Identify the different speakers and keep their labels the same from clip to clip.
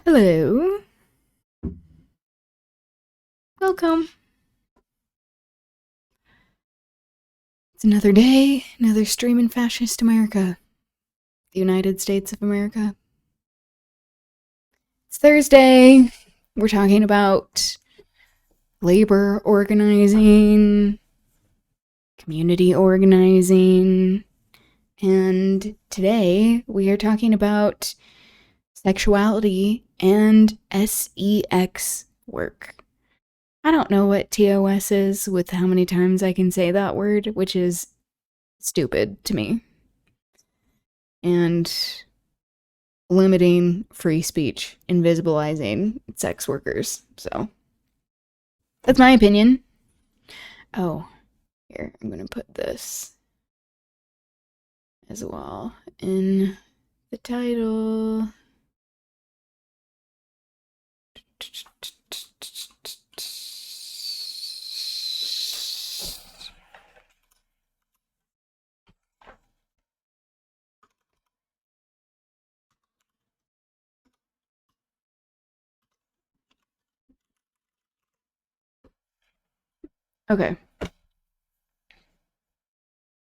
Speaker 1: Hello. Welcome. It's another day, another stream in fascist America. The United States of America. It's Thursday. We're talking about labor organizing, community organizing, and today we are talking about sexuality and sex work. I don't know what TOS is with how many times I can say that word, which is stupid to me. And limiting free speech, invisibilizing sex workers. So, that's my opinion. Oh, here, I'm going to put this as well in the title. Okay.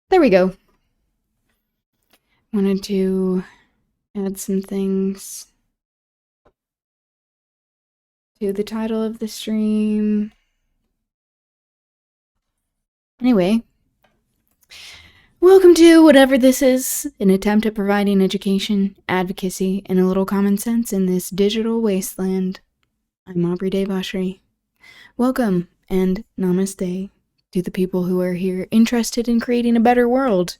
Speaker 1: There we go. Wanted to add some things to the title of the stream. Anyway, welcome to whatever this is, an attempt at providing education, advocacy, and a little common sense in this digital wasteland. I'm Aubri Devashrayee. Welcome and namaste to the people who are here interested in creating a better world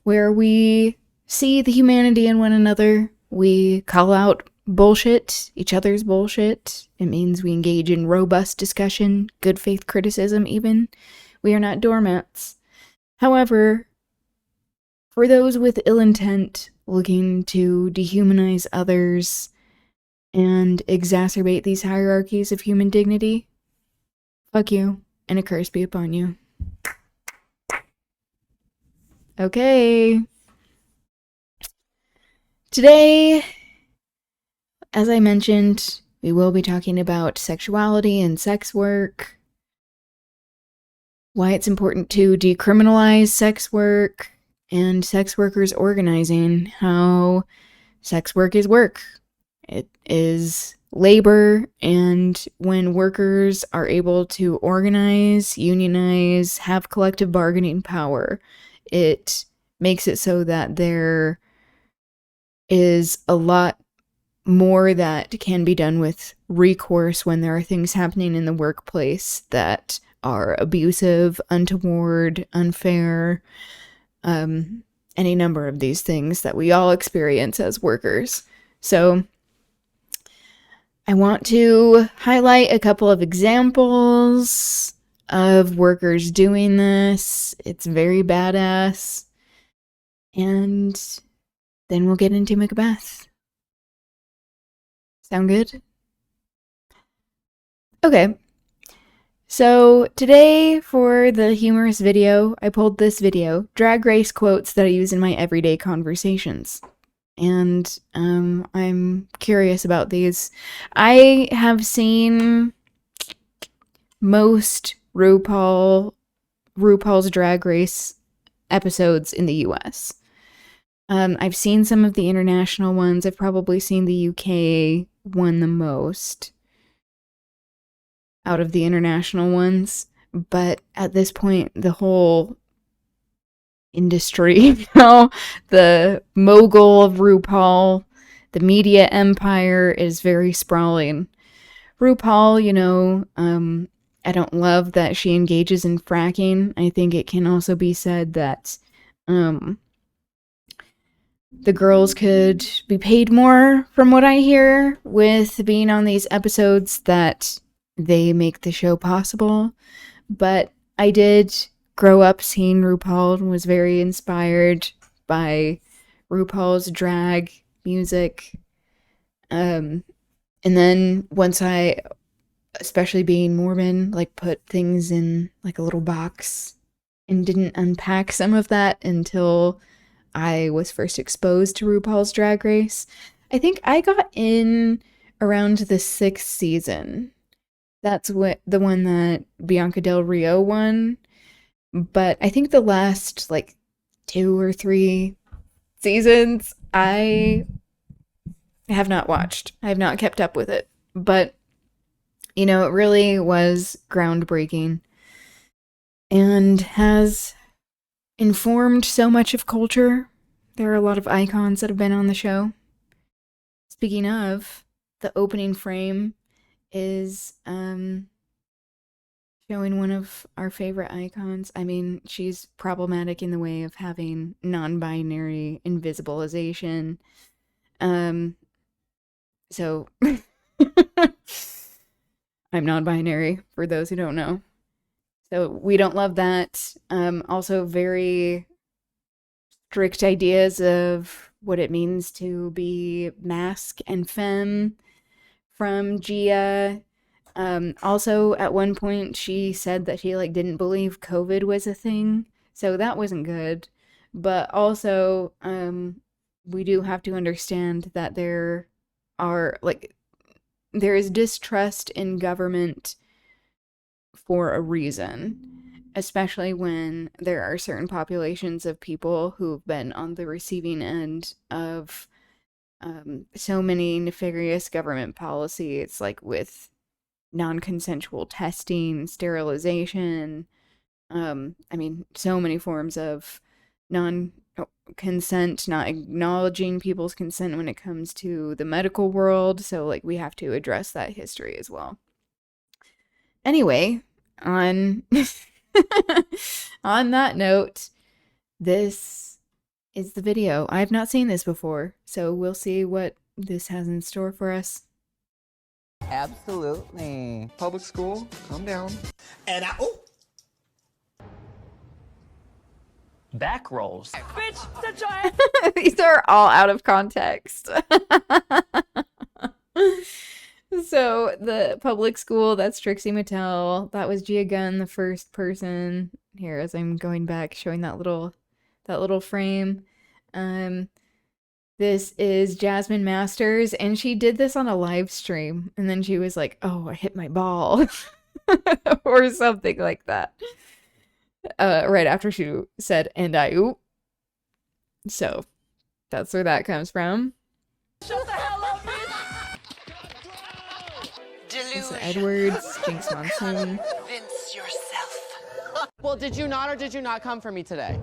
Speaker 1: where we see the humanity in one another, we call out bullshit, each other's bullshit. It means we engage in robust discussion, good faith criticism even. We are not doormats. However, for those with ill intent looking to dehumanize others and exacerbate these hierarchies of human dignity, fuck you, and a curse be upon you. Okay. Today, as I mentioned, we will be talking about sexuality and sex work, why it's important to decriminalize sex work, and sex workers organizing, how sex work is work. It is labor, and when workers are able to organize, unionize, have collective bargaining power, it makes it so that there is a lot more that can be done with recourse when there are things happening in the workplace that are abusive, untoward, unfair, any number of these things that we all experience as workers. So I want to highlight a couple of examples of workers doing this. It's very badass. And then we'll get into Macbeth. Sound good? Okay. So today for the humorous video, I pulled this video, drag race quotes that I use in my everyday conversations. And I'm curious about these. I have seen most RuPaul's Drag Race episodes in the US. I've seen some of the international ones. I've probably seen the UK one the most out of the international ones. But at this point, the whole industry, the mogul of RuPaul, the media empire is very sprawling. RuPaul, I don't love that she engages in fracking. I think it can also be said that the girls could be paid more, from what I hear, with being on these episodes that they make the show possible. But I did grow up seeing RuPaul and was very inspired by RuPaul's drag music. And then once I, especially being Mormon, put things in a little box and didn't unpack some of that until I was first exposed to RuPaul's Drag Race. I think I got in around the 6th season. That's what the one that Bianca Del Rio won. But I think the last like 2 or 3 seasons I have not watched. I have not kept up with it. But you know, it really was groundbreaking and has informed so much of culture. There are a lot of icons that have been on the show. Speaking of, the opening frame is showing one of our favorite icons. I mean, she's problematic in the way of having non-binary invisibilization. So I'm non-binary for those who don't know. So we don't love that. Also very strict ideas of what it means to be masc and femme from Gia. Also, at one point, she said that she like didn't believe COVID was a thing, so that wasn't good. But also, we do have to understand that there is distrust in government for a reason, especially when there are certain populations of people who've been on the receiving end of so many nefarious government policies, like with non-consensual testing, sterilization. I mean, so many forms of non-consent, not acknowledging people's consent when it comes to the medical world. So, like, we have to address that history as well. Anyway, on on that note, this is the video. I have not seen this before, so we'll see what this has in store for us.
Speaker 2: Absolutely.
Speaker 3: Public school, calm down.
Speaker 4: And
Speaker 5: back rolls.
Speaker 4: bitch, the giant.
Speaker 1: These are all out of context. So the public school, that's Trixie Mattel. That was Gia Gunn, the first person. Here, as I'm going back, showing that little frame. This is Jasmine Masters, and she did this on a live stream, and then she was like, "Oh, I hit my ball," or something like that. Right after she said, "And I oop." So that's where that comes from.
Speaker 4: Shut the hell up, bitch.
Speaker 1: Lisa Edwards, Jinx Monsoon.
Speaker 6: Convince yourself.
Speaker 2: Well, did you not or did you not come for me today?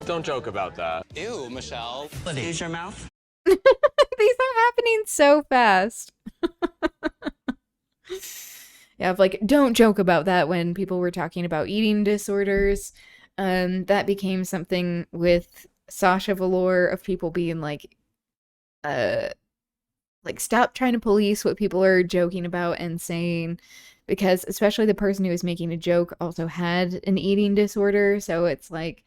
Speaker 3: Don't joke about that.
Speaker 6: Ew, Michelle.
Speaker 5: Use your mouth.
Speaker 1: These are happening so fast. Yeah, like, don't joke about that when people were talking about eating disorders. That became something with Sasha Velour of people being like stop trying to police what people are joking about and saying, because especially the person who was making a joke also had an eating disorder. So it's like,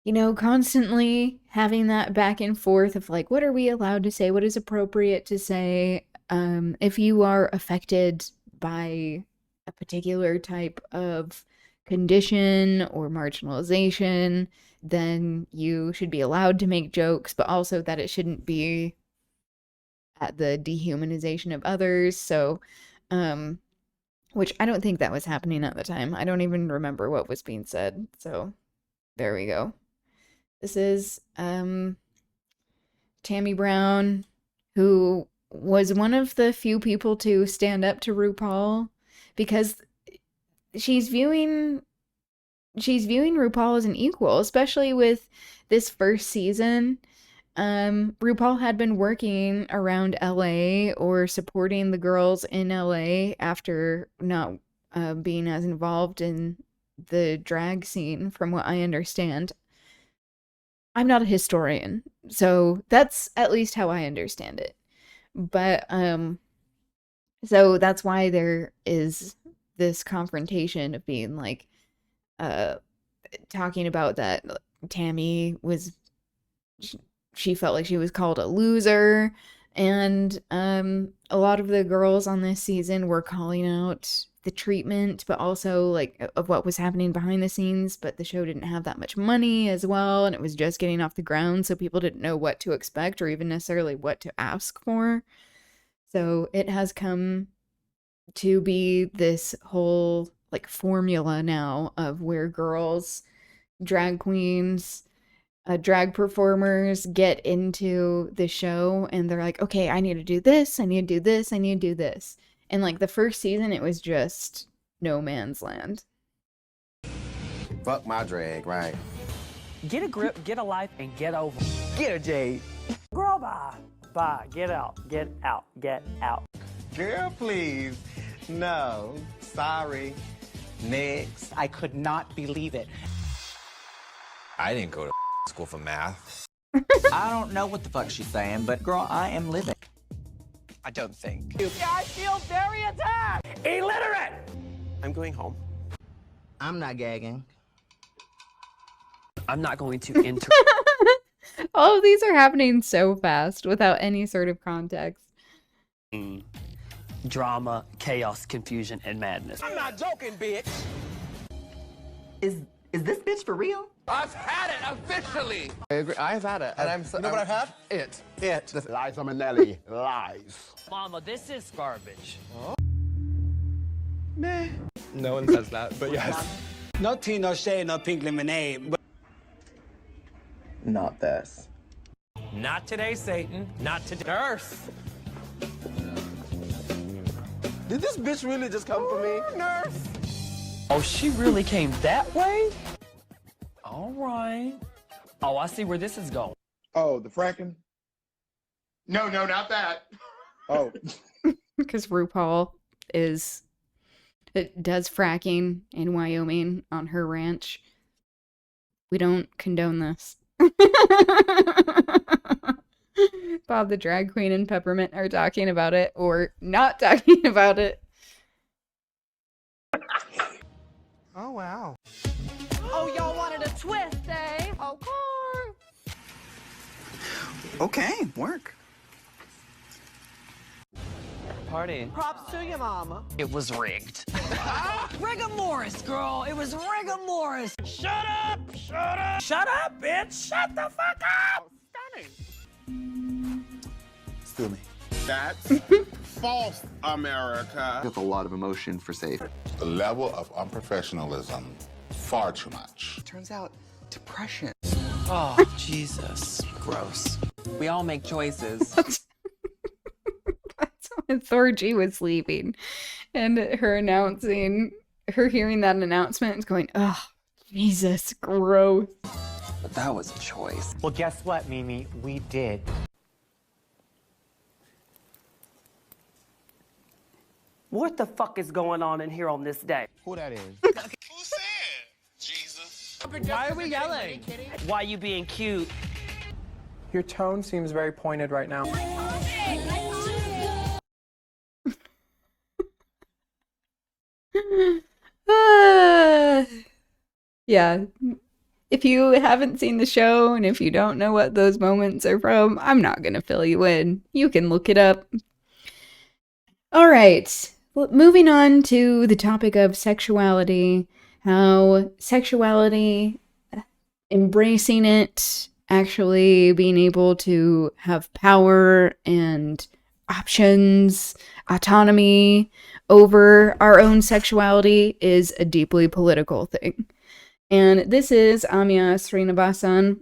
Speaker 1: you know, constantly having that back and forth of like, what are we allowed to say? What is appropriate to say? If you are affected by a particular type of condition or marginalization, then you should be allowed to make jokes, but also that it shouldn't be at the dehumanization of others. So, which I don't think that was happening at the time. I don't even remember what was being said. So there we go. This is Tammy Brown, who was one of the few people to stand up to RuPaul, because she's viewing RuPaul as an equal, especially with this first season. RuPaul had been working around LA or supporting the girls in LA after not being as involved in the drag scene, from what I understand. I'm not a historian, so that's at least how I understand it. But so that's why there is this confrontation of being like talking about that Tammy was, she felt like she was called a loser, and a lot of the girls on this season were calling out the treatment, but also like of what was happening behind the scenes. But the show didn't have that much money as well, and it was just getting off the ground, so people didn't know what to expect or even necessarily what to ask for. So it has come to be this whole like formula now of where girls, drag queens, drag performers get into the show and they're like, okay, I need to do this, I need to do this, I need to do this. And like the first season, it was just no man's land.
Speaker 3: Fuck my drag, right?
Speaker 5: Get a grip, get a life, and get over.
Speaker 3: Get her, Jade.
Speaker 5: Girl, bye. Bye. Get out. Get out. Get out.
Speaker 3: Girl, please. No. Sorry. Next.
Speaker 6: I could not believe it.
Speaker 3: I didn't go to school for math.
Speaker 7: I don't know what the fuck she's saying, but girl, I am living.
Speaker 6: I don't think.
Speaker 4: Yeah, I feel very attacked.
Speaker 5: Illiterate!
Speaker 3: I'm going home.
Speaker 7: I'm not gagging.
Speaker 5: I'm not going to enter.
Speaker 1: All of these are happening so fast without any sort of context.
Speaker 5: Drama, chaos, confusion, and madness.
Speaker 3: I'm not joking, bitch.
Speaker 7: Is this bitch for real?
Speaker 3: I've had it officially.
Speaker 2: I agree. I've had it. And I'm so,
Speaker 3: You know what I've had?
Speaker 2: It.
Speaker 3: Liza Minnelli. Lies.
Speaker 5: Mama, this is garbage.
Speaker 3: No one says that, but yes.
Speaker 8: No tea, no shade, no pink lemonade. But
Speaker 7: Not this.
Speaker 5: Not today, Satan. Not today. Nurse.
Speaker 3: Did this bitch really just come for me?
Speaker 2: Nurse.
Speaker 5: Oh, she really came that way? All right. Oh, I see where this is going.
Speaker 9: Oh, the fracking?
Speaker 10: No, not that.
Speaker 9: Oh,
Speaker 1: Because RuPaul does fracking in Wyoming on her ranch. We don't condone this. Bob the drag queen and Peppermint are talking about it or not talking about it.
Speaker 2: Oh, wow.
Speaker 4: Oh, y'all wanted a twist, eh?
Speaker 7: Okay, work.
Speaker 5: Party.
Speaker 2: Props to you, mama.
Speaker 5: It was rigged.
Speaker 4: Rigor Morris, girl. It was rigor Morris.
Speaker 5: Shut up! Shut up! Shut up, bitch! Shut the fuck up!
Speaker 7: Still me.
Speaker 10: That's false, America.
Speaker 11: With a lot of emotion for safe.
Speaker 10: The level of unprofessionalism, far too much.
Speaker 7: Turns out, depression.
Speaker 6: Oh, Jesus. Gross. We all make choices.
Speaker 1: That's when Thor G was sleeping. And her hearing that announcement and going, oh, Jesus, gross.
Speaker 7: But that was a choice.
Speaker 5: Well, guess what, Mimi? We did. What the fuck is going on in here on this day?
Speaker 2: Who that is?
Speaker 6: Who said? Jesus.
Speaker 5: Why are we yelling? Why you being cute?
Speaker 2: Your tone seems very pointed right now.
Speaker 1: Yeah. If you haven't seen the show and if you don't know what those moments are from, I'm not going to fill you in. You can look it up. All right. Well, moving on to the topic of sexuality, how sexuality, embracing it, actually being able to have power and options, autonomy over our own sexuality is a deeply political thing. And this is Amia Srinivasan,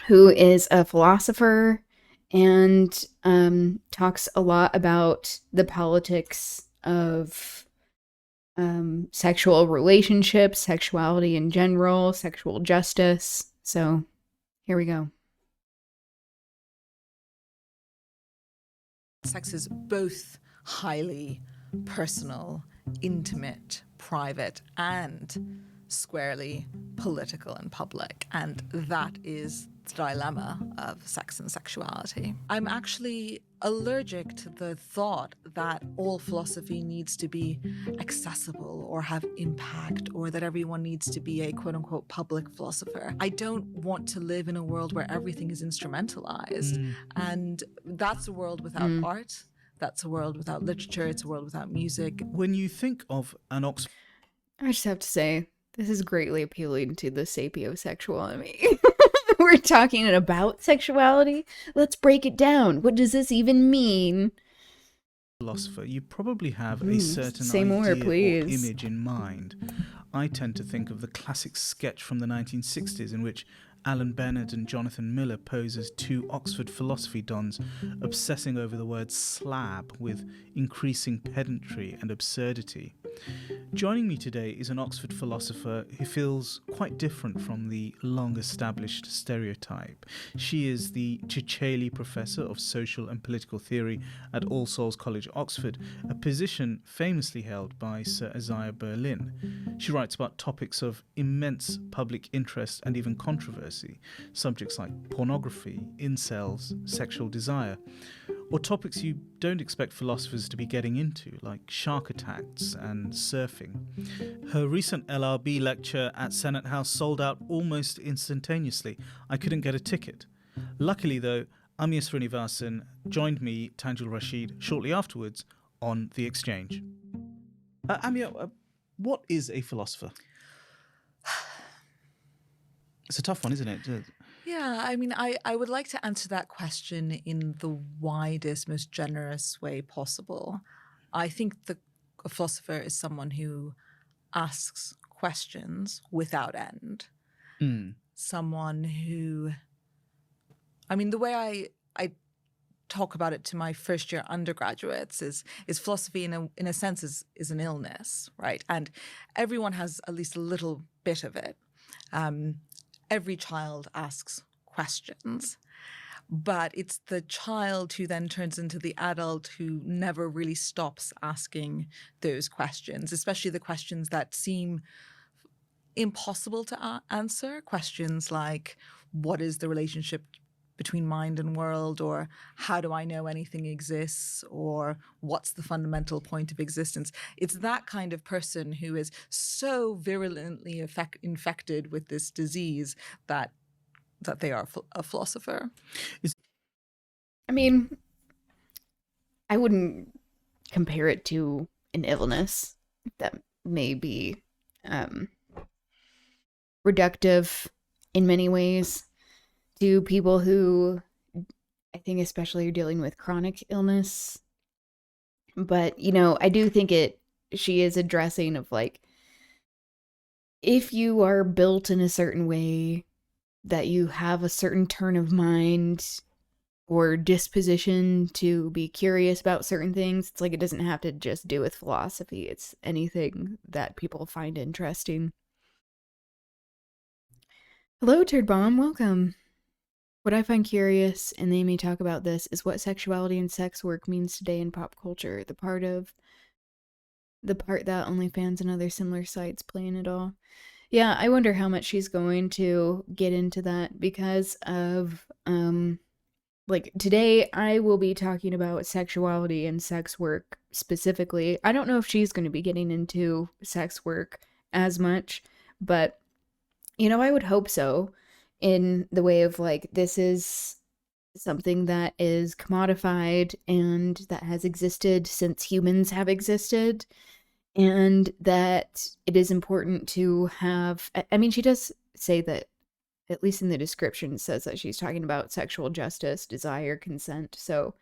Speaker 1: who is a philosopher and talks a lot about the politics of sexual relationships, sexuality in general, sexual justice. So here we go.
Speaker 12: Sex is both highly personal, intimate, private, and squarely political and public. And that is the dilemma of sex and sexuality. I'm actually allergic to the thought that all philosophy needs to be accessible or have impact, or that everyone needs to be a quote-unquote public philosopher. I don't want to live in a world where everything is instrumentalized. And that's a world without art. That's a world without literature. It's a world without music.
Speaker 8: when you think of an Oxford
Speaker 1: I just have to say, this is greatly appealing to the sapiosexual in me. We're talking about sexuality. Let's break it down. What does this even mean?
Speaker 8: philosopher, you probably have a certain
Speaker 1: say more,
Speaker 8: idea or
Speaker 1: please.
Speaker 8: image in mind. I tend to think of the classic sketch from the 1960s in which Alan Bennett and Jonathan Miller pose as two Oxford philosophy dons obsessing over the word slab with increasing pedantry and absurdity. Joining me today is an Oxford philosopher who feels quite different from the long-established stereotype. She is the Ciccielli Professor of Social and Political Theory at All Souls College, Oxford, a position famously held by Sir Isaiah Berlin. She writes about topics of immense public interest and even controversy, subjects like pornography, incels, sexual desire, or topics you don't expect philosophers to be getting into, like shark attacks and surfing. Her recent LRB lecture at Senate House sold out almost instantaneously. I couldn't get a ticket. Luckily, though, Amia Srinivasan joined me, Tanjil Rashid, shortly afterwards on The Exchange. Amia, what is a philosopher? It's a tough one, isn't it?
Speaker 12: Yeah, I mean, I would like to answer that question in the widest, most generous way possible. I think a philosopher is someone who asks questions without end. Someone who, I mean, the way I talk about it to my first year undergraduates is philosophy in a sense is an illness, right? And everyone has at least a little bit of it. Every child asks questions, but it's the child who then turns into the adult who never really stops asking those questions, especially the questions that seem impossible to answer. Questions like, what is the relationship between mind and world, or how do I know anything exists, or what's the fundamental point of existence? It's that kind of person who is so virulently infected with this disease that they are a philosopher.
Speaker 1: I mean, I wouldn't compare it to an illness that may be reductive in many ways to people who, I think especially are dealing with chronic illness. But, you know, I do think she is addressing of like, if you are built in a certain way, that you have a certain turn of mind or disposition to be curious about certain things, it's like it doesn't have to just do with philosophy. It's anything that people find interesting. Hello, Turd Bomb. Welcome. What I find curious, and they may talk about this, is what sexuality and sex work means today in pop culture. The part that OnlyFans and other similar sites play in it all. Yeah, I wonder how much she's going to get into that because of, like, today I will be talking about sexuality and sex work specifically. I don't know if she's going to be getting into sex work as much, but, you know, I would hope so, in the way of, like, this is something that is commodified and that has existed since humans have existed, and that it is important to have, I mean, she does say that, at least in the description, says that she's talking about sexual justice, desire, consent. So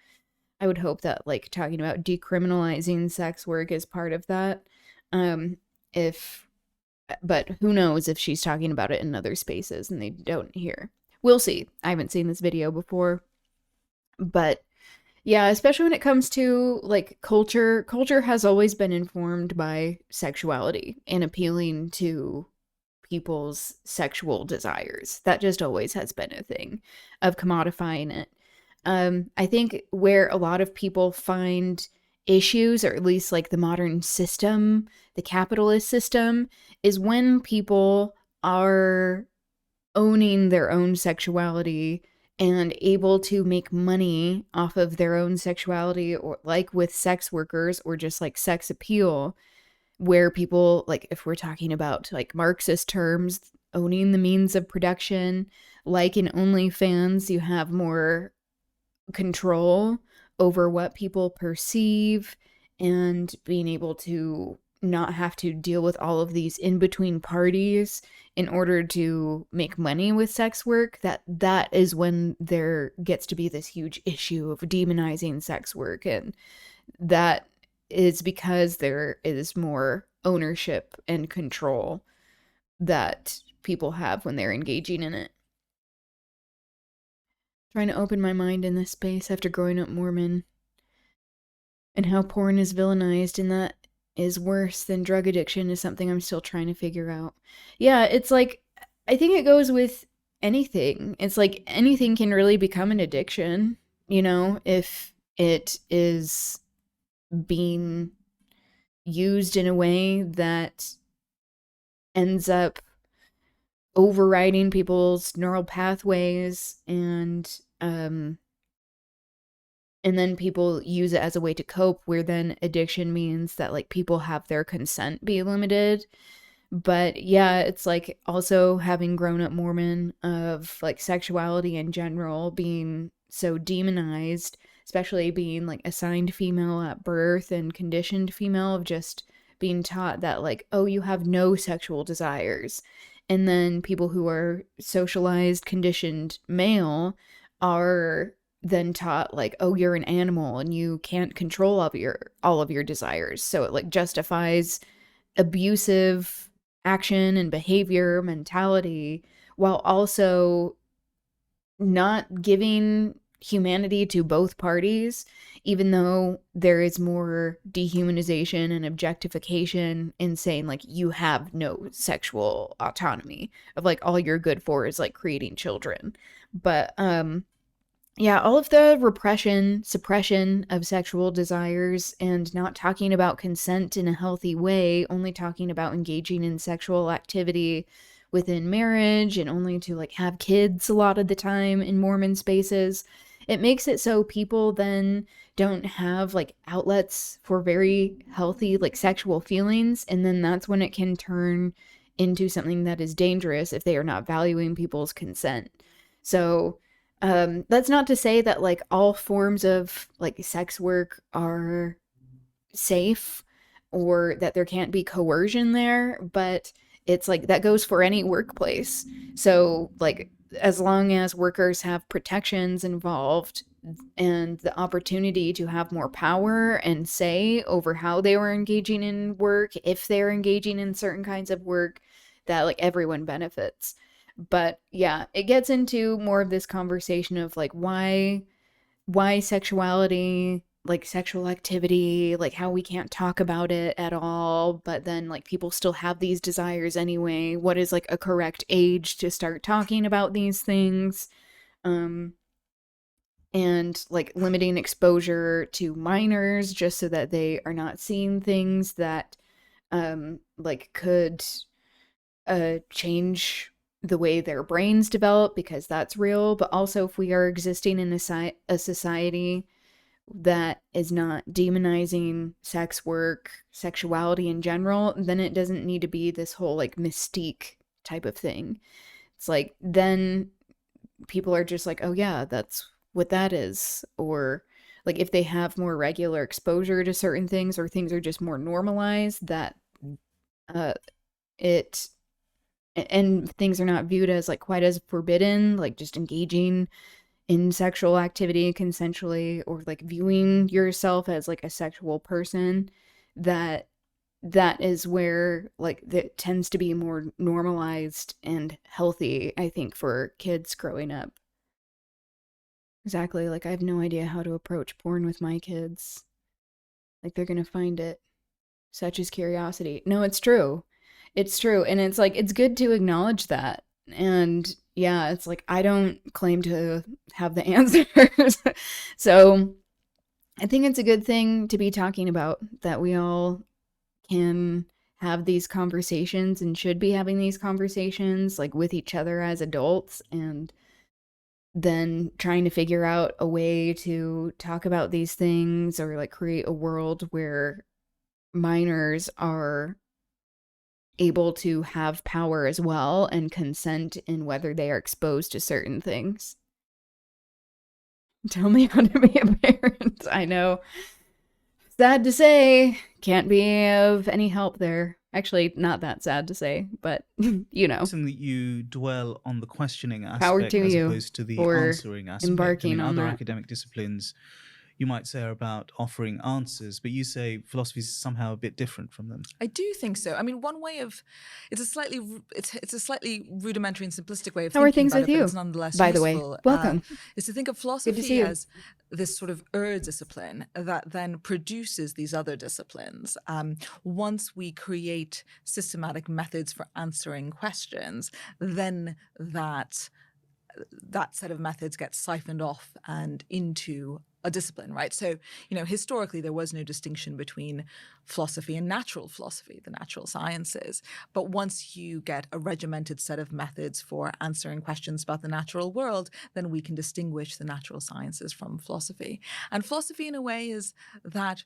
Speaker 1: I would hope that, like, talking about decriminalizing sex work is part of that. But who knows if she's talking about it in other spaces and they don't hear. We'll see. I haven't seen this video before. But yeah, especially when it comes to, like, culture. Culture has always been informed by sexuality and appealing to people's sexual desires. That just always has been a thing of commodifying it. I think where a lot of people find issues, or at least like the modern system, the capitalist system, is when people are owning their own sexuality and able to make money off of their own sexuality, or like with sex workers or just like sex appeal, where people, like, if we're talking about like Marxist terms, owning the means of production, like in OnlyFans, you have more control over what people perceive and being able to not have to deal with all of these in-between parties in order to make money with sex work, that is when there gets to be this huge issue of demonizing sex work. And that is because there is more ownership and control that people have when they're engaging in it. Trying to open my mind in this space after growing up Mormon, and how porn is villainized, and that is worse than drug addiction is something I'm still trying to figure out. Yeah, it's like, I think it goes with anything. It's like anything can really become an addiction, you know, if it is being used in a way that ends up overriding people's neural pathways, and then people use it as a way to cope, where then addiction means that like people have their consent be limited. But yeah, it's like also having grown up Mormon, of like sexuality in general being so demonized, especially being like assigned female at birth and conditioned female, of just being taught that like, oh, you have no sexual desires. And then people who are socialized, conditioned male are then taught like, oh, you're an animal and you can't control all of your desires. So it like justifies abusive action and behavior mentality, while also not giving humanity to both parties, even though there is more dehumanization and objectification in saying like you have no sexual autonomy, of like all you're good for is like creating children. But yeah, all of the repression, suppression of sexual desires, and not talking about consent in a healthy way, only talking about engaging in sexual activity within marriage, and only to like have kids a lot of the time in Mormon spaces. It makes it so people then don't have like outlets for very healthy like sexual feelings, and then that's when it can turn into something that is dangerous if they are not valuing people's consent. So that's not to say that like all forms of like sex work are safe, or that there can't be coercion there, but it's like that goes for any workplace. So like as long as workers have protections involved and the opportunity to have more power and say over how they were engaging in work, if they're engaging in certain kinds of work, that like everyone benefits. But yeah, it gets into more of this conversation of like why sexuality, like sexual activity, like how we can't talk about it at all, but then like people still have these desires anyway. What is like a correct age to start talking about these things? And like limiting exposure to minors just so that they are not seeing things that like could change the way their brains develop, because that's real. But also, if we are existing in a society that is not demonizing sex work, sexuality in general, then it doesn't need to be this whole like mystique type of thing. It's like then people are just like, oh yeah, that's what that is. Or like if they have more regular exposure to certain things, or things are just more normalized, that it and things are not viewed as like quite as forbidden, like just engaging in sexual activity consensually, or like viewing yourself as like a sexual person, that is where like that tends to be more normalized and healthy, I think, for kids growing up. Exactly, like I have no idea how to approach porn with my kids. Like they're gonna find it. Such is curiosity. No, it's true. It's true. And it's like, it's good to acknowledge that. And yeah, it's like, I don't claim to have the answers. So I think it's a good thing to be talking about, that we all can have these conversations and should be having these conversations like with each other as adults, and then trying to figure out a way to talk about these things, or like create a world where minors are able to have power as well and consent in whether they are exposed to certain things. Tell me how to be a parent. I know. sad to say, can't be of any help there. Actually, not that sad to say, but you know.
Speaker 8: Something that you dwell on the questioning
Speaker 1: Power
Speaker 8: aspect
Speaker 1: to
Speaker 8: as
Speaker 1: you
Speaker 8: opposed to the
Speaker 1: for
Speaker 8: answering aspect.
Speaker 1: embarking on
Speaker 8: other
Speaker 1: that.
Speaker 8: academic disciplines, you might say, are about offering answers, but you say philosophy is somehow a bit different from them.
Speaker 12: I do think so. I mean, one way of it's a slightly rudimentary and simplistic way of
Speaker 1: How are
Speaker 12: thinking
Speaker 1: things
Speaker 12: about
Speaker 1: with
Speaker 12: it,
Speaker 1: you?
Speaker 12: but it's nonetheless
Speaker 1: By the way,
Speaker 12: useful.
Speaker 1: welcome.
Speaker 12: Is to think of
Speaker 1: Good to
Speaker 12: philosophy
Speaker 1: see you.
Speaker 12: as this sort of discipline that then produces these other disciplines. Once we create systematic methods for answering questions, then that set of methods gets siphoned off and into a discipline, right? So, historically, there was no distinction between philosophy and natural philosophy, the natural sciences. But once you get a regimented set of methods for answering questions about the natural world, then we can distinguish the natural sciences from philosophy. And philosophy, in a way, is that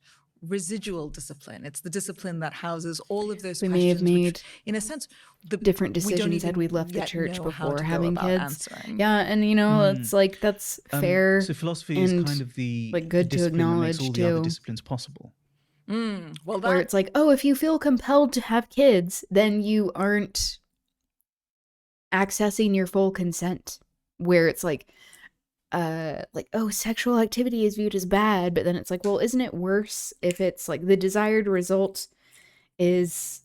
Speaker 12: residual discipline. It's the discipline that houses all of those
Speaker 1: We
Speaker 12: questions,
Speaker 1: may have made
Speaker 12: which, in a sense,
Speaker 1: different
Speaker 12: we don't
Speaker 1: decisions had
Speaker 12: even
Speaker 1: we left the
Speaker 12: yet
Speaker 1: church
Speaker 12: know how
Speaker 1: before
Speaker 12: to go
Speaker 1: having
Speaker 12: about
Speaker 1: kids.
Speaker 12: answering.
Speaker 1: Yeah, and it's like that's fair.
Speaker 8: So philosophy is
Speaker 1: and,
Speaker 8: kind of the
Speaker 1: like good to
Speaker 8: discipline that makes
Speaker 1: acknowledge
Speaker 8: all the other
Speaker 1: too.
Speaker 8: disciplines possible.
Speaker 12: Well,
Speaker 1: Where it's like, oh, if you feel compelled to have kids, then you aren't accessing your full consent. Where it's like, oh, sexual activity is viewed as bad, but then it's like, well, isn't it worse if it's like the desired result is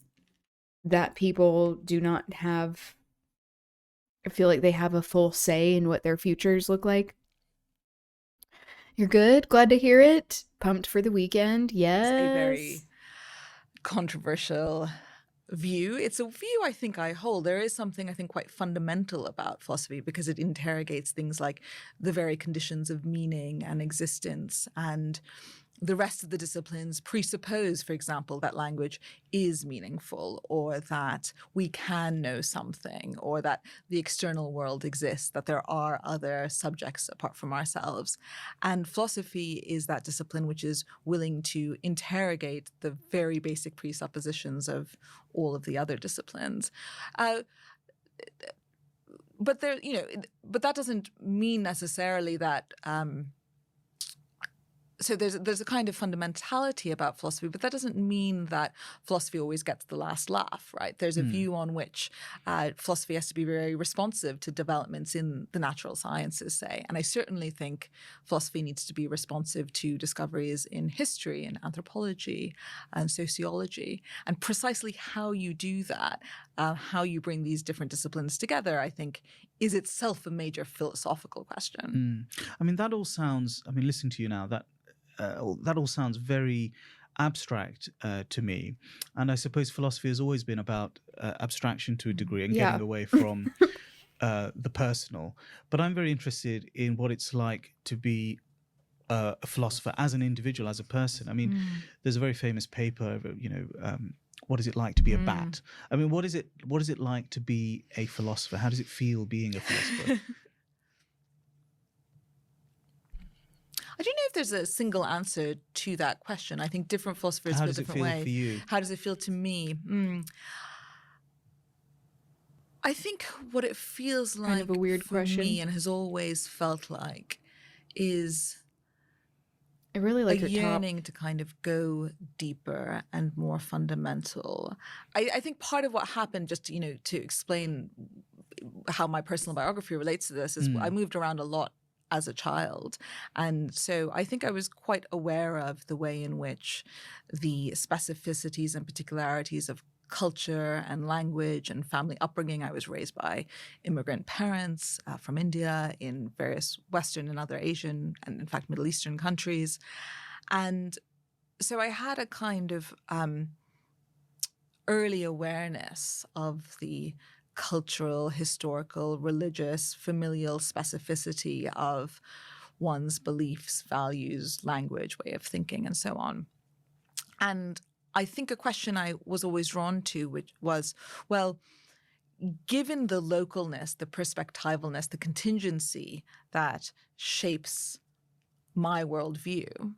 Speaker 1: that people do not have, I feel like they have a full say in what their futures look like. You're good? Glad to hear it. Pumped for the weekend. Yes.
Speaker 12: It's a very controversial view. It's a view I think I hold. There is something I think quite fundamental about philosophy because it interrogates things like the very conditions of meaning and existence, and the rest of the disciplines presuppose, for example, that language is meaningful, or that we can know something, or that the external world exists, that there are other subjects apart from ourselves. And philosophy is that discipline which is willing to interrogate the very basic presuppositions of all of the other disciplines. But that doesn't mean necessarily that. So there's a kind of fundamentality about philosophy, but that doesn't mean that philosophy always gets the last laugh, right? There's a view on which philosophy has to be very responsive to developments in the natural sciences, say. And I certainly think philosophy needs to be responsive to discoveries in history and anthropology and sociology. And precisely how you do that, how you bring these different disciplines together, I think, is itself a major philosophical question.
Speaker 8: I mean, that all sounds, listening to you now, that all sounds very abstract to me. And I suppose philosophy has always been about abstraction to a degree and getting away from the personal. But I'm very interested in what it's like to be a philosopher as an individual, as a person. I mean, there's a very famous paper, what is it like to be a bat? I mean, what is it like to be a philosopher? How does it feel being a philosopher?
Speaker 12: I don't know if there's a single answer to that question. I think different philosophers feel different ways.
Speaker 8: How does it feel for you?
Speaker 12: How does it feel to me? I think what it feels like
Speaker 1: Kind of a weird
Speaker 12: for
Speaker 1: question.
Speaker 12: me and has always felt like is
Speaker 1: I really like
Speaker 12: a
Speaker 1: your top.
Speaker 12: yearning to kind of go deeper and more fundamental. I think part of what happened, just to explain how my personal biography relates to this, is I moved around a lot as a child. And so I think I was quite aware of the way in which the specificities and particularities of culture and language and family upbringing. I was raised by immigrant parents from India, in various Western and other Asian and, in fact, Middle Eastern countries. And so I had a kind of early awareness of the cultural, historical, religious, familial specificity of one's beliefs, values, language, way of thinking, and so on. And I think a question I was always drawn to, which was, well, given the localness, the perspectivalness, the contingency that shapes my worldview,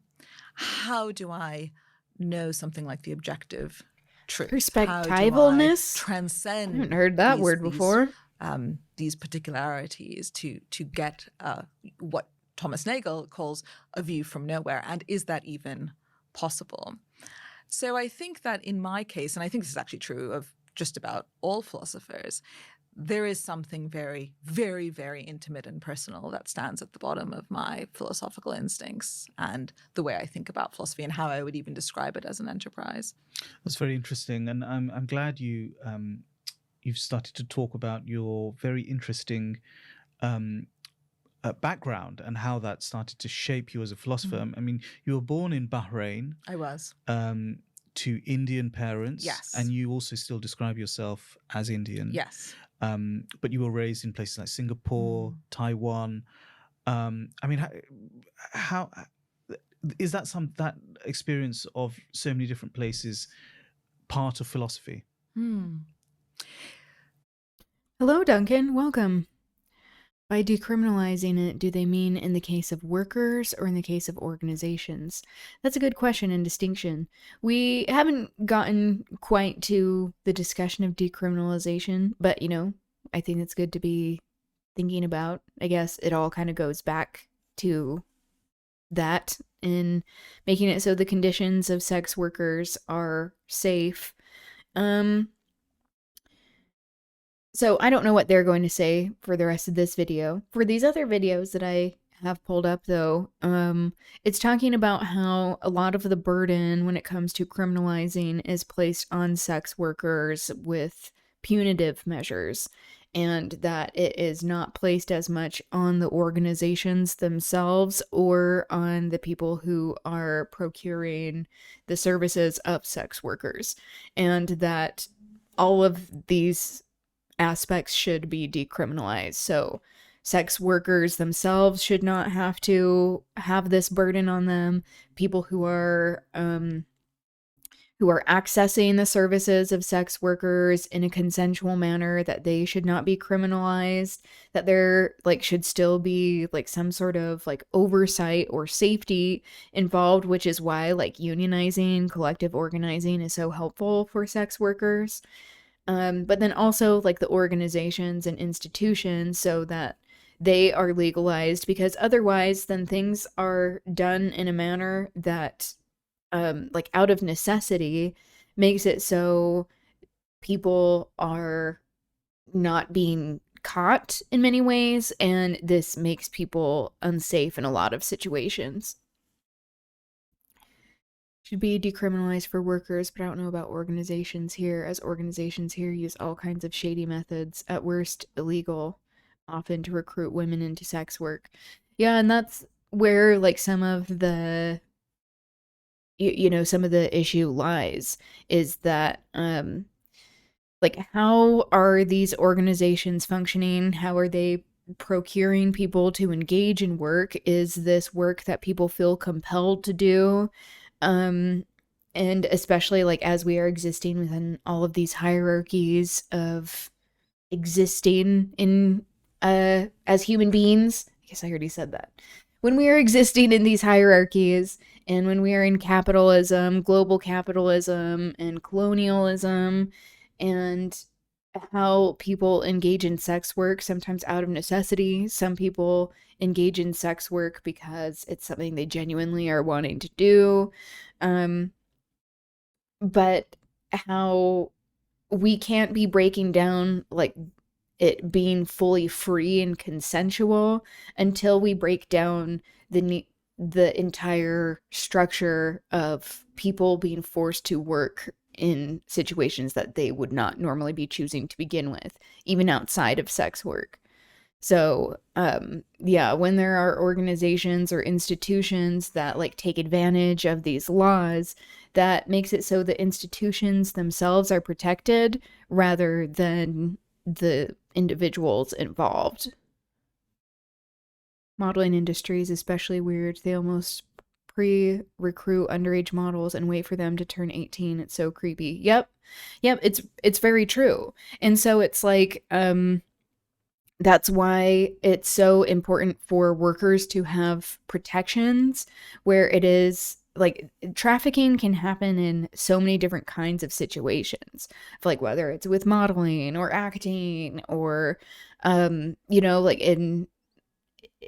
Speaker 12: how do I know something like the objective truth?
Speaker 1: Perspectivalness?
Speaker 12: Transcend.
Speaker 1: I haven't heard that word before.
Speaker 12: These particularities to get what Thomas Nagel calls a view from nowhere. And is that even possible. So I think that in my case, and I think this is actually true of just about all philosophers, there is something very, very, very intimate and personal that stands at the bottom of my philosophical instincts and the way I think about philosophy and how I would even describe it as an enterprise.
Speaker 8: That's very interesting, and I'm glad you've started to talk about your very interesting background and how that started to shape you as a philosopher. I mean, you were born in Bahrain.
Speaker 12: I was.
Speaker 8: To Indian parents.
Speaker 12: Yes.
Speaker 8: And you also still describe yourself as Indian.
Speaker 12: Yes.
Speaker 8: But you were raised in places like Singapore, Taiwan. I mean, how is that that experience of so many different places part of philosophy?
Speaker 1: Hello, Duncan. Welcome. By decriminalizing it, do they mean in the case of workers or in the case of organizations? That's a good question and distinction. We haven't gotten quite to the discussion of decriminalization, but, I think it's good to be thinking about. I guess it all kind of goes back to that in making it so the conditions of sex workers are safe. So I don't know what they're going to say for the rest of this video. For these other videos that I have pulled up, though, it's talking about how a lot of the burden when it comes to criminalizing is placed on sex workers with punitive measures, and that it is not placed as much on the organizations themselves or on the people who are procuring the services of sex workers, and that all of these aspects should be decriminalized. So sex workers themselves should not have to have this burden on them. People who are accessing the services of sex workers in a consensual manner, that they should not be criminalized, that there should still be some sort of oversight or safety involved, which is why unionizing, collective organizing is so helpful for sex workers. But then also the organizations and institutions, so that they are legalized, because otherwise then things are done in a manner that out of necessity makes it so people are not being caught in many ways, and this makes people unsafe in a lot of situations. Should be decriminalized for workers, but I don't know about organizations here, as organizations here use all kinds of shady methods, at worst illegal, often to recruit women into sex work. Yeah, and that's where some of the some of the issue lies, is that how are these organizations functioning? How are they procuring people to engage in work? Is this work that people feel compelled to do? And especially as we are existing within all of these hierarchies of existing in as human beings. I guess I already said that. When we are existing in these hierarchies, and when we are in capitalism, global capitalism, and colonialism, and how people engage in sex work, sometimes out of necessity. Some people engage in sex work because it's something they genuinely are wanting to do. But how we can't be breaking down it being fully free and consensual until we break down the entire structure of people being forced to work in situations that they would not normally be choosing to begin with, even outside of sex work. So, when there are organizations or institutions that take advantage of these laws, that makes it so the institutions themselves are protected rather than the individuals involved. Modeling industry is especially weird. They almost pre-recruit underage models and wait for them to turn 18. It's so creepy. Yep, it's very true. And so it's that's why it's so important for workers to have protections, where it is trafficking can happen in so many different kinds of situations, whether it's with modeling or acting or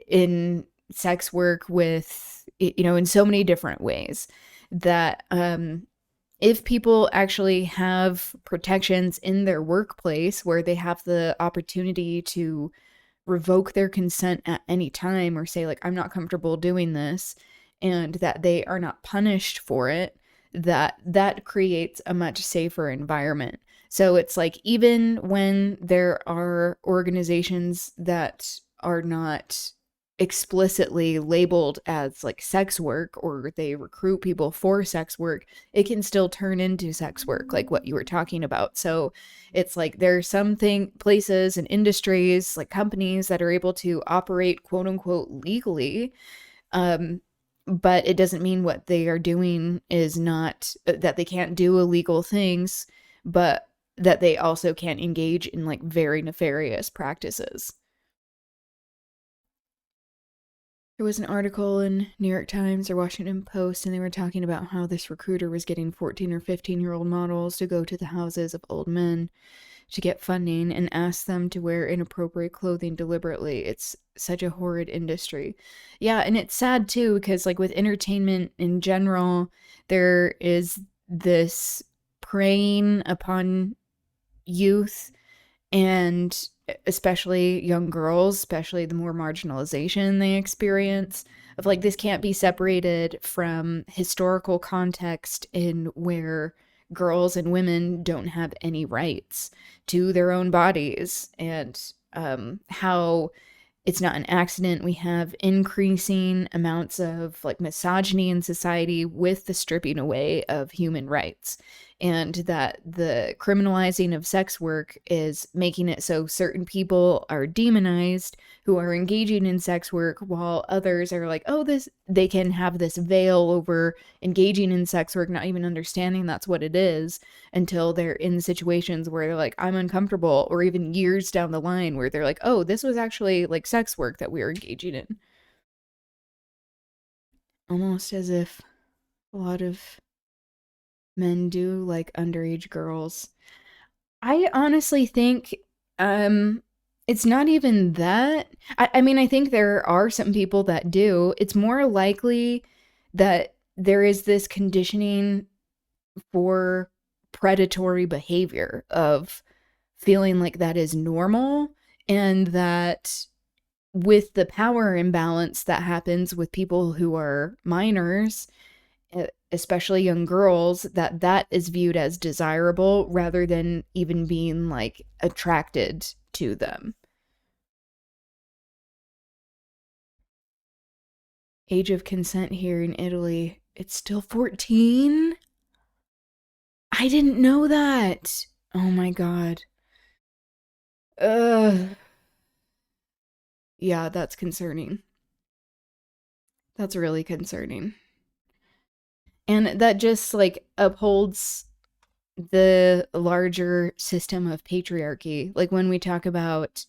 Speaker 1: in sex work with in so many different ways. that if people actually have protections in their workplace where they have the opportunity to revoke their consent at any time or say like I'm not comfortable doing this, and that they are not punished for it, that creates a much safer environment. So it's like even when there are organizations that are not explicitly labeled as like sex work, or they recruit people for sex work, it can still turn into sex work, like what you were talking about. So it's like there are some places and industries, like companies, that are able to operate quote unquote legally, but it doesn't mean what they are doing is not that they can't do illegal things, but that they also can't engage in like very nefarious practices. There was an article in New York Times or Washington Post, and they were talking about how this recruiter was getting 14 or 15-year-old models to go to the houses of old men to get funding and ask them to wear inappropriate clothing deliberately. It's such a horrid industry. Yeah, and it's sad too, because like with entertainment in general, there is this preying upon youth, and especially young girls, especially the more marginalization they experience, of like this can't be separated from historical context in where girls and women don't have any rights to their own bodies, and how it's not an accident we have increasing amounts of like misogyny in society with the stripping away of human rights, and that the criminalizing of sex work is making it so certain people are demonized who are engaging in sex work, while others are like, oh, this, they can have this veil over engaging in sex work, not even understanding that's what it is, until they're in situations where they're like, I'm uncomfortable, or even years down the line where they're like, oh, this was actually like sex work that we were engaging in. Almost as if a lot of men do like underage girls. I honestly think it's not even that. I mean, I think there are some people that do. It's more likely that there is this conditioning for predatory behavior of feeling like that is normal, and that with the power imbalance that happens with people who are minors, especially young girls, that is viewed as desirable rather than even being like attracted to them. Age of consent here in Italy, it's still 14? I didn't know that. Oh my god. Ugh. Yeah, that's concerning. That's really concerning. And that just like upholds the larger system of patriarchy. Like when we talk about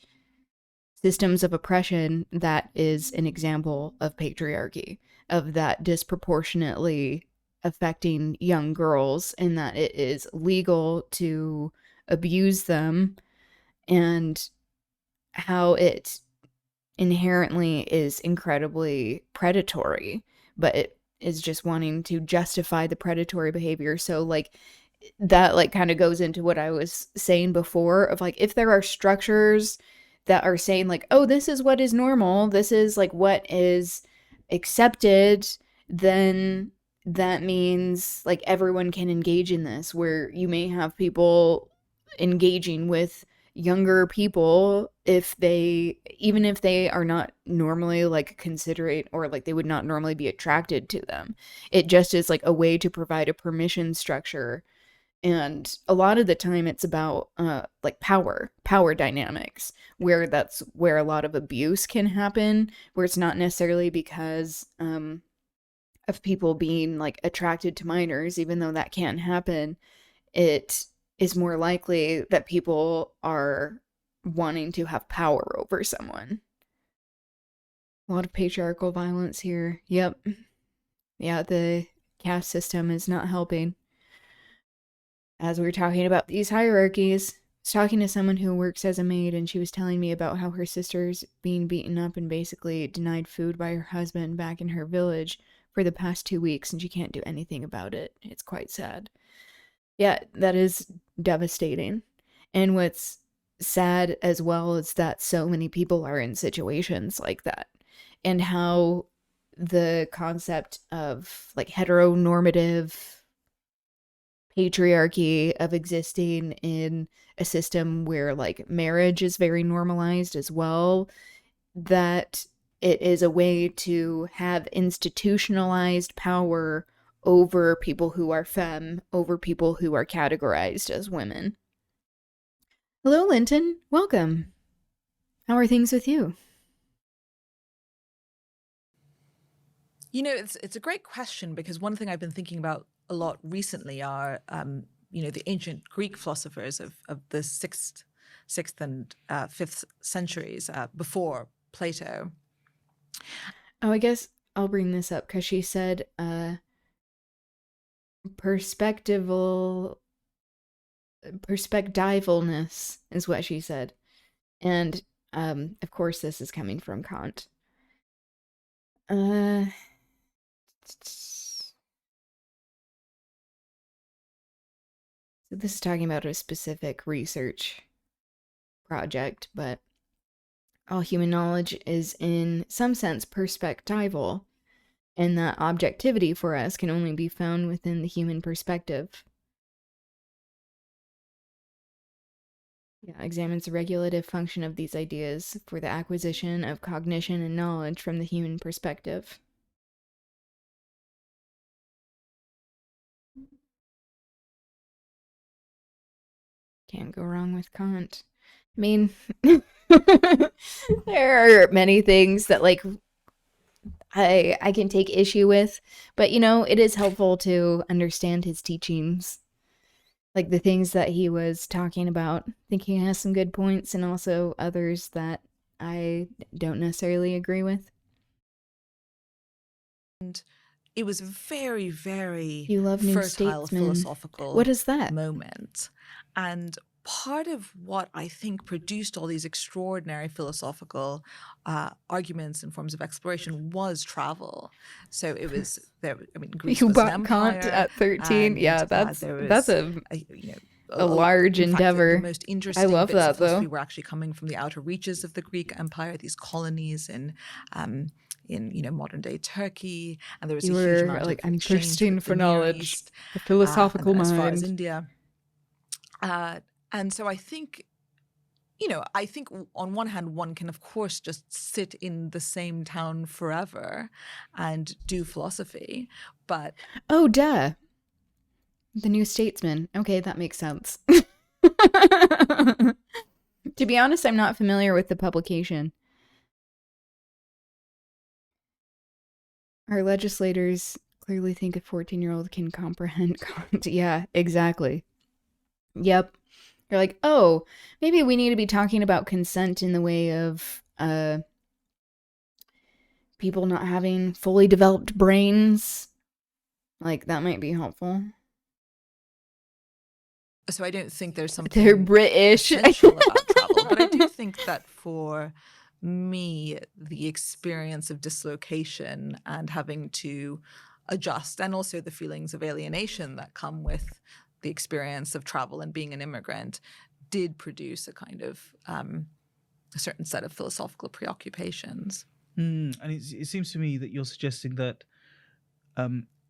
Speaker 1: systems of oppression, that is an example of patriarchy, of that disproportionately affecting young girls, and that it is legal to abuse them, and how it inherently is incredibly predatory, but it is just wanting to justify the predatory behavior. So like that like kind of goes into what I was saying before, of like if there are structures that are saying like, oh, this is what is normal, this is like what is accepted, then that means like everyone can engage in this, where you may have people engaging with younger people if they, even if they are not normally like considerate, or like they would not normally be attracted to them. It just is like a way to provide a permission structure. And a lot of the time it's about like power dynamics, where that's where a lot of abuse can happen, where it's not necessarily because of people being like attracted to minors, even though that can happen. It is more likely that people are wanting to have power over someone. A lot of patriarchal violence here. Yep. Yeah, the caste system is not helping. As we were talking about these hierarchies, was talking to someone who works as a maid, and she was telling me about how her sister's being beaten up and basically denied food by her husband back in her village for the past 2 weeks, and she can't do anything about it. It's quite sad. Yeah, that is devastating. And what's sad as well is that so many people are in situations like that, and how the concept of like heteronormative patriarchy of existing in a system where like marriage is very normalized as well, that it is a way to have institutionalized power over people who are femme, over people who are categorized as women. Hello, Linton. Welcome. How are things with you?
Speaker 12: You know, it's a great question, because one thing I've been thinking about a lot recently are, the ancient Greek philosophers of the sixth and fifth centuries before Plato.
Speaker 1: Oh, I guess I'll bring this up because she said perspectivalness is what she said. And of course this is coming from Kant. So this is talking about a specific research project, but all human knowledge is in some sense perspectival, and that objectivity for us can only be found within the human perspective. Yeah, examines the regulative function of these ideas for the acquisition of cognition and knowledge from the human perspective. Can't go wrong with Kant. I mean, there are many things that like I can take issue with, but you know, it is helpful to understand his teachings. Like the things that he was talking about. I think he has some good points, and also others that I don't necessarily agree with.
Speaker 12: And it was a very, very
Speaker 1: You love New
Speaker 12: fertile
Speaker 1: Statesman.
Speaker 12: philosophical
Speaker 1: What is that?
Speaker 12: moment. And part of what I think produced all these extraordinary philosophical arguments and forms of exploration was travel. So it was there. I mean, Greece
Speaker 1: You
Speaker 12: was an
Speaker 1: bought
Speaker 12: empire
Speaker 1: Kant at 13. Yeah, that's
Speaker 12: there was,
Speaker 1: that's a large
Speaker 12: in fact,
Speaker 1: endeavor.
Speaker 12: the most interesting
Speaker 1: I love
Speaker 12: bits
Speaker 1: that
Speaker 12: of philosophy
Speaker 1: though.
Speaker 12: were actually coming from the outer reaches of the Greek Empire, these colonies in modern day Turkey, and there was
Speaker 1: You
Speaker 12: a huge
Speaker 1: were
Speaker 12: amount
Speaker 1: like,
Speaker 12: of
Speaker 1: I'm
Speaker 12: exchange
Speaker 1: thirsting
Speaker 12: with
Speaker 1: for
Speaker 12: the Near
Speaker 1: knowledge,
Speaker 12: East,
Speaker 1: a philosophical
Speaker 12: and then as far as
Speaker 1: mind.
Speaker 12: India. And so I think, on one hand, one can, of course, just sit in the same town forever and do philosophy. But
Speaker 1: Oh, duh. The New Statesman. Okay, that makes sense. To be honest, I'm not familiar with the publication. Our legislators clearly think a 14-year-old can comprehend Kant. Yeah, exactly. Yep. You're like, oh, maybe we need to be talking about consent in the way of people not having fully developed brains. Like, that might be helpful.
Speaker 12: so I don't think there's
Speaker 1: They're
Speaker 12: something
Speaker 1: British.
Speaker 12: essential about travel. But I do think that for me, the experience of dislocation and having to adjust, and also the feelings of alienation that come with the experience of travel and being an immigrant, did produce a kind of a certain set of philosophical preoccupations.
Speaker 8: And it seems to me that you're suggesting that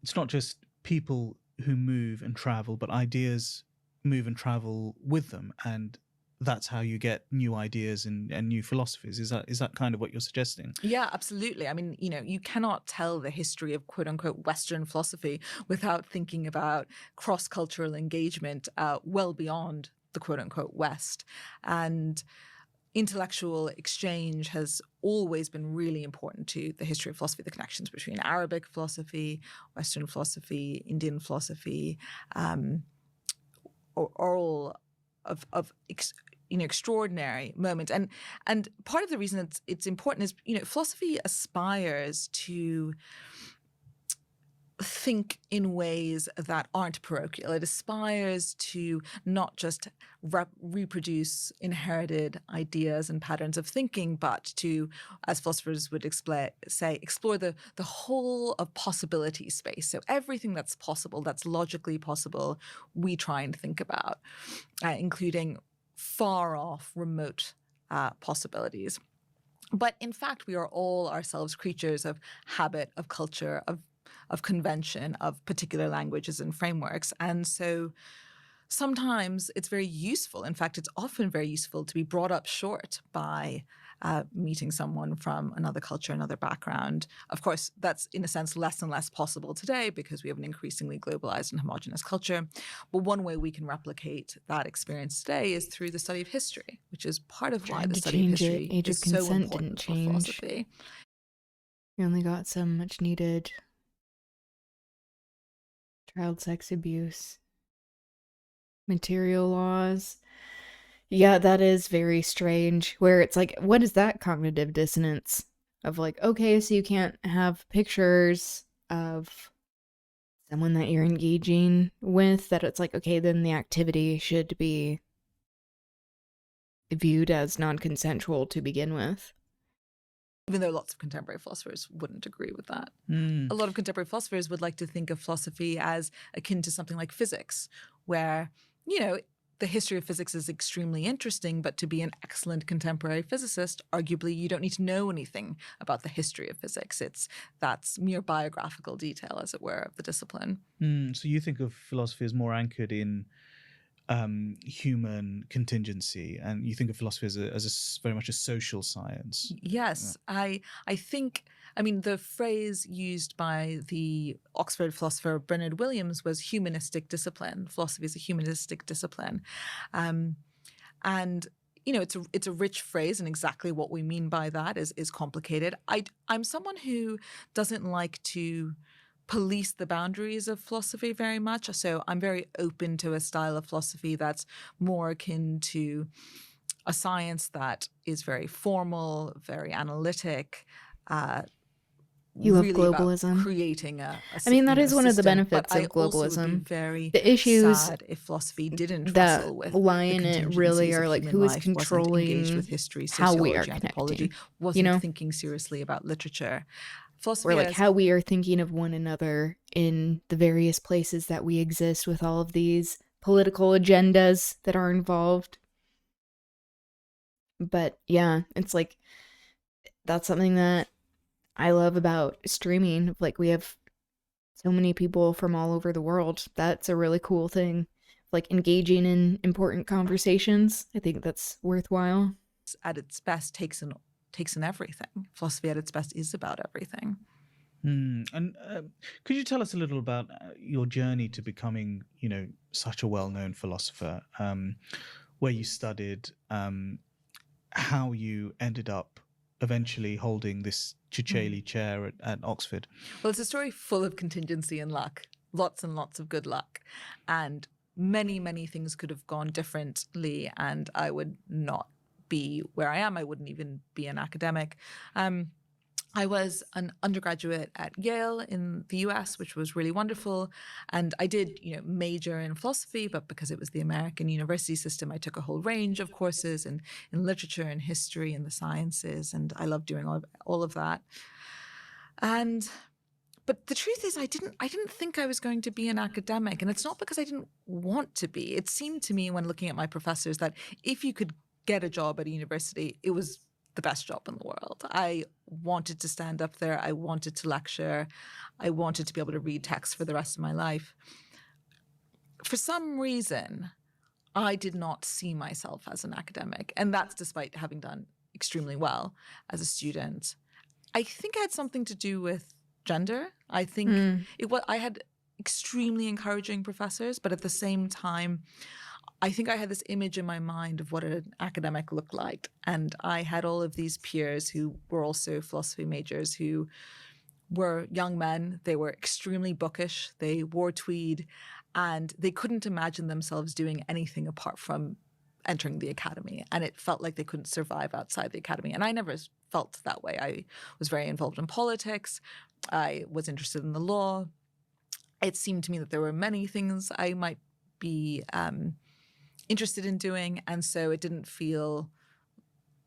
Speaker 8: it's not just people who move and travel, but ideas move and travel with them, and that's how you get new ideas and new philosophies. Is that kind of what you're suggesting?
Speaker 12: Yeah, absolutely. I mean, you cannot tell the history of quote unquote Western philosophy without thinking about cross-cultural engagement well beyond the quote unquote West. And intellectual exchange has always been really important to the history of philosophy, the connections between Arabic philosophy, Western philosophy, Indian philosophy, all of extraordinary moment. And part of the reason it's important is, philosophy aspires to think in ways that aren't parochial. It aspires to not just reproduce inherited ideas and patterns of thinking, but to, as philosophers would say, explore the whole of possibility space. So everything that's possible, that's logically possible, we try and think about, including far off, remote possibilities. But in fact, we are all ourselves creatures of habit, of culture, of convention, of particular languages and frameworks. And so sometimes it's very useful. In fact, it's often very useful to be brought up short by meeting someone from another culture, another background. Of course, that's in a sense less and less possible today because we have an increasingly globalized and homogenous culture. But one way we can replicate that experience today is through the study of history, which is part of why the study of history is so important for philosophy.
Speaker 1: We only got some much needed child sex abuse, material laws. Yeah, that is very strange, where it's like, what is that cognitive dissonance of like, okay, so you can't have pictures of someone that you're engaging with, that it's like, okay, then the activity should be viewed as non-consensual to begin with.
Speaker 12: Even though lots of contemporary philosophers wouldn't agree with that. A lot of contemporary philosophers would like to think of philosophy as akin to something like physics, where, you know, the history of physics is extremely interesting, but to be an excellent contemporary physicist, arguably you don't need to know anything about the history of physics. That's mere biographical detail, as it were, of the discipline.
Speaker 8: So you think of philosophy as more anchored in human contingency, and you think of philosophy as very much a social science.
Speaker 12: Yes, yeah. I think, I mean, the phrase used by the Oxford philosopher Bernard Williams was humanistic discipline. Philosophy is a humanistic discipline. And, you know, it's a rich phrase, and exactly what we mean by that is complicated. I'm someone who doesn't like to police the boundaries of philosophy very much. So I'm very open to a style of philosophy that's more akin to a science that is very formal, very analytic.
Speaker 1: You love
Speaker 12: really
Speaker 1: globalism.
Speaker 12: About creating
Speaker 1: I mean, that is one of the benefits
Speaker 12: of
Speaker 1: globalism.
Speaker 12: Also would be very
Speaker 1: the issues
Speaker 12: sad if philosophy didn't
Speaker 1: that
Speaker 12: wrestle with
Speaker 1: lie in it really are like, who is controlling
Speaker 12: with history,
Speaker 1: how we are
Speaker 12: anthropology,
Speaker 1: connecting,
Speaker 12: wasn't thinking seriously about literature.
Speaker 1: Philosophy or like how we are thinking of one another in the various places that we exist with all of these political agendas that are involved. But yeah, it's like, that's something that I love about streaming. Like, we have so many people from all over the world. That's a really cool thing. Like, engaging in important conversations. I think that's worthwhile.
Speaker 12: At its best takes in everything. Philosophy at its best is about everything.
Speaker 8: And could you tell us a little about your journey to becoming, you know, such a well-known philosopher, where you studied, how you ended up eventually holding this xuality chair at Oxford?
Speaker 12: Well, it's a story full of contingency and luck, lots and lots of good luck, and many, many things could have gone differently, and I would not be where I am. I wouldn't even be an academic. I was an undergraduate at Yale in the US, which was really wonderful. And I did, you know, major in philosophy, but because it was the American university system, I took a whole range of courses in literature and history and the sciences. And I loved doing all of that. But the truth is, I didn't think I was going to be an academic. And it's not because I didn't want to be. It seemed to me when looking at my professors that if you could get a job at a university, it was the best job in the world. I wanted to stand up there. I wanted to lecture. I wanted to be able to read text for the rest of my life. For some reason, I did not see myself as an academic. And that's despite having done extremely well as a student. I think it had something to do with gender. I think I had extremely encouraging professors, but at the same time, I think I had this image in my mind of what an academic looked like. And I had all of these peers who were also philosophy majors who were young men. They were extremely bookish. They wore tweed, and they couldn't imagine themselves doing anything apart from entering the academy. And it felt like they couldn't survive outside the academy. And I never felt that way. I was very involved in politics. I was interested in the law. it seemed to me that there were many things I might be interested in doing, and so it didn't feel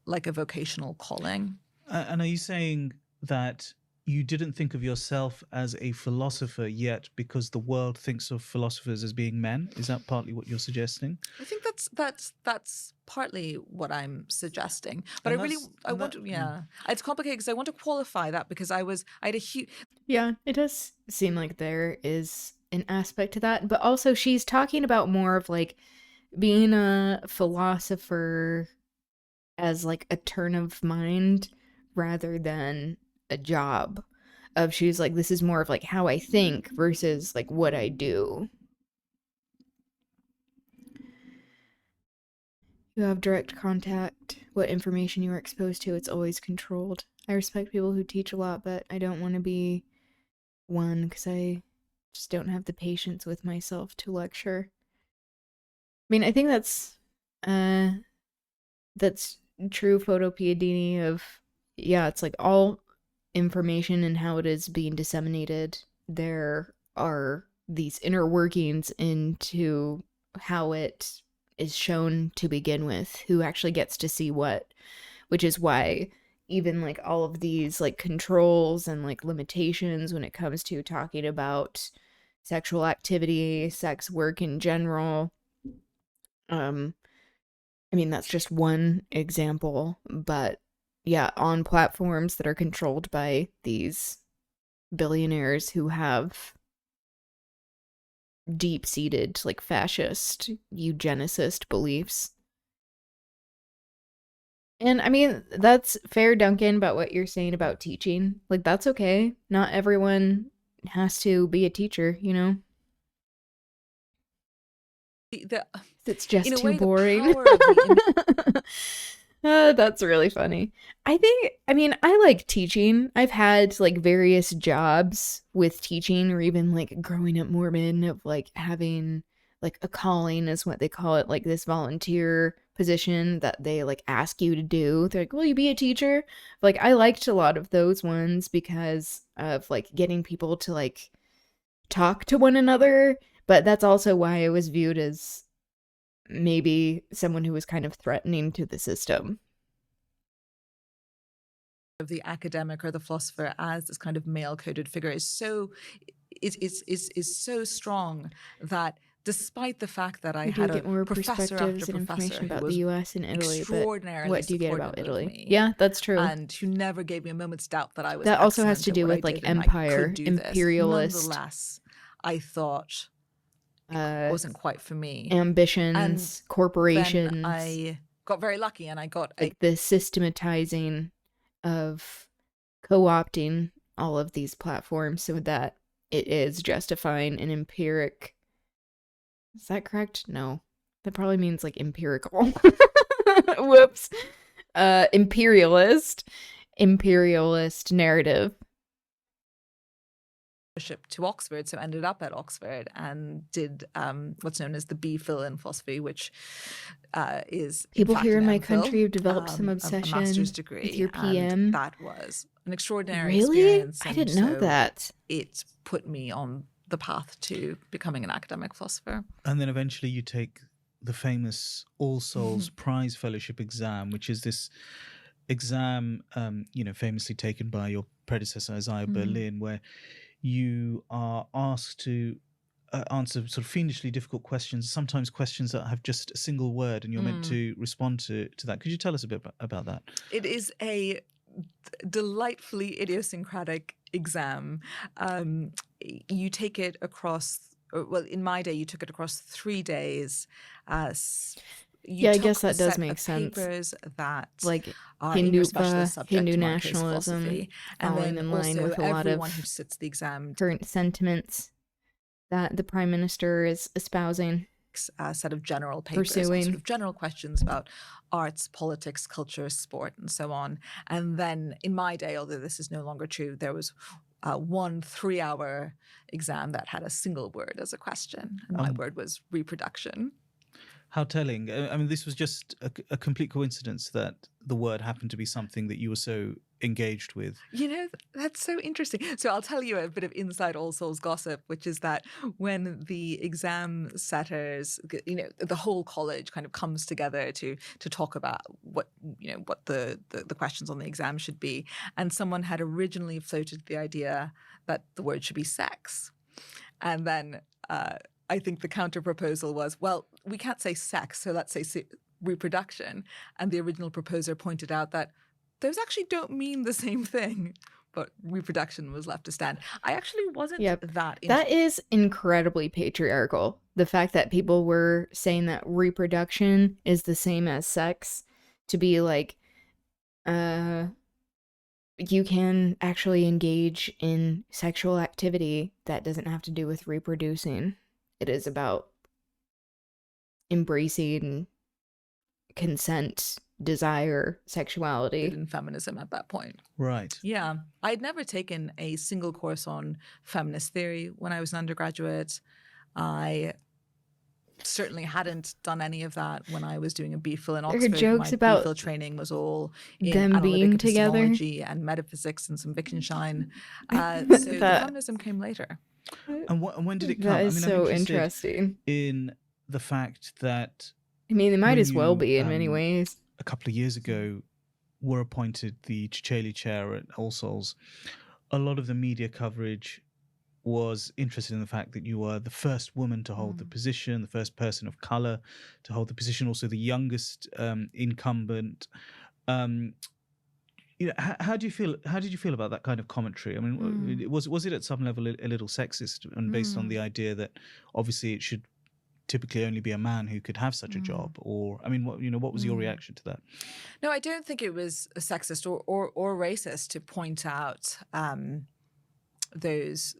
Speaker 12: like a vocational calling.
Speaker 8: And are you saying that you didn't think of yourself as a philosopher yet because the world thinks of philosophers as being men? Is that partly what you're suggesting?
Speaker 12: I think that's partly what I'm suggesting. But
Speaker 8: And
Speaker 12: I want to, it's complicated because I want to qualify that because I had a huge.
Speaker 1: Yeah, it does seem like there is an aspect to that, but also she's talking about more of like being a philosopher as like a turn of mind rather than a job. She's like, this is more of like how I think versus like what I do. You have direct contact. What information you are exposed to, it's always controlled. I respect people who teach a lot, but I don't want to be one because I just don't have the patience with myself to lecture. I mean, I think that's true photopiedini of, yeah, it's like all information and how it is being disseminated. There are these inner workings into how it is shown to begin with, who actually gets to see what, which is why even like all of these like controls and like limitations when it comes to talking about sexual activity, sex work in general. I mean, that's just one example, but yeah, on platforms that are controlled by these billionaires who have deep-seated like fascist, eugenicist beliefs. And I mean, that's fair, Duncan, about what you're saying about teaching. Like, that's okay. Not everyone has to be a teacher, you know? It's just too boring. That's really funny. I mean, I like teaching. I've had like various jobs with teaching, or even like growing up Mormon of like having like a calling is what they call it, like this volunteer position that they like ask you to do. They're like, will you be a teacher? Like, I liked a lot of those ones because of like getting people to like talk to one another. But that's also why I was viewed as maybe someone who was kind of threatening to the system.
Speaker 12: Of the academic or the philosopher as this kind of male-coded figure is so strong that despite the fact that I had
Speaker 1: get more perspectives and information about the U.S. and Italy, but what do you get about Italy? Yeah, that's true.
Speaker 12: And who never gave me a moment's doubt that I was.
Speaker 1: That also has to do with like empire, imperialist.
Speaker 12: Nonetheless, I thought it wasn't quite for me.
Speaker 1: Ambitions, and corporations.
Speaker 12: I got very lucky, and I got
Speaker 1: like the systematizing of co-opting all of these platforms so that it is justifying an empiric. Is that correct? No. That probably means like empirical. Whoops. Imperialist narrative.
Speaker 12: To Oxford, so ended up at Oxford and did what's known as the B.Phil in philosophy, which is
Speaker 1: people here in my country have developed some obsession
Speaker 12: a master's degree
Speaker 1: with your PM.
Speaker 12: And that was an extraordinary experience.
Speaker 1: I didn't know that.
Speaker 12: It put me on the path to becoming an academic philosopher.
Speaker 8: And then eventually you take the famous All Souls Prize Fellowship exam, which is this exam, famously taken by your predecessor Isaiah Berlin, where you are asked to answer sort of fiendishly difficult questions, sometimes questions that have just a single word, and you're meant to respond to that. Could you tell us a bit about that?
Speaker 12: It is a delightfully idiosyncratic exam. You take it across, well, in my day, you took it across 3 days.
Speaker 1: I guess that does make sense.
Speaker 12: Papers that
Speaker 1: like
Speaker 12: Hindu
Speaker 1: nationalism, falling in line with a lot of
Speaker 12: who sits the exam
Speaker 1: current sentiments that the prime minister is espousing.
Speaker 12: A set of general papers, sort of general questions about arts, politics, culture, sport, and so on. And then in my day, although this is no longer true, there was 1 3-hour exam that had a single word as a question, and my word was reproduction.
Speaker 8: How telling. I mean, this was just a complete coincidence that the word happened to be something that you were so engaged with.
Speaker 12: You know, that's so interesting. So I'll tell you a bit of inside All Souls gossip, which is that when the exam setters, you know, the whole college kind of comes together to talk about what the questions on the exam should be, and someone had originally floated the idea that the word should be sex, and then I think the counter proposal was, well, we can't say sex, so let's say reproduction, and the original proposer pointed out that those actually don't mean the same thing, but reproduction was left to stand. I actually wasn't that into
Speaker 1: That is incredibly patriarchal. The fact that people were saying that reproduction is the same as sex, to be like, you can actually engage in sexual activity that doesn't have to do with reproducing. It is about embracing consent, desire, sexuality.
Speaker 12: in feminism at that point.
Speaker 8: Right.
Speaker 12: Yeah. I'd never taken a single course on feminist theory when I was an undergraduate. I certainly hadn't done any of that when I was doing a BPhil in Oxford.
Speaker 1: There are jokes
Speaker 12: My
Speaker 1: about
Speaker 12: BPhil training was all in
Speaker 1: them being
Speaker 12: analytic
Speaker 1: together.
Speaker 12: epistemology and metaphysics and some Wittgenstein. So the feminism came later.
Speaker 8: And when did it come?
Speaker 1: That is
Speaker 8: I'm
Speaker 1: so
Speaker 8: interested
Speaker 1: interesting.
Speaker 8: in the fact that
Speaker 1: I mean, they might
Speaker 8: when
Speaker 1: as well
Speaker 8: you,
Speaker 1: be in many ways.
Speaker 8: a couple of years ago were appointed the Ciceli Chair at All Souls, a lot of the media coverage was interested in the fact that you were the first woman to hold the position, the first person of color to hold the position, also the youngest incumbent. You know, how do you feel? How did you feel about that kind of commentary? I mean, was it at some level a little sexist and based on the idea that obviously it should typically only be a man who could have such a job? Or I mean, what was your reaction to that?
Speaker 12: No, I don't think it was sexist or racist to point out those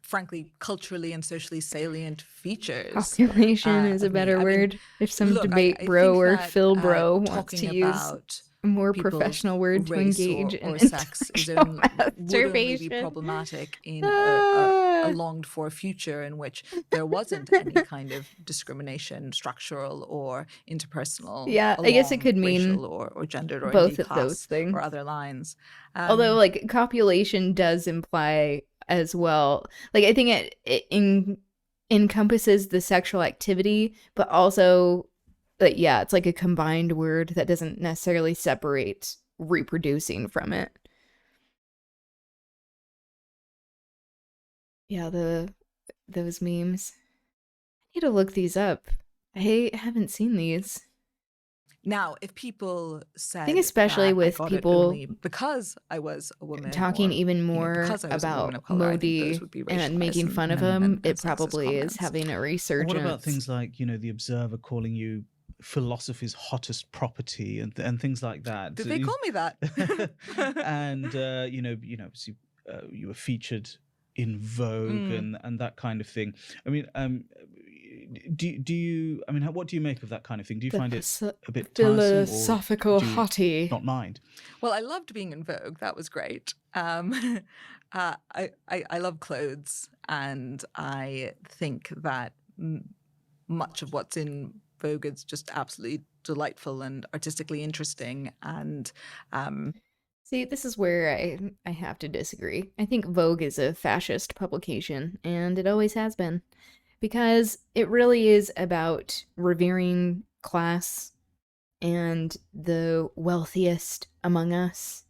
Speaker 12: frankly culturally and socially salient features.
Speaker 1: Population is a better word. If some debate bro or Phil bro wants to use a more professional word to engage in
Speaker 12: or sex would only be
Speaker 1: masturbation.
Speaker 12: problematic in a longed for future in which there wasn't any kind of discrimination, structural or interpersonal.
Speaker 1: Yeah, I guess it could mean
Speaker 12: racial or gendered or
Speaker 1: both
Speaker 12: indeed
Speaker 1: of
Speaker 12: class
Speaker 1: those things.
Speaker 12: or other lines.
Speaker 1: Although, like, copulation does imply as well. Like, I think it encompasses the sexual activity, but also, like, yeah, it's like a combined word that doesn't necessarily separate reproducing from it. Yeah, those memes. I need to look these up. I haven't seen these.
Speaker 12: Now, if people said,
Speaker 1: I think especially
Speaker 12: that
Speaker 1: with
Speaker 12: I got it
Speaker 1: people
Speaker 12: only because I was a woman,
Speaker 1: talking
Speaker 12: or,
Speaker 1: even
Speaker 12: you know,
Speaker 1: more
Speaker 12: because I was a woman
Speaker 1: about
Speaker 12: of color, I think those
Speaker 1: Modi
Speaker 12: would be
Speaker 1: and
Speaker 12: racialized
Speaker 1: making fun of
Speaker 12: and
Speaker 1: him, it
Speaker 12: sexist
Speaker 1: probably is
Speaker 12: comments.
Speaker 1: having a
Speaker 8: Or
Speaker 1: resurgence.
Speaker 8: what about things like, you know, the Observer calling you philosophy's hottest property and things like that?
Speaker 12: Did they call me that?
Speaker 8: And obviously, you were featured in Vogue and that kind of thing. I mean, do you? I mean, what do you make of that kind of thing? Do you find it a bit tiresome, or
Speaker 1: philosophical
Speaker 8: do you
Speaker 1: hottie?
Speaker 8: not mind?
Speaker 12: Well, I loved being in Vogue. That was great. I love clothes, and I think that much of what's in Vogue is just absolutely delightful and artistically interesting. And
Speaker 1: See, this is where I have to disagree. I think Vogue is a fascist publication, and it always has been, because it really is about revering class and the wealthiest among us,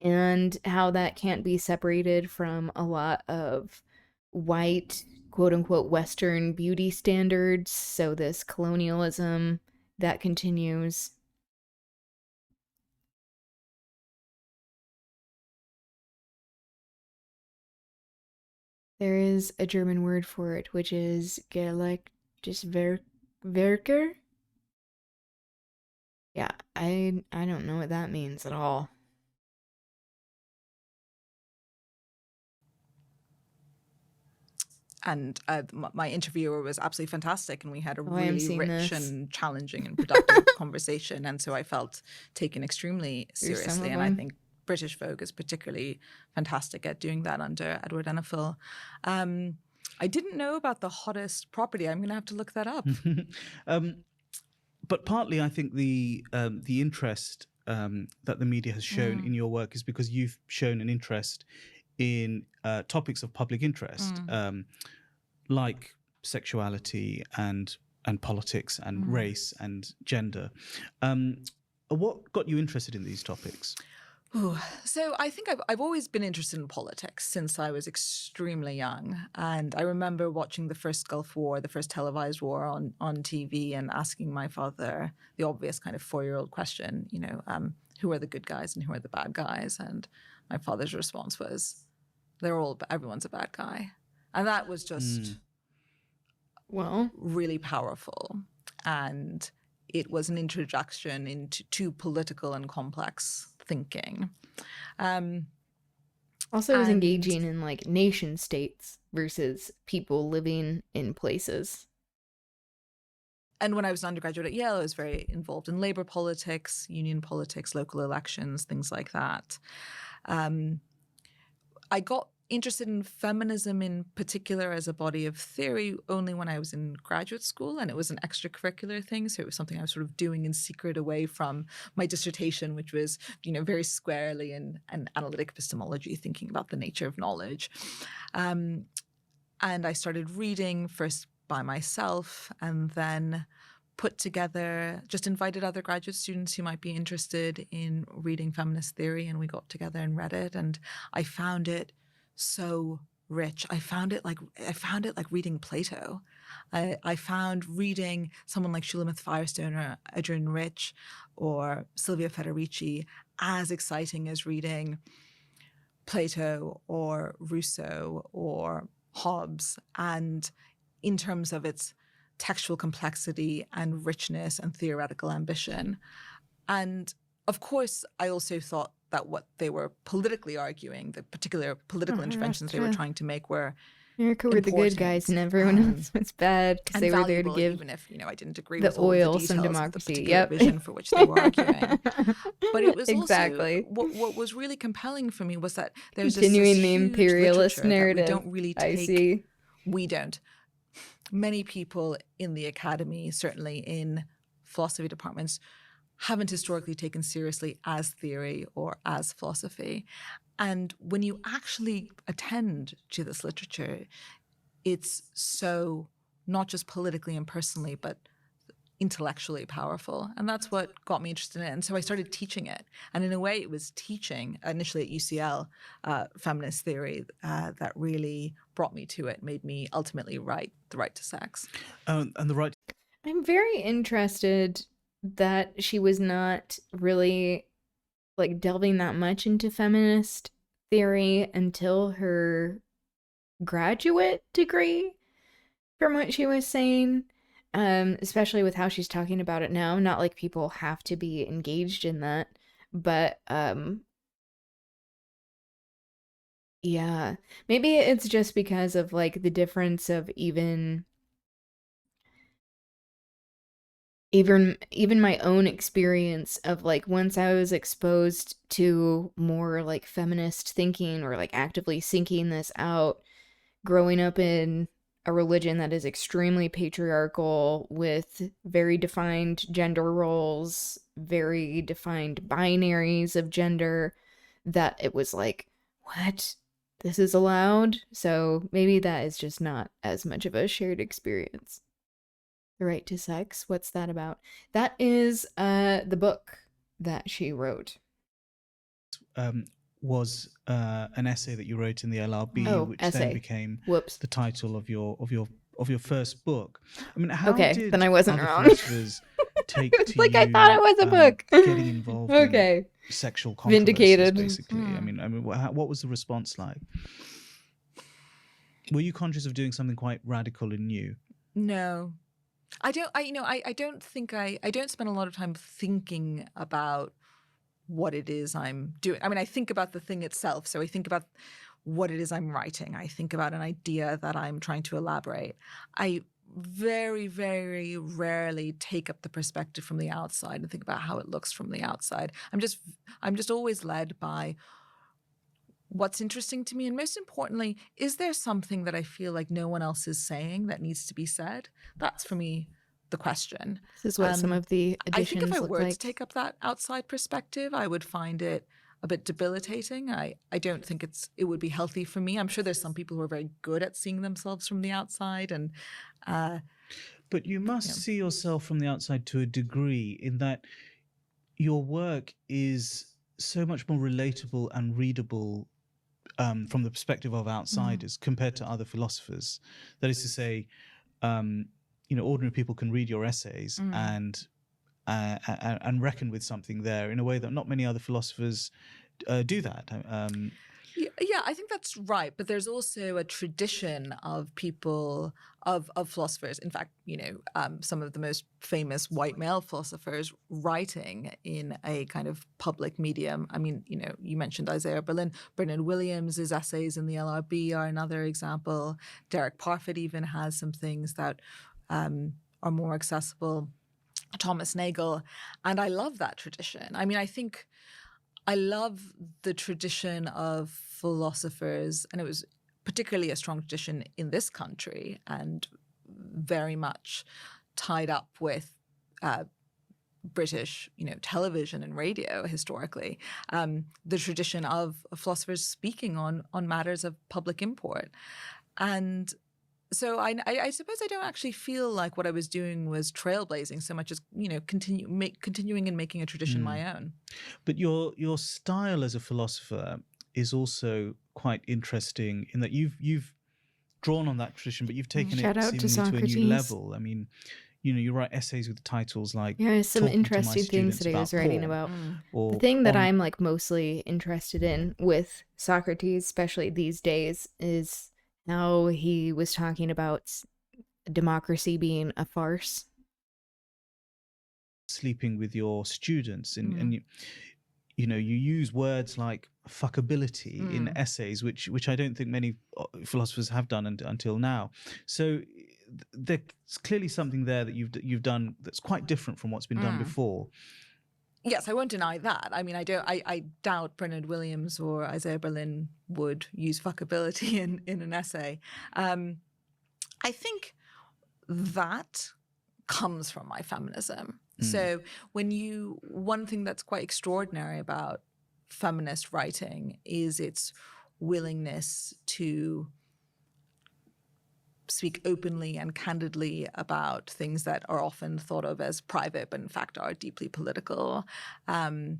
Speaker 1: and how that can't be separated from a lot of white, quote-unquote, Western beauty standards. So this colonialism that continues. There is a German word for it, which is Werker. Yeah, I don't know what that means at all.
Speaker 12: And my interviewer was absolutely fantastic, and we had a
Speaker 1: I am
Speaker 12: really
Speaker 1: seeing
Speaker 12: rich
Speaker 1: this.
Speaker 12: and challenging and productive conversation. And so I felt taken extremely
Speaker 1: Here's some
Speaker 12: seriously.
Speaker 1: of
Speaker 12: And I
Speaker 1: them.
Speaker 12: think British Vogue is particularly fantastic at doing that under Edward Enninful. I didn't know about the hottest property. I'm going to have to look that up.
Speaker 8: But partly, I think the interest that the media has shown in your work is because you've shown an interest in topics of public interest, like sexuality and politics and race and gender. What got you interested in these topics?
Speaker 12: Ooh. So I think I've always been interested in politics since I was extremely young. And I remember watching the first Gulf War, the first televised war on TV, and asking my father the obvious kind of 4-year-old question, who are the good guys and who are the bad guys? And my father's response was, everyone's a bad guy. And that was just really powerful. And it was an introduction into political and complex thinking.
Speaker 1: Also, it was engaging in like nation states versus people living in places.
Speaker 12: And when I was an undergraduate at Yale, I was very involved in labor politics, union politics, local elections, things like that. I got interested in feminism in particular as a body of theory only when I was in graduate school, and it was an extracurricular thing. So it was something I was sort of doing in secret away from my dissertation, which was, very squarely in analytic epistemology, thinking about the nature of knowledge. And I started reading first by myself, and then just invited other graduate students who might be interested in reading feminist theory, and we got together and read it, and I found it so rich. I found it like reading Plato. I found reading someone like Shulamith Firestone or Adrian Rich or Silvia Federici as exciting as reading Plato or Rousseau or Hobbes, and in terms of its textual complexity and richness and theoretical ambition. And of course, I also thought that what they were politically arguing, the particular political interventions they were trying to make, were
Speaker 1: America were the good guys and everyone else was bad because they were there to give,
Speaker 12: even if I didn't agree with all
Speaker 1: oil
Speaker 12: the details
Speaker 1: some
Speaker 12: of the
Speaker 1: democracy.
Speaker 12: particular vision for which they were arguing. But it was
Speaker 1: exactly
Speaker 12: also what was really compelling for me was that there's
Speaker 1: continuing
Speaker 12: this
Speaker 1: the
Speaker 12: huge
Speaker 1: imperialist narrative.
Speaker 12: That we don't really take.
Speaker 1: I see.
Speaker 12: We don't. Many people in the academy, certainly in philosophy departments, haven't historically taken seriously as theory or as philosophy. And when you actually attend to this literature, it's so not just politically and personally, but intellectually powerful. And that's what got me interested in it. And so I started teaching it. And in a way, it was teaching, initially at UCL, feminist theory that really brought me to it, made me ultimately write The Right to Sex.
Speaker 8: And the right.
Speaker 1: I'm very interested that she was not really like delving that much into feminist theory until her graduate degree, from what she was saying, especially with how she's talking about it now. Not like people have to be engaged in that, but yeah, maybe it's just because of like the difference of even my own experience of like once I was exposed to more like feminist thinking or like actively seeking this out, growing up in a religion that is extremely patriarchal with very defined gender roles, very defined binaries of gender, that it was like, what? This is allowed? So maybe that is just not as much of a shared experience. The Right to Sex, what's that about? That is the book that she wrote.
Speaker 8: Was an essay that you wrote in the LRB, which then became the title of your first book. I mean, how did
Speaker 1: then I wasn't
Speaker 8: other
Speaker 1: wrong.
Speaker 8: philosophers take to
Speaker 1: like
Speaker 8: you,
Speaker 1: I thought it was a book.
Speaker 8: getting involved in sexual controversies,
Speaker 1: Vindicated.
Speaker 8: basically? I mean, what was the response like? Were you conscious of doing something quite radical and new?
Speaker 12: No. I don't think I don't spend a lot of time thinking about what it is I'm doing. I mean, I think about the thing itself. So I think about what it is I'm writing. I think about an idea that I'm trying to elaborate. I very, very rarely take up the perspective from the outside and think about how it looks from the outside. I'm just always led by what's interesting to me. And most importantly, is there something that I feel like no one else is saying that needs to be said? That's for me the question.
Speaker 1: This is what some of the
Speaker 12: I think if
Speaker 1: additions
Speaker 12: I
Speaker 1: look
Speaker 12: were to
Speaker 1: like.
Speaker 12: take up that outside perspective, I would find it a bit debilitating. I don't think it would be healthy for me. I'm sure there's some people who are very good at seeing themselves from the outside, and
Speaker 8: but you must see yourself from the outside to a degree, in that your work is so much more relatable and readable from the perspective of outsiders compared to other philosophers. That is to say, ordinary people can read your essays and reckon with something there in a way that not many other philosophers do that.
Speaker 12: Yeah, I think that's right. But there's also a tradition of people, of philosophers. In fact, some of the most famous white male philosophers writing in a kind of public medium. I mean, you mentioned Isaiah Berlin. Bernard Williams' essays in the LRB are another example. Derek Parfit even has some things that are more accessible. Thomas Nagel. And I love that tradition. I mean, I love the tradition of philosophers, and it was particularly a strong tradition in this country and very much tied up with British, television and radio historically. The tradition of philosophers speaking on matters of public import. And so I suppose I don't actually feel like what I was doing was trailblazing so much as continuing and making a tradition my own.
Speaker 8: But your style as a philosopher is also quite interesting in that you've drawn on that tradition, but you've taken
Speaker 1: Shout
Speaker 8: it
Speaker 1: out to
Speaker 8: seemingly to a new
Speaker 1: Socrates.
Speaker 8: level. I mean, you write essays with titles like
Speaker 1: Some
Speaker 8: Talking
Speaker 1: interesting
Speaker 8: to My
Speaker 1: things
Speaker 8: Students
Speaker 1: that I was writing about.
Speaker 8: Or
Speaker 1: The thing that
Speaker 8: on-
Speaker 1: I'm like mostly interested in with Socrates, especially these days, is how he was talking about democracy being a farce.
Speaker 8: sleeping with your students, and you use words like fuckability in essays, which I don't think many philosophers have done until now. So there's clearly something there that you've done that's quite different from what's been done before.
Speaker 12: Yes, I won't deny that. I mean, I doubt Bernard Williams or Isaiah Berlin would use fuckability in an essay. I think that comes from my feminism. So one thing that's quite extraordinary about feminist writing is its willingness to speak openly and candidly about things that are often thought of as private, but in fact are deeply political, and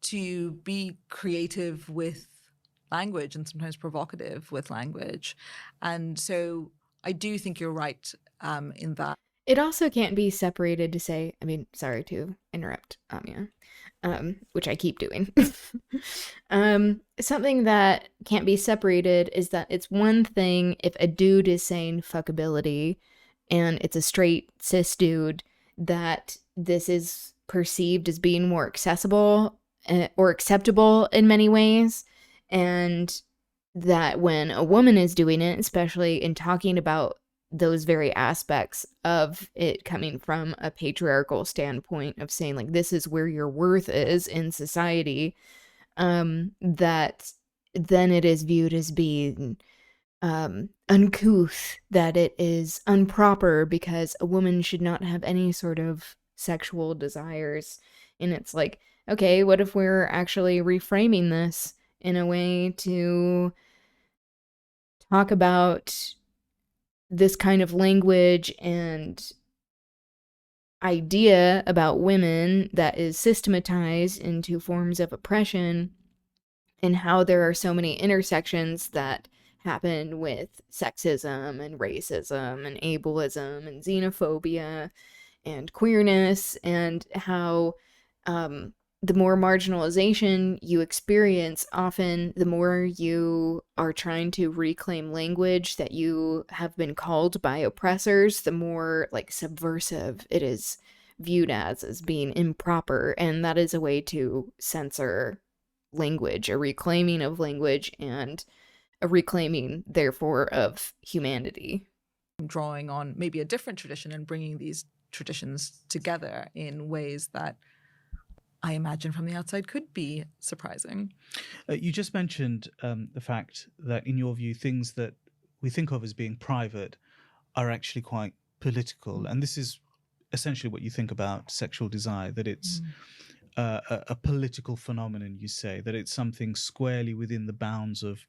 Speaker 12: to be creative with language and sometimes provocative with language. And so I do think you're right in that.
Speaker 1: It also can't be separated to say, I mean, sorry to interrupt, Amia, which I keep doing. Something that can't be separated is that it's one thing if a dude is saying fuckability and it's a straight cis dude, that this is perceived as being more accessible or acceptable in many ways. And that when a woman is doing it, especially in talking about those very aspects of it coming from a patriarchal standpoint of saying like this is where your worth is in society, that then it is viewed as being uncouth, that it is improper because a woman should not have any sort of sexual desires. And it's like, okay, what if we're actually reframing this in a way to talk about this kind of language and idea about women that is systematized into forms of oppression, and how there are so many intersections that happen with sexism and racism and ableism and xenophobia and queerness, and how the more marginalization you experience, often the more you are trying to reclaim language that you have been called by oppressors, the more like subversive it is viewed as being improper. And that is a way to censor language, a reclaiming of language, and a reclaiming, therefore, of humanity.
Speaker 12: Drawing on maybe a different tradition and bringing these traditions together in ways that I imagine from the outside could be surprising.
Speaker 8: You just mentioned the fact that in your view, things that we think of as being private are actually quite political, and this is essentially what you think about sexual desire, that it's a political phenomenon, you say, that it's something squarely within the bounds of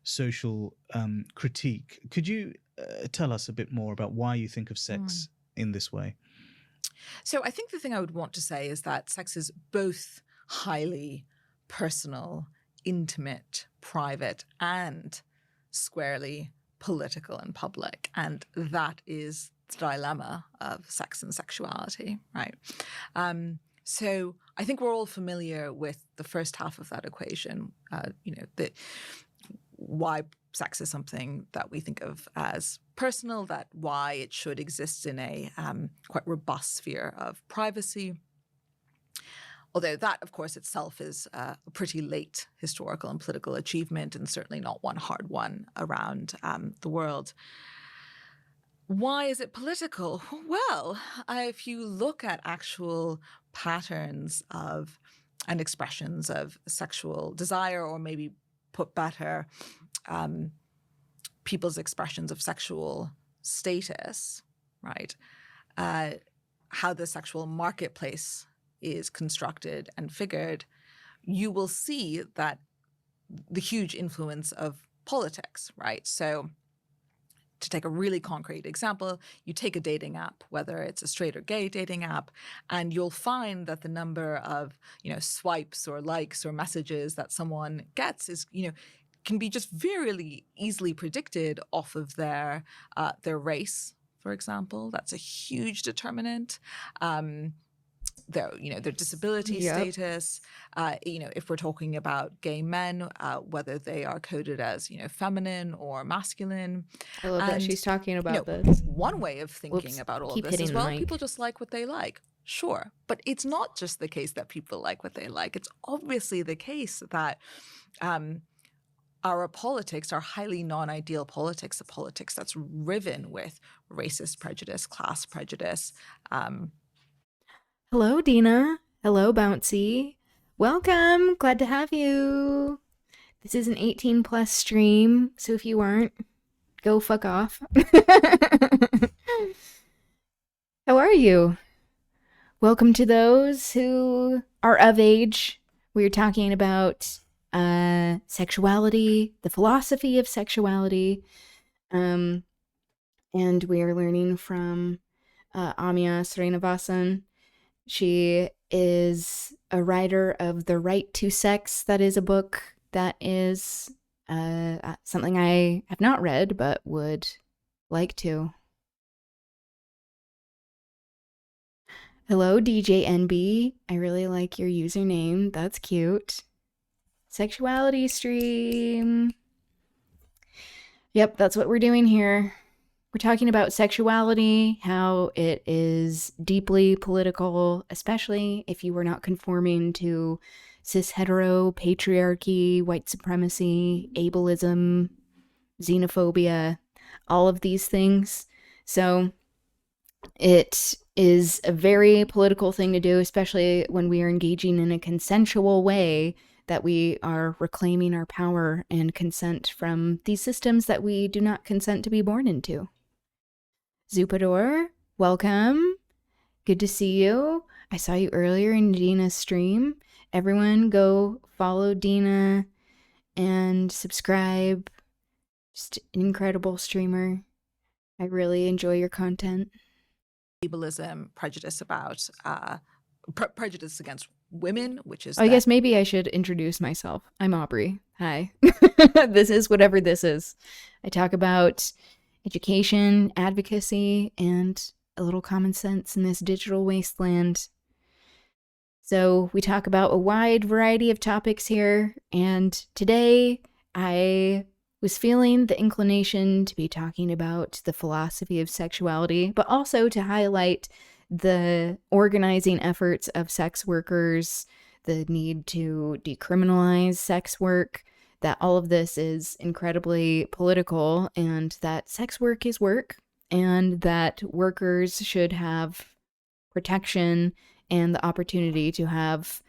Speaker 8: social critique. Could you tell us a bit more about why you think of sex in this way?
Speaker 12: So I think the thing I would want to say is that sex is both highly personal, intimate, private, and squarely political and public. And that is the dilemma of sex and sexuality, right? So I think we're all familiar with the first half of that equation, why sex is something that we think of as personal, that why it should exist in a quite robust sphere of privacy. Although that, of course, itself is a pretty late historical and political achievement, and certainly not one hard one around the world. Why is it political? Well, if you look at actual patterns of and expressions of sexual desire, or maybe put better, people's expressions of sexual status, right? How the sexual marketplace is constructed and figured, you will see that the huge influence of politics, right? So to take a really concrete example, you take a dating app, whether it's a straight or gay dating app, and you'll find that the number of, swipes or likes or messages that someone gets is, can be just very easily predicted off of their race, for example. That's a huge determinant. Their disability status. If we're talking about gay men, whether they are coded as feminine or masculine.
Speaker 1: I love that she's talking about this.
Speaker 12: One way of thinking about all of this is, well, people just like what they like. Sure, but it's not just the case that people like what they like. It's obviously the case that our politics are highly non-ideal politics, a politics that's riven with racist prejudice, class prejudice.
Speaker 1: Hello, Dina. Hello, Bouncy. Welcome. Glad to have you. This is an 18 plus stream, so if you aren't, go fuck off. How are you? Welcome to those who are of age. We're talking about sexuality, the philosophy of sexuality, and we are learning from Amia Srinivasan. She is a writer of The Right to Sex. That is a book that is something I have not read but would like to. Hello, DJ NB. I really like your username. That's cute. Sexuality stream. Yep, that's what we're doing here. We're talking about sexuality, how it is deeply political, especially if you were not conforming to cis hetero, patriarchy, white supremacy, ableism, xenophobia, all of these things. So it is a very political thing to do, especially when we are engaging in a consensual way, that we are reclaiming our power and consent from these systems that we do not consent to be born into. Zupador, welcome. Good to see you. I saw you earlier in Dina's stream. Everyone go follow Dina and subscribe. Just an incredible streamer. I really enjoy your content.
Speaker 12: Ableism, prejudice about prejudice against women, which is
Speaker 1: I guess maybe I should introduce myself. I'm Aubri. Hi. This is whatever this is. I talk about education, advocacy, and a little common sense in this digital wasteland. So we talk about a wide variety of topics here, and today I was feeling the inclination to be talking about the philosophy of sexuality, but also to highlight the organizing efforts of sex workers, the need to decriminalize sex work, that all of this is incredibly political, and that sex work is work, and that workers should have protection and the opportunity to have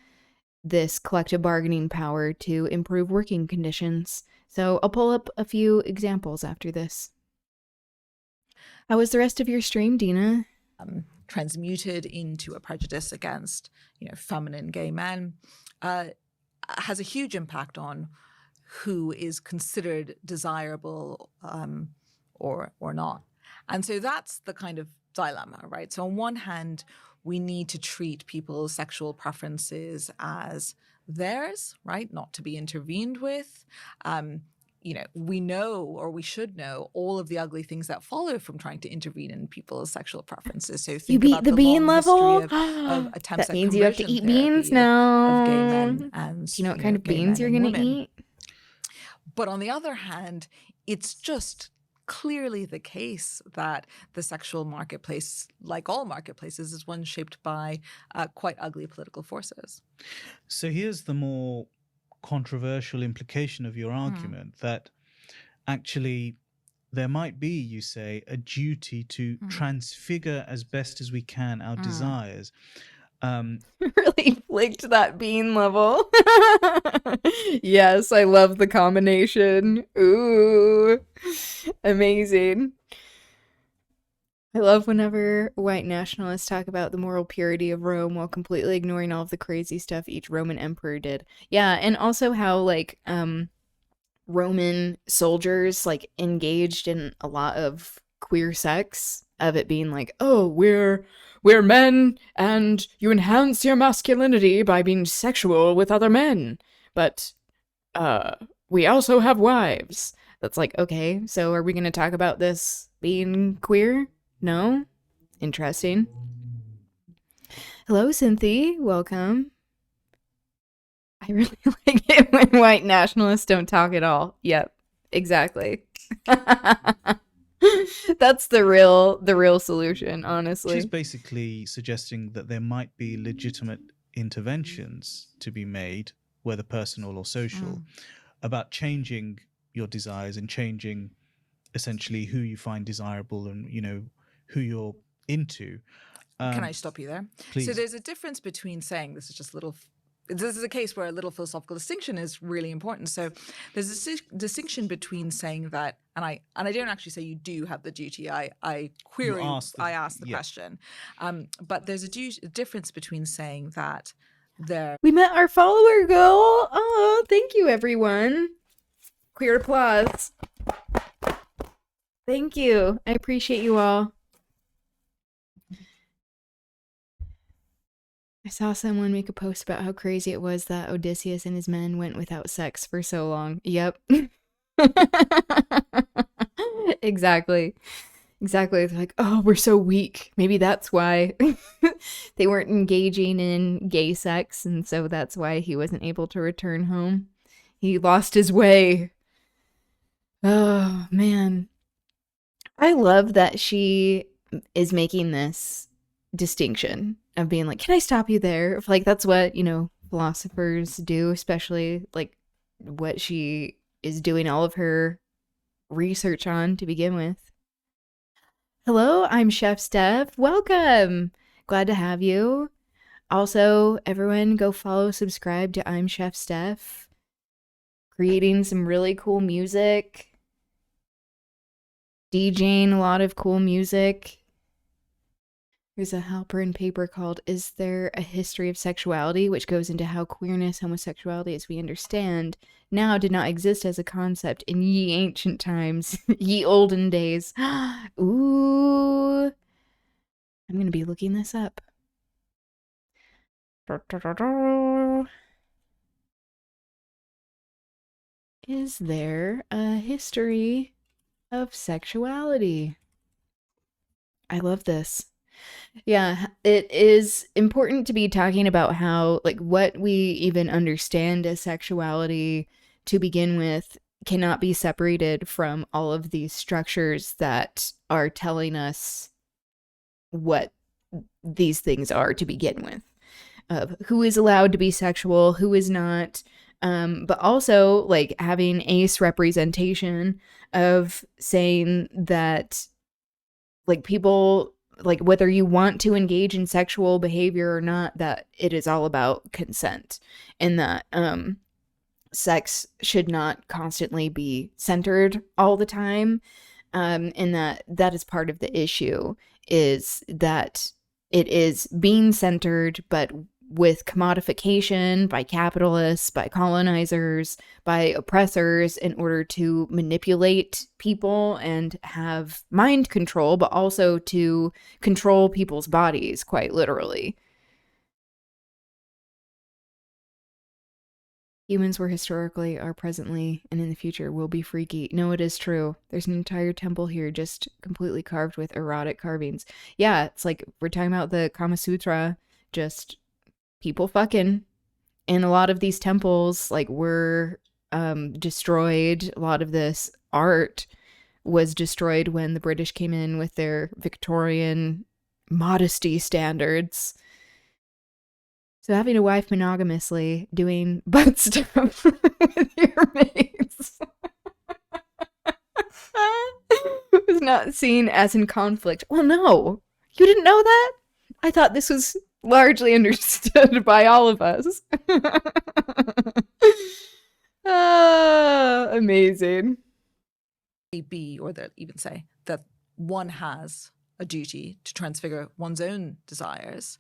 Speaker 1: this collective bargaining power to improve working conditions. So I'll pull up a few examples after this. How was the rest of your stream, Dina?
Speaker 12: Transmuted into a prejudice against, feminine gay men, has a huge impact on who is considered desirable or not. And so that's the kind of dilemma, right? So on one hand, we need to treat people's sexual preferences as theirs, right? Not to be intervened with. We know, or we should know, all of the ugly things that follow from trying to intervene in people's sexual preferences. So think
Speaker 1: You beat
Speaker 12: about
Speaker 1: the bean
Speaker 12: long
Speaker 1: level?
Speaker 12: history of attempts
Speaker 1: That
Speaker 12: at
Speaker 1: means you have to
Speaker 12: conversion
Speaker 1: eat beans
Speaker 12: therapy of gay
Speaker 1: now.
Speaker 12: men and
Speaker 1: Do you know what kind of
Speaker 12: gay
Speaker 1: beans
Speaker 12: men
Speaker 1: you're
Speaker 12: and
Speaker 1: going to
Speaker 12: women.
Speaker 1: eat?
Speaker 12: But on the other hand, it's just clearly the case that the sexual marketplace, like all marketplaces, is one shaped by quite ugly political forces.
Speaker 8: So here's the more controversial implication of your argument, that actually there might be, you say, a duty to transfigure as best as we can our desires.
Speaker 1: Really flicked that bean level. Yes, I love the combination. Ooh, amazing. I love whenever white nationalists talk about the moral purity of Rome while completely ignoring all of the crazy stuff each Roman emperor did. Yeah, and also how Roman soldiers engaged in a lot of queer sex, of it being like, oh, we're men and you enhance your masculinity by being sexual with other men, but we also have wives. That's like, okay, so are we going to talk about this being queer? No? Interesting. Hello, Cynthia. Welcome. I really like it when white nationalists don't talk at all. Yep, exactly. That's the real solution, honestly.
Speaker 8: Which is basically suggesting that there might be legitimate interventions to be made, whether personal or social, about changing your desires and changing essentially who you find desirable and, who you're into.
Speaker 12: Can I stop you there?
Speaker 8: Please.
Speaker 12: So there's a difference between saying this is a case where a little philosophical distinction is really important. So there's a distinction between saying that, and I don't actually say you do have the duty. I ask the question. But there's a difference between saying that
Speaker 1: we met our follower goal. Oh, thank you, everyone. Queer applause. Thank you. I appreciate you all. I saw someone make a post about how crazy it was that Odysseus and his men went without sex for so long. Yep. Exactly. They're like, oh, we're so weak. Maybe that's why they weren't engaging in gay sex, and so that's why he wasn't able to return home. He lost his way. Oh, man. I love that she is making this distinction of being like, can I stop you there? That's what, philosophers do, especially what she is doing all of her research on to begin with. Hello, I'm Chef Steph. Welcome. Glad to have you. Also, everyone go follow, subscribe to I'm Chef Steph. Creating some really cool music. DJing a lot of cool music. There's a Halperin paper called Is There a History of Sexuality, which goes into how queerness, homosexuality as we understand now did not exist as a concept in ye ancient times, ye olden days. Ooh. I'm going to be looking this up. Is there a history of sexuality? I love this. Yeah, it is important to be talking about how, what we even understand as sexuality to begin with cannot be separated from all of these structures that are telling us what these things are to begin with. Of who is allowed to be sexual, who is not, but also, having ace representation of saying that, people... whether you want to engage in sexual behavior or not, that it is all about consent, and that sex should not constantly be centered all the time, and that is part of the issue, is that it is being centered, but with commodification by capitalists, by colonizers, by oppressors, in order to manipulate people and have mind control, but also to control people's bodies, quite literally. Humans were historically, are presently, and in the future will be freaky. No, it is true. There's an entire temple here just completely carved with erotic carvings. Yeah, it's like we're talking about the Kama Sutra, just people fucking. And a lot of these temples like were destroyed. A lot of this art was destroyed when the British came in with their Victorian modesty standards. So having a wife monogamously, doing butt stuff with your mates was not seen as in conflict. Well, no. You didn't know that? I thought this was largely understood by all of us. Amazing.
Speaker 12: Be, or they'll even say that one has a duty to transfigure one's own desires,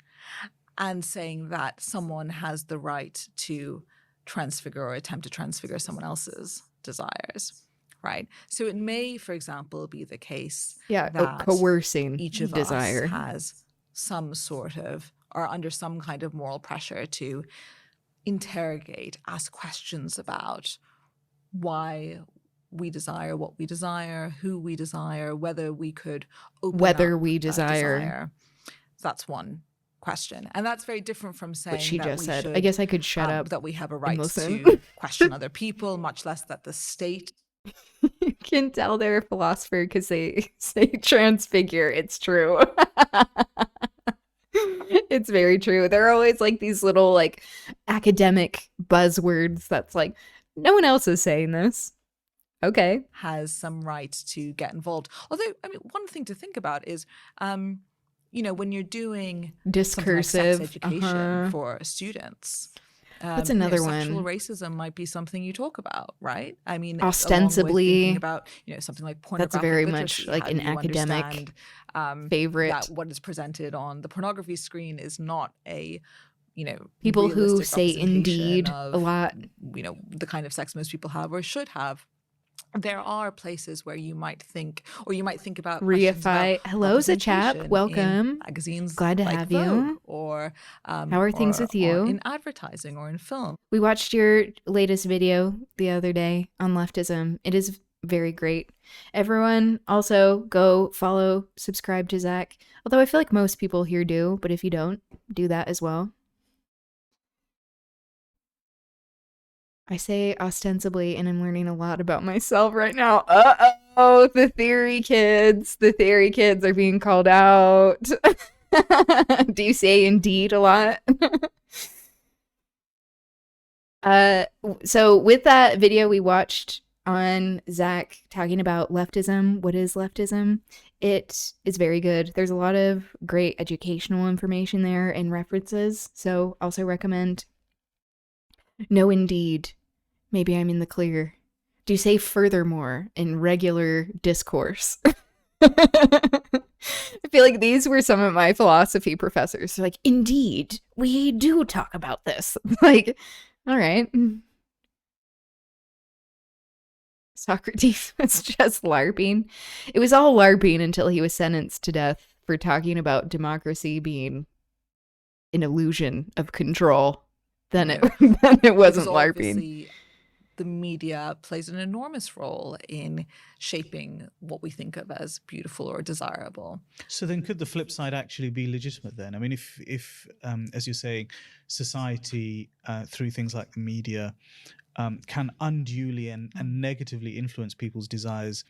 Speaker 12: and saying that someone has the right to transfigure or attempt to transfigure someone else's desires, right? So it may, for example, be the case that
Speaker 1: coercing
Speaker 12: each of
Speaker 1: desire
Speaker 12: us has some sort of, or under some kind of moral pressure to interrogate, ask questions about why we desire what we desire, who we desire, whether we could open
Speaker 1: whether
Speaker 12: up
Speaker 1: we
Speaker 12: that
Speaker 1: desire.
Speaker 12: That's one question, and that's very different from saying
Speaker 1: what she
Speaker 12: that
Speaker 1: just
Speaker 12: we
Speaker 1: said.
Speaker 12: should,
Speaker 1: I guess I could shut up.
Speaker 12: that we have a right
Speaker 1: listen.
Speaker 12: to question other people, much less that the state.
Speaker 1: You can tell they're a philosopher because they say transfigure. It's true. It's very true. They're always like these little like academic buzzwords that's like, no one else is saying this. Okay.
Speaker 12: Has some right to get involved. Although, I mean, one thing to think about is, you know, when you're doing
Speaker 1: discursive
Speaker 12: like sex education for students,
Speaker 1: that's another
Speaker 12: sexual
Speaker 1: one.
Speaker 12: racism might be something you talk about, right? I mean,
Speaker 1: ostensibly
Speaker 12: about, you know, something like pornographic
Speaker 1: that's very
Speaker 12: literacy.
Speaker 1: much like an academic favorite.
Speaker 12: That what is presented on the pornography screen is not a, you know,
Speaker 1: people who say indeed a lot.
Speaker 12: You know, the kind of sex most people have or should have. There are places where you might think, or you might think about
Speaker 1: reify. Hello, Zachap. Welcome.
Speaker 12: Magazines,
Speaker 1: glad to
Speaker 12: like
Speaker 1: have
Speaker 12: Vogue,
Speaker 1: you.
Speaker 12: Or
Speaker 1: how are things with you?
Speaker 12: Or in advertising or in film.
Speaker 1: We watched your latest video the other day on leftism. It is very great. Everyone, also go follow, subscribe to Zach. Although I feel like most people here do, but if you don't, do that as well. I say ostensibly, and I'm learning a lot about myself right now. Uh-oh, the theory kids. The theory kids are being called out. Do you say indeed a lot? So with that video we watched on Zach talking about leftism, what is leftism? It is very good. There's a lot of great educational information there and references. So also recommend. No, indeed. Maybe I'm in the clear. Do you say furthermore in regular discourse? I feel like these were some of my philosophy professors. They're like, indeed, we do talk about this. Like, all right. Socrates was just LARPing. It was all LARPing until he was sentenced to death for talking about democracy being an illusion of control. Then it wasn't LARPing.
Speaker 12: The media plays an enormous role in shaping what we think of as beautiful or desirable.
Speaker 8: So then could the flip side actually be legitimate then? I mean, if as you're saying, society through things like the media can unduly and negatively influence people's desires,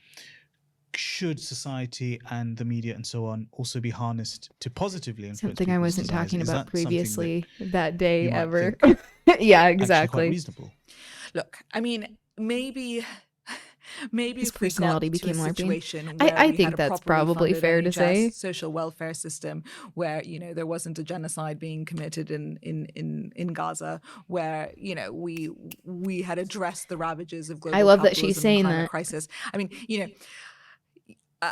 Speaker 8: should society and the media and so on also be harnessed to positively influence
Speaker 1: something I wasn't
Speaker 8: desires?
Speaker 1: talking about previously that day ever.
Speaker 8: Yeah,
Speaker 1: exactly.
Speaker 8: Reasonable.
Speaker 12: Look, I mean, maybe
Speaker 1: his
Speaker 12: if we
Speaker 1: personality
Speaker 12: got to
Speaker 1: became
Speaker 12: a
Speaker 1: LARPing.
Speaker 12: situation where
Speaker 1: I
Speaker 12: we
Speaker 1: think
Speaker 12: had a
Speaker 1: that's
Speaker 12: properly
Speaker 1: probably
Speaker 12: funded
Speaker 1: fair to
Speaker 12: NHS
Speaker 1: say.
Speaker 12: Social welfare system where, you know, there wasn't a genocide being committed in Gaza, where, you know, we had addressed the ravages of global
Speaker 1: I love that
Speaker 12: capitalism
Speaker 1: she's saying
Speaker 12: and climate
Speaker 1: that.
Speaker 12: crisis. I mean, you know,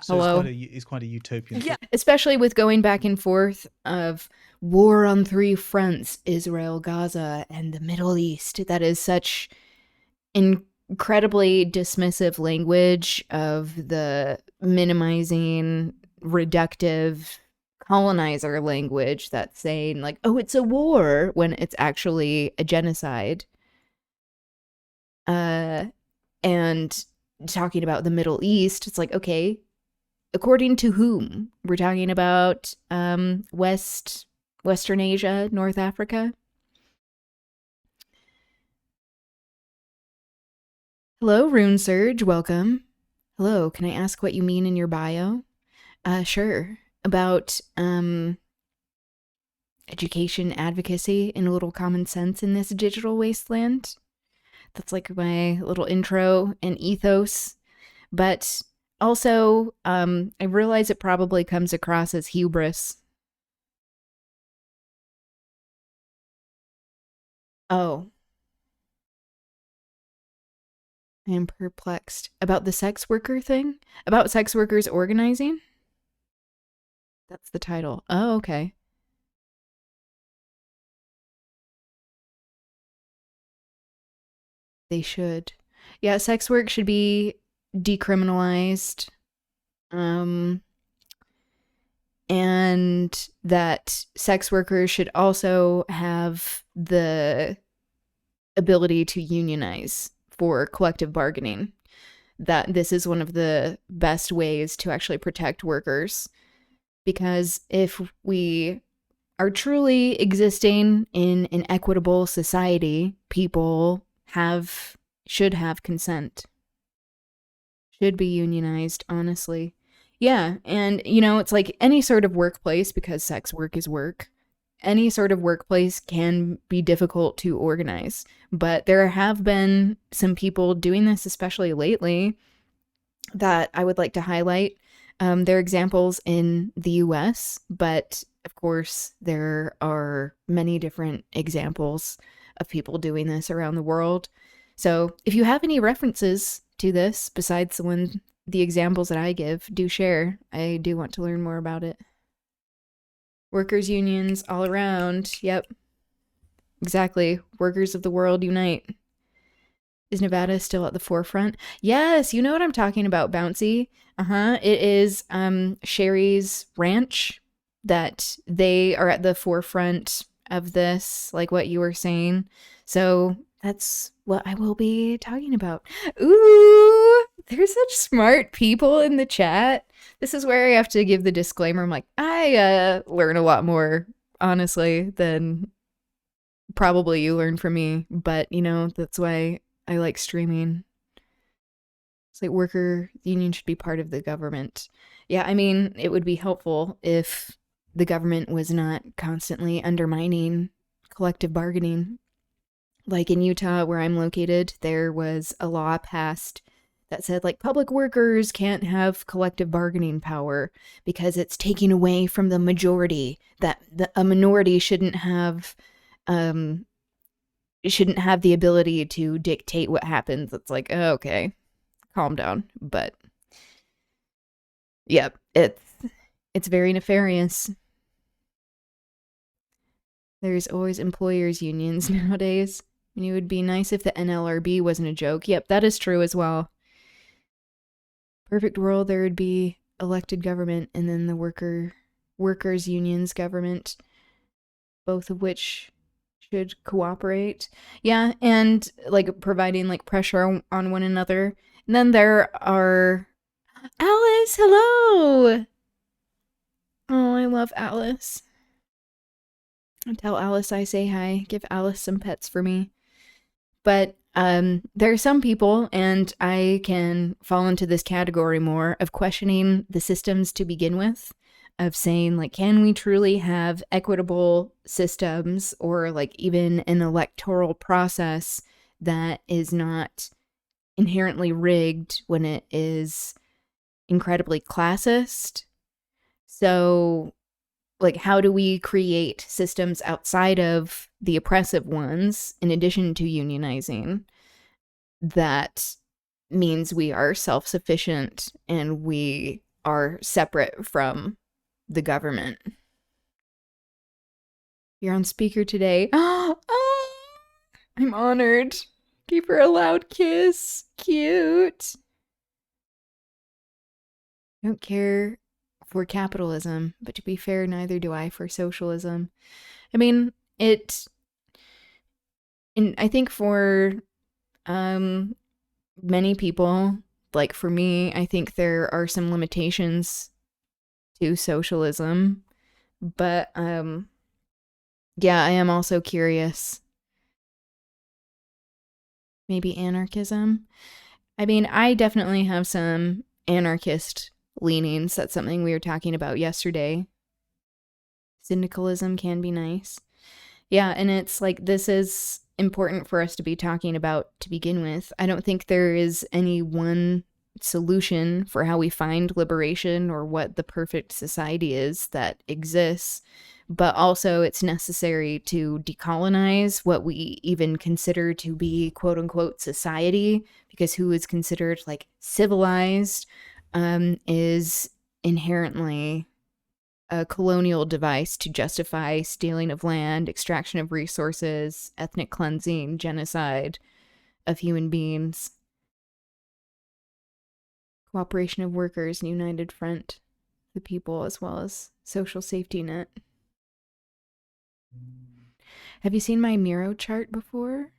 Speaker 8: So
Speaker 1: Hello?
Speaker 8: it's quite a utopian.
Speaker 12: Yeah.
Speaker 1: Especially with going back and forth of war on three fronts, Israel, Gaza, and the Middle East. That is such incredibly dismissive language of the minimizing, reductive colonizer language that's saying like, oh, it's a war when it's actually a genocide. And talking about the Middle East, it's like, okay, according to whom? We're talking about Western Asia, North Africa. Hello, Rune Surge, welcome. Hello, can I ask what you mean in your bio? Sure. About education advocacy and a little common sense in this digital wasteland. That's like my little intro and ethos. But also, I realize it probably comes across as hubris. Oh. I am perplexed. About the sex worker thing? About sex workers organizing? That's the title. Oh, okay. They should. Yeah, sex work should be decriminalized. And that sex workers should also have the ability to unionize for collective bargaining. That this is one of the best ways to actually protect workers. Because if we are truly existing in an equitable society, people should have consent. Should be unionized, honestly. Yeah, and it's like any sort of workplace, because sex work is work. Any sort of workplace can be difficult to organize, but there have been some people doing this, especially lately, that I would like to highlight. There are examples in the US, but of course, there are many different examples of people doing this around the world. So if you have any references to this, besides the examples that I give, do share. I do want to learn more about it. Workers' unions all around. Yep. Exactly. Workers of the world unite. Is Nevada still at the forefront? Yes, you know what I'm talking about, Bouncy. It is Sherry's ranch that they are at the forefront of this, like what you were saying. So that's what I will be talking about. Ooh, there's such smart people in the chat. This is where I have to give the disclaimer. I'm like, I learn a lot more, honestly, than probably you learn from me. But, that's why I like streaming. It's like worker union should be part of the government. Yeah, I mean, it would be helpful if the government was not constantly undermining collective bargaining. Like in Utah, where I'm located, there was a law passed that said like public workers can't have collective bargaining power because it's taking away from the majority, that a minority shouldn't have the ability to dictate what happens. It's like, oh, okay, calm down. But yep, it's very nefarious. There's always employers unions nowadays. And it would be nice if the NLRB wasn't a joke. Yep, that is true as well. Perfect world, there would be elected government and then the workers unions government, both of which should cooperate. Yeah, and like providing like pressure on one another. And then there are Alice, hello. Oh, I love Alice. Tell Alice I say hi. Give Alice some pets for me. But there are some people, and I can fall into this category more, of questioning the systems to begin with, of saying, like, can we truly have equitable systems or, like, even an electoral process that is not inherently rigged when it is incredibly classist? So, like, how do we create systems outside of the oppressive ones, in addition to unionizing, that means we are self-sufficient and we are separate from the government. You're on speaker today. Oh, I'm honored. Give her a loud kiss. Cute. I don't care for capitalism, but to be fair, neither do I for socialism. I mean, and I think for many people, like for me, I think there are some limitations to socialism, but yeah, I am also curious. Maybe anarchism. I mean, I definitely have some anarchist leanings. That's something we were talking about yesterday. Syndicalism can be nice. Yeah, and it's like this is important for us to be talking about to begin with. I don't think there is any one solution for how we find liberation or what the perfect society is that exists, but also it's necessary to decolonize what we even consider to be quote unquote society, because who is considered like civilized is inherently a colonial device to justify stealing of land, extraction of resources, ethnic cleansing, genocide of human beings. Cooperation of workers and united front, the people, as well as social safety net. Have you seen my Miro chart before?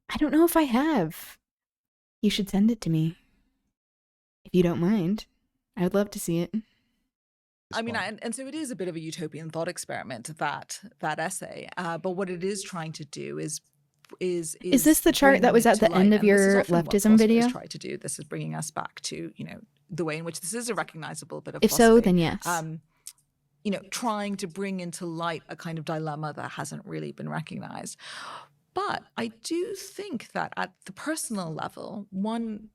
Speaker 1: I don't know if I have. You should send it to me. If you don't mind. I would love to see it.
Speaker 12: I mean, and so it is a bit of a utopian thought experiment, that essay. But what it is trying to do is
Speaker 1: this the chart that was at the end of your leftism video?
Speaker 12: Try to do this is bringing us back to the way in which this is a recognizable bit of
Speaker 1: if
Speaker 12: philosophy.
Speaker 1: so, then yes.
Speaker 12: Trying to bring into light a kind of dilemma that hasn't really been recognized. But I do think that at the personal level, one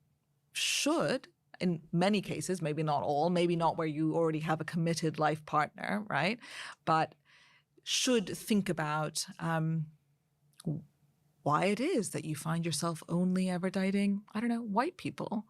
Speaker 12: should, in many cases, maybe not all, maybe not where you already have a committed life partner, right? But should think about why it is that you find yourself only ever dating, I don't know, white people.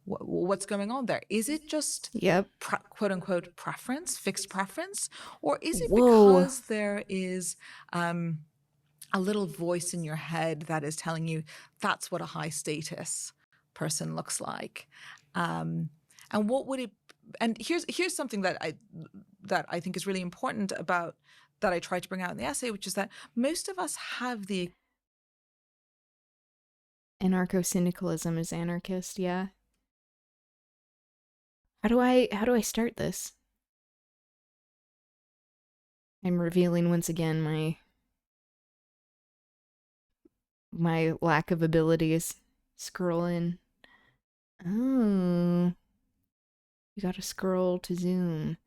Speaker 12: What's going on there? Is it just quote unquote preference, fixed preference? Or is it because there is a little voice in your head that is telling you that's what a high status person looks like? And what would it, and here's something that I think is really important about, that I tried to bring out in the essay, which is that most of us have the
Speaker 1: anarcho-syndicalism is anarchist, yeah. How do I start this? I'm revealing once again my lack of abilities. Scroll in. Oh. You gotta scroll to zoom.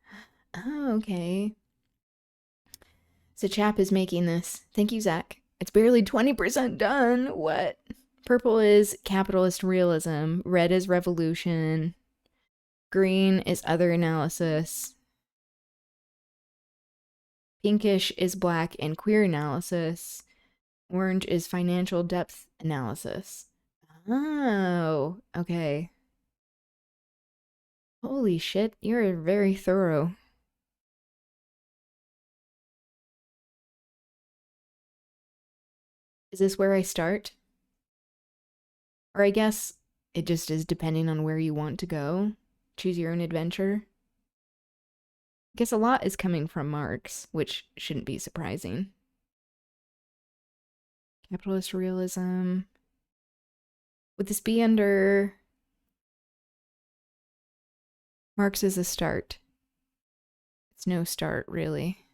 Speaker 1: Oh, okay. So Chap is making this. Thank you, Zach. It's barely 20% done. What? Purple is capitalist realism. Red is revolution. Green is other analysis. Pinkish is black and queer analysis. Orange is financial depth analysis. Oh, okay. Holy shit, you're very thorough. Is this where I start? Or I guess it just is depending on where you want to go. Choose your own adventure. I guess a lot is coming from Marx, which shouldn't be surprising. Capitalist realism. Would this be under... Marx is a start. It's no start, really.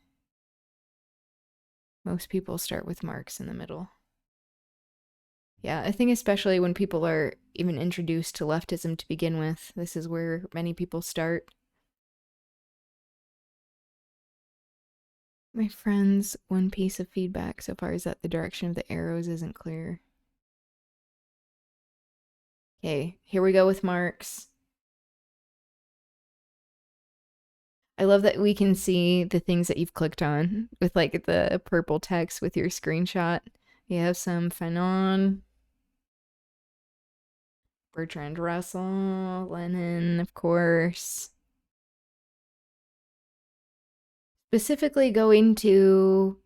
Speaker 1: Most people start with Marx in the middle. Yeah, I think especially when people are even introduced to leftism to begin with, this is where many people start. My friends, one piece of feedback so far is that the direction of the arrows isn't clear. Okay, here we go with Marx. I love that we can see the things that you've clicked on with like the purple text with your screenshot. You have some Fanon. Bertrand Russell, Lenin, of course. Specifically going to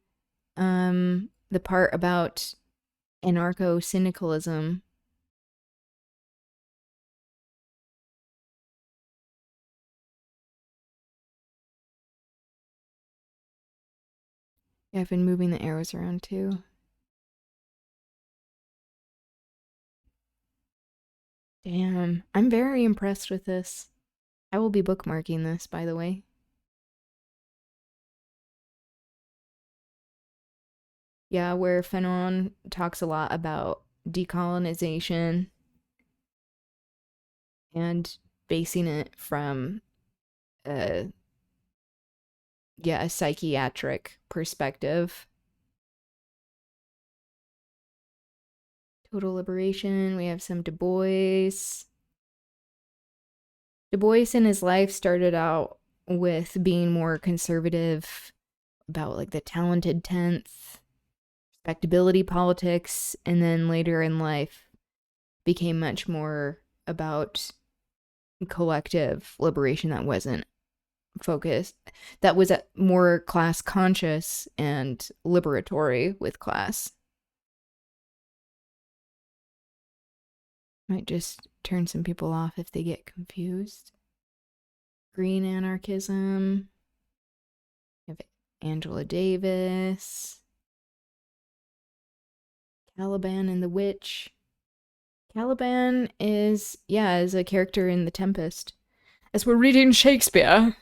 Speaker 1: the part about anarcho-syndicalism. Yeah, I've been moving the arrows around too. Damn, I'm very impressed with this. I will be bookmarking this, by the way. Yeah, where Fanon talks a lot about decolonization and basing it from a psychiatric perspective. Total liberation. We have some Du Bois. Du Bois in his life started out with being more conservative about like the talented tenth, respectability politics, and then later in life became much more about collective liberation that wasn't focused, that was more class conscious and liberatory with class. Might just turn some people off if they get confused. Green anarchism. We have Angela Davis. Caliban and the Witch. Caliban is a character in The Tempest. As we're reading Shakespeare.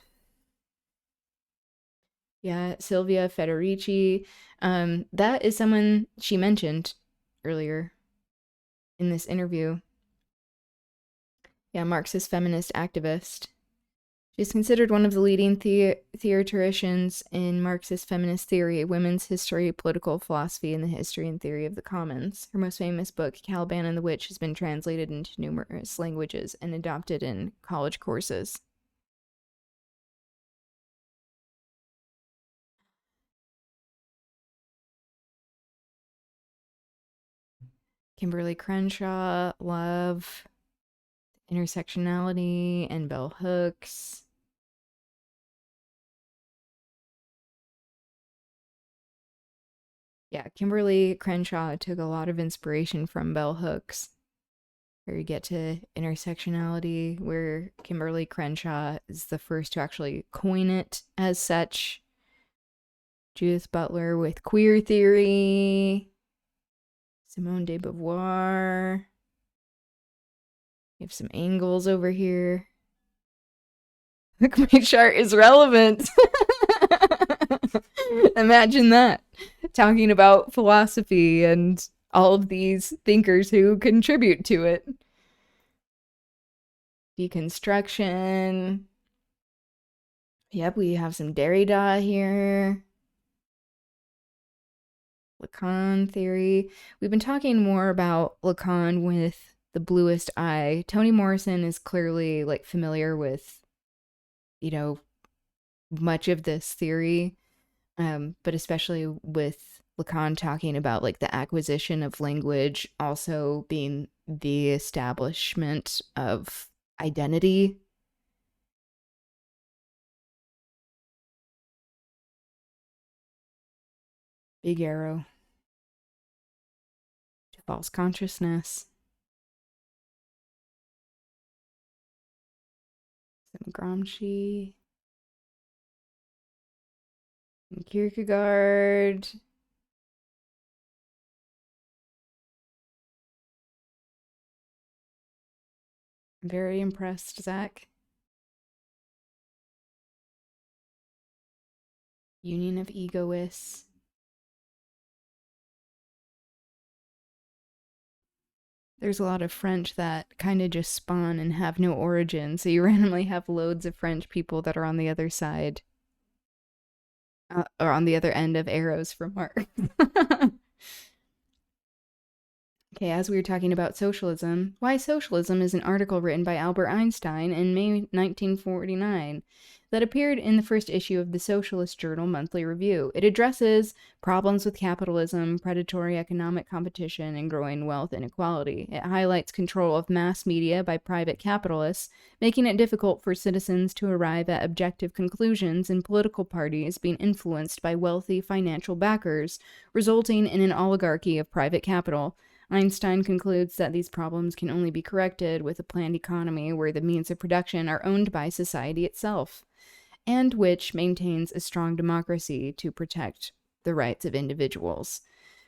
Speaker 1: Yeah, Silvia Federici. That is someone she mentioned earlier in this interview. Yeah, Marxist feminist activist. She's considered one of the leading theoreticians in Marxist feminist theory, women's history, political philosophy, and the history and theory of the commons. Her most famous book, Caliban and the Witch, has been translated into numerous languages and adopted in college courses. Kimberly Crenshaw, love intersectionality, and bell hooks. Yeah, Kimberly Crenshaw took a lot of inspiration from bell hooks. Where you get to intersectionality, where Kimberly Crenshaw is the first to actually coin it as such. Judith Butler with queer theory. Simone de Beauvoir. We have some angles over here. Look, my chart is relevant. Imagine that. Talking about philosophy and all of these thinkers who contribute to it. Deconstruction. Yep, we have some Derrida here. Lacan theory. We've been talking more about Lacan with the bluest eye. Toni Morrison is clearly like familiar with, much of this theory, but especially with Lacan talking about like the acquisition of language also being the establishment of identity. Big arrow to false consciousness. Some Gramsci. Some Kierkegaard. I'm very impressed, Zach. Union of egoists. There's a lot of French that kind of just spawn and have no origin, so you randomly have loads of French people that are on the other side. Or on the other end of arrows from Marx. Okay, as we were talking about socialism, Why Socialism is an article written by Albert Einstein in May 1949 that appeared in the first issue of the Socialist Journal Monthly Review. It addresses problems with capitalism, predatory economic competition, and growing wealth inequality. It highlights control of mass media by private capitalists, making it difficult for citizens to arrive at objective conclusions, and political parties being influenced by wealthy financial backers, resulting in an oligarchy of private capital. Einstein concludes that these problems can only be corrected with a planned economy where the means of production are owned by society itself, and which maintains a strong democracy to protect the rights of individuals.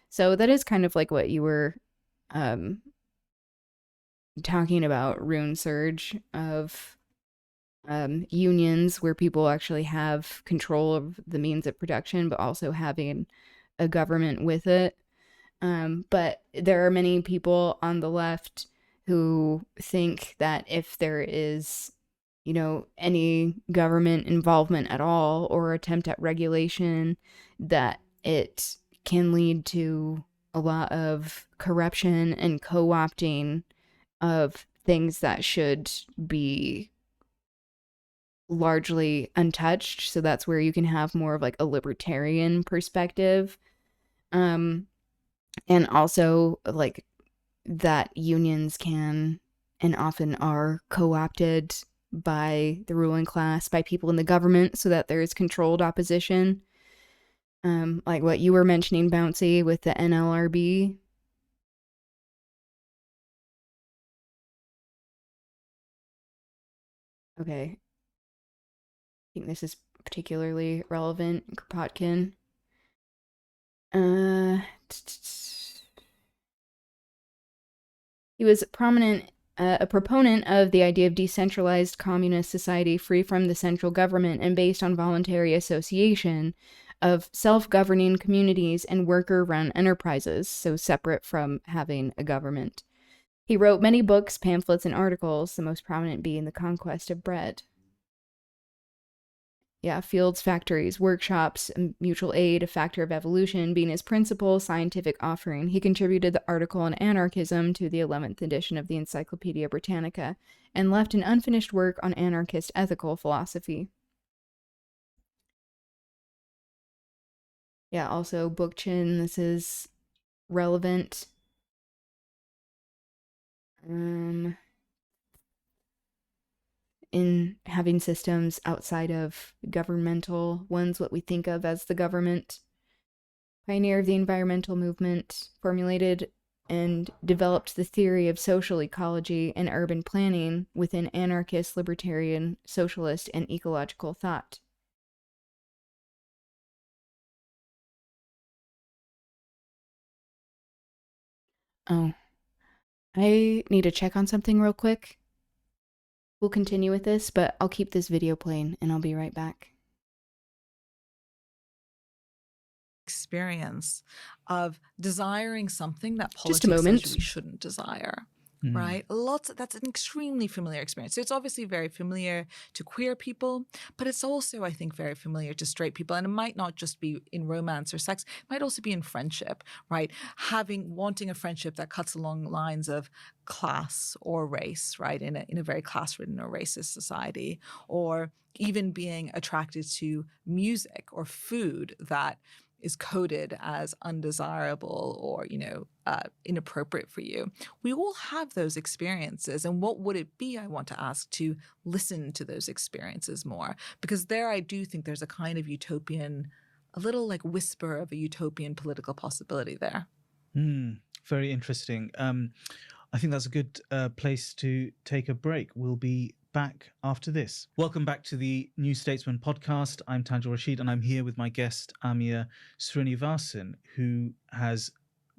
Speaker 1: So that is kind of like what you were talking about, Rune Surge, of unions where people actually have control of the means of production, but also having a government with it. But there are many people on the left who think that if there is, any government involvement at all or attempt at regulation, that it can lead to a lot of corruption and co-opting of things that should be largely untouched. So that's where you can have more of like a libertarian perspective. And also like that unions can and often are co-opted by the ruling class, by people in the government, so that there is controlled opposition. Like what you were mentioning, Bouncy, with the NLRB. Okay. I think this is particularly relevant, Kropotkin. He was a proponent of the idea of decentralized communist society free from the central government and based on voluntary association of self-governing communities and worker-run enterprises, so separate from having a government. He wrote many books, pamphlets, and articles, the most prominent being The Conquest of Bread. Yeah, fields, factories, workshops, mutual aid, a factor of evolution being his principal scientific offering. He contributed the article on anarchism to the 11th edition of the Encyclopedia Britannica and left an unfinished work on anarchist ethical philosophy. Yeah, also Bookchin, this is relevant. In having systems outside of governmental ones, what we think of as the government. Pioneer of the environmental movement, formulated and developed the theory of social ecology and urban planning within anarchist, libertarian, socialist, and ecological thought. Oh, I need to check on something real quick. We'll continue with this, but I'll keep this video playing and I'll be right back.
Speaker 12: Experience of desiring something that
Speaker 1: Just a
Speaker 12: politics
Speaker 1: moment.
Speaker 12: says we shouldn't desire. Right? That's an extremely familiar experience. So it's obviously very familiar to queer people, but it's also, I think, very familiar to straight people. And it might not just be in romance or sex, it might also be in friendship, right? Wanting a friendship that cuts along lines of class or race, right? In a very class-ridden or racist society, or even being attracted to music or food that is coded as undesirable or, inappropriate for you. We all have those experiences. And what would it be, I want to ask, to listen to those experiences more? Because there I do think there's a kind of utopian, a little like whisper of a utopian political possibility there.
Speaker 8: Very interesting. I think that's a good place to take a break. We'll be back after this. Welcome back to the New Statesman podcast. I'm Tanjil Rashid, and I'm here with my guest, Amia Srinivasan, who has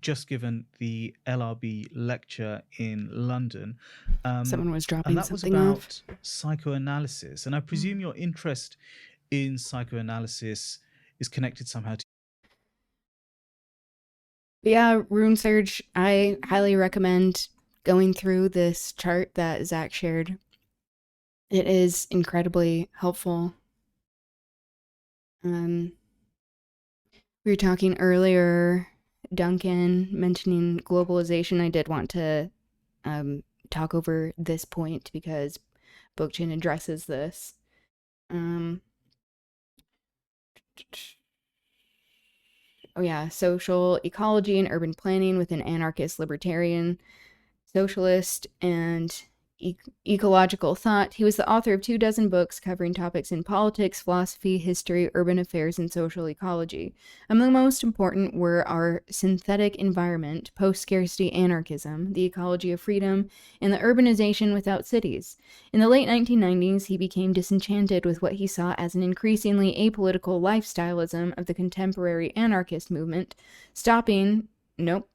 Speaker 8: just given the LRB lecture in London.
Speaker 1: Someone was dropping
Speaker 8: and that was
Speaker 1: something
Speaker 8: about
Speaker 1: off.
Speaker 8: psychoanalysis. And I presume your interest in psychoanalysis is connected somehow to...
Speaker 1: Yeah, Rune Surge, I highly recommend going through this chart that Zach shared. It is incredibly helpful. We were talking earlier Duncan mentioning globalization, I did want to talk over this point because Bookchin addresses this. Oh yeah, social ecology and urban planning with an anarchist libertarian socialist and ecological thought. He was the author of 24 books covering topics in politics, philosophy, history, urban affairs, and social ecology. Among the most important were our synthetic environment, post-scarcity anarchism, the ecology of freedom, and the urbanization without cities. In the late 1990s, he became disenchanted with what he saw as an increasingly apolitical lifestyleism of the contemporary anarchist movement,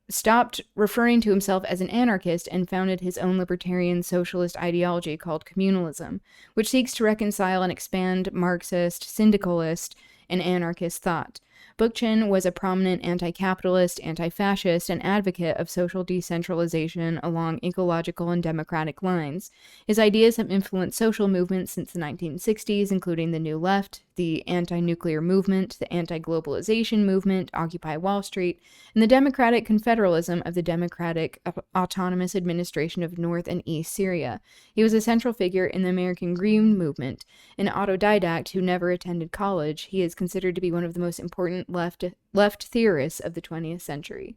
Speaker 1: stopped referring to himself as an anarchist and founded his own libertarian socialist ideology called communalism, which seeks to reconcile and expand Marxist, syndicalist, and anarchist thought. Bookchin was a prominent anti-capitalist, anti-fascist, and advocate of social decentralization along ecological and democratic lines. His ideas have influenced social movements since the 1960s, including the New Left, the anti-nuclear movement, the anti-globalization movement, Occupy Wall Street, and the democratic confederalism of the Democratic Autonomous Administration of North and East Syria. He was a central figure in the American Green Movement. An autodidact who never attended college, he is considered to be one of the most important left theorists of the 20th century.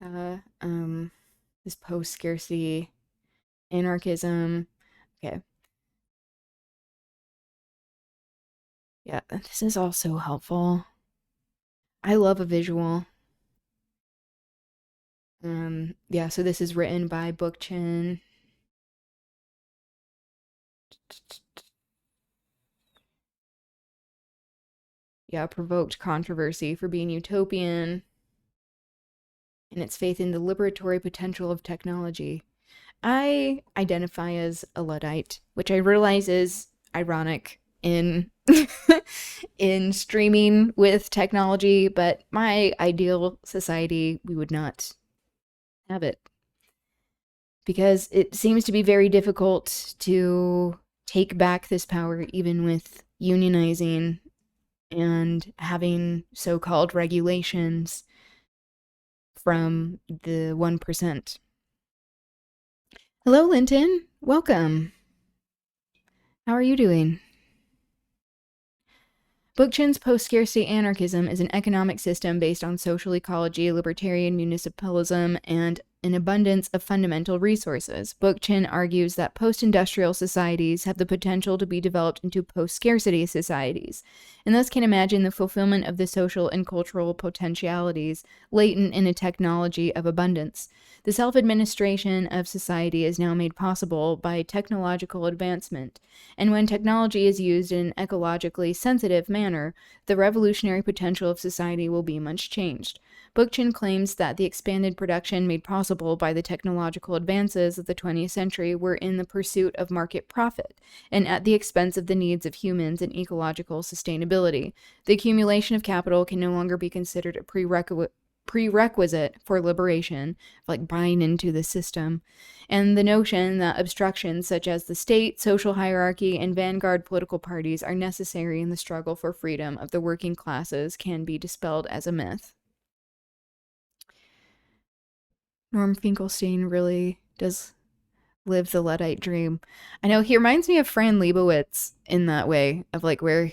Speaker 1: This post-scarcity anarchism. Okay. Yeah, this is all so helpful. I love a visual. Yeah, so this is written by Bookchin. Yeah, provoked controversy for being utopian and its faith in the liberatory potential of technology. I identify as a Luddite, which I realize is ironic in in streaming with technology, but my ideal society, we would not have it. Because it seems to be very difficult to take back this power, even with unionizing and having so-called regulations from the 1%. Hello, Linton. Welcome. How are you doing? Bookchin's post-scarcity anarchism is an economic system based on social ecology, libertarian municipalism, and an abundance of fundamental resources. Bookchin argues that post-industrial societies have the potential to be developed into post-scarcity societies, and thus can imagine the fulfillment of the social and cultural potentialities latent in a technology of abundance. The self-administration of society is now made possible by technological advancement, and when technology is used in an ecologically sensitive manner, the revolutionary potential of society will be much changed. Bookchin claims that the expanded production made possible by the technological advances of the 20th century were in the pursuit of market profit, and at the expense of the needs of humans and ecological sustainability. The accumulation of capital can no longer be considered a prerequisite for liberation, like buying into the system, and the notion that obstructions such as the state, social hierarchy, and vanguard political parties are necessary in the struggle for freedom of the working classes can be dispelled as a myth. Norm Finkelstein really does live the Luddite dream. I know he reminds me of Fran Lebowitz in that way, of like where,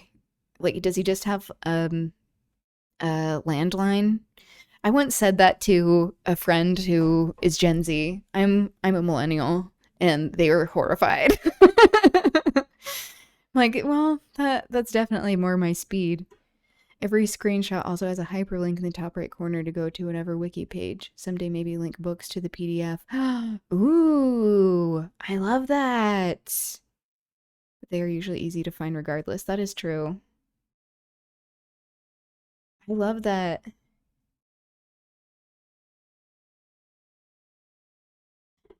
Speaker 1: like, does he just have a landline? I once said that to a friend who is Gen Z. I'm a millennial, and they were horrified. Like, well, that's definitely more my speed. Every screenshot also has a hyperlink in the top right corner to go to whatever wiki page. Someday maybe link books to the PDF. Ooh, I love that. But they are usually easy to find regardless. That is true. I love that.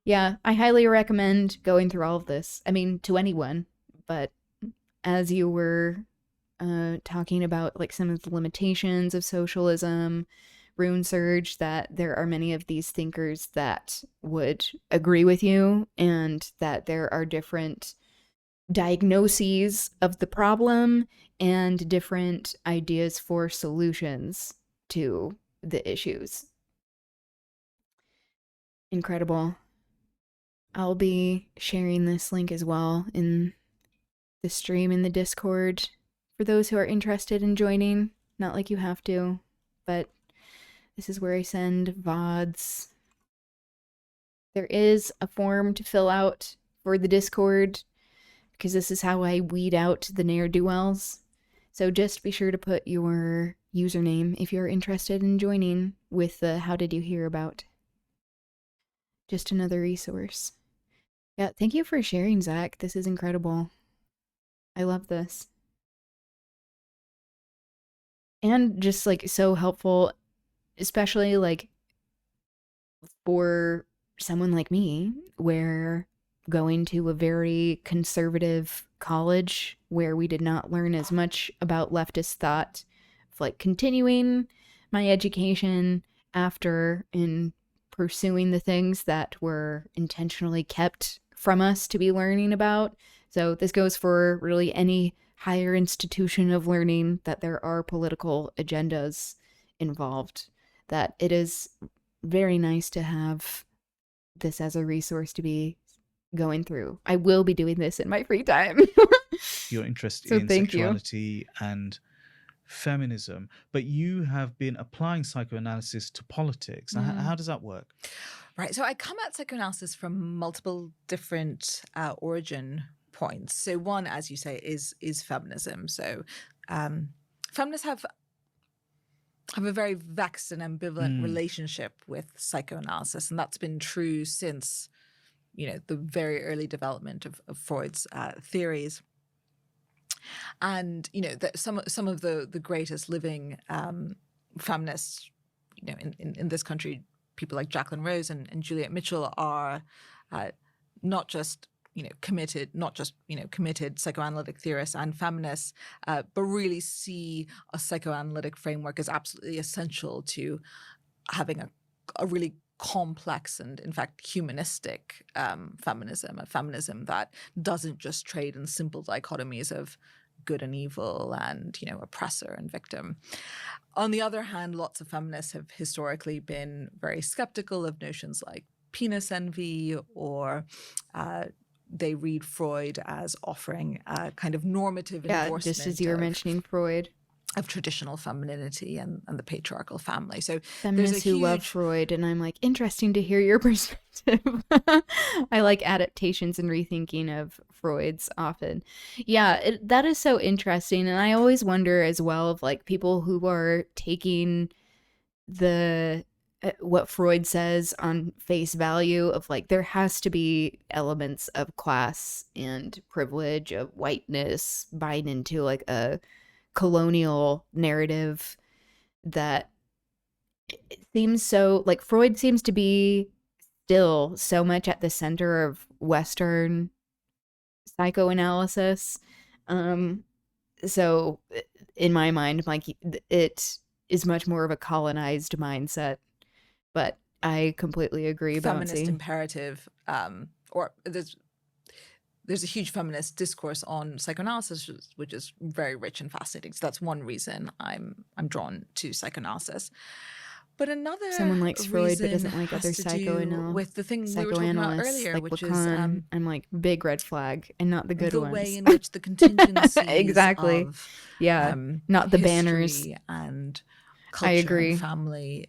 Speaker 1: Yeah, I highly recommend going through all of this. I mean, to anyone, but as you were talking about like some of the limitations of socialism, Rune Surge, that there are many of these thinkers that would agree with you, and that there are different diagnoses of the problem and different ideas for solutions to the issues. Incredible. I'll be sharing this link as well in the stream in the Discord for those who are interested in joining. Not like you have to, but this is where I send VODs. There is a form to fill out for the Discord because this is how I weed out the ne'er-do-wells. So just be sure to put your username if you're interested in joining with the how did you hear about. Just another resource. Yeah, thank you for sharing, Zach. This is incredible. I love this. And just like so helpful, especially like for someone like me, where going to a very conservative college where we did not learn as much about leftist thought, like continuing my education after in pursuing the things that were intentionally kept from us to be learning about. So this goes for really any higher institution of learning, that there are political agendas involved, that it is very nice to have this as a resource to be going through. I will be doing this in my free time.
Speaker 8: Your interest
Speaker 1: So
Speaker 8: in
Speaker 1: thank you.
Speaker 8: sexuality and feminism, but you have been applying psychoanalysis to politics. Now, how does that work?
Speaker 12: Right. So I come at psychoanalysis from multiple different origin points. So one, as you say, is feminism. So feminists have a very vexed and ambivalent relationship with psychoanalysis, and that's been true since, you know, the very early development of Freud's theories. And you know that some of the greatest living feminists, you know, in this country, people like Jacqueline Rose and Juliet Mitchell are not just committed psychoanalytic theorists and feminists, but really see a psychoanalytic framework as absolutely essential to having a really complex and, in fact, humanistic feminism, a feminism that doesn't just trade in simple dichotomies of good and evil and, you know, oppressor and victim. On the other hand, lots of feminists have historically been very skeptical of notions like penis envy, or they read Freud as offering a kind of normative endorsement.
Speaker 1: Just as you were mentioning Freud.
Speaker 12: Of traditional femininity and the patriarchal family. So
Speaker 1: feminists who love Freud, and I'm like, interesting to hear your perspective. I like adaptations and rethinking of Freud's often. Yeah, that is so interesting. And I always wonder as well of like people who are taking the what Freud says on face value of like there has to be elements of class and privilege, of whiteness, buying into like a colonial narrative that it seems so like Freud seems to be still so much at the center of Western psychoanalysis. So in my mind, like it is much more of a colonized mindset, but I completely agree about
Speaker 12: feminist imperative, or there's a huge feminist discourse on psychoanalysis, which is very rich and fascinating. So that's one reason I'm drawn to psychoanalysis. But another
Speaker 1: someone likes Freud but doesn't like other
Speaker 12: psychoanalysts with the thing we were talking about earlier,
Speaker 1: like
Speaker 12: which
Speaker 1: Lacan,
Speaker 12: is
Speaker 1: I'm like big red flag, and not the good ones.
Speaker 12: The way in which the contingencies
Speaker 1: exactly,
Speaker 12: of
Speaker 1: not the banners
Speaker 12: and culture
Speaker 1: I agree.
Speaker 12: And family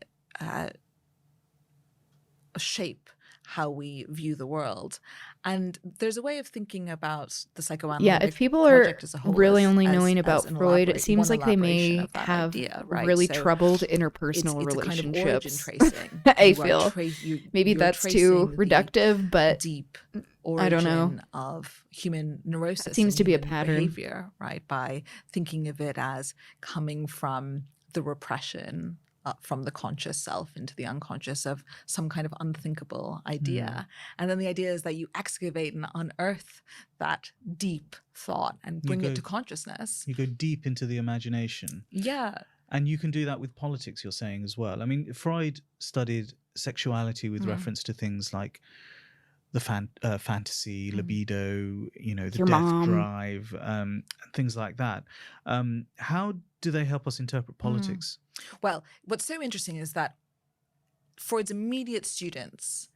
Speaker 12: shape how we view the world. And there's a way of thinking about the psychoanalytic
Speaker 1: if people are
Speaker 12: as a whole
Speaker 1: really only knowing about Freud, it seems like they may have
Speaker 12: right?
Speaker 1: really
Speaker 12: so
Speaker 1: troubled interpersonal
Speaker 12: it's
Speaker 1: relationships.
Speaker 12: Kind of origin tracing.
Speaker 1: I feel maybe that's too reductive, but
Speaker 12: deep
Speaker 1: I don't know.
Speaker 12: Of human neurosis.
Speaker 1: It seems to be a
Speaker 12: pattern
Speaker 1: pattern.
Speaker 12: Behavior, right? By thinking of it as coming from the repression from the conscious self into the unconscious of some kind of unthinkable idea. And then the idea is that you excavate and unearth that deep thought and bring it to consciousness.
Speaker 8: You go deep into the imagination.
Speaker 12: Yeah.
Speaker 8: And you can do that with politics, you're saying, as well. I mean, Freud studied sexuality with reference to things like fantasy, libido, the
Speaker 1: Your
Speaker 8: death
Speaker 1: mom.
Speaker 8: drive, things like that. How do they help us interpret politics?
Speaker 12: Well, what's so interesting is that Freud's immediate students,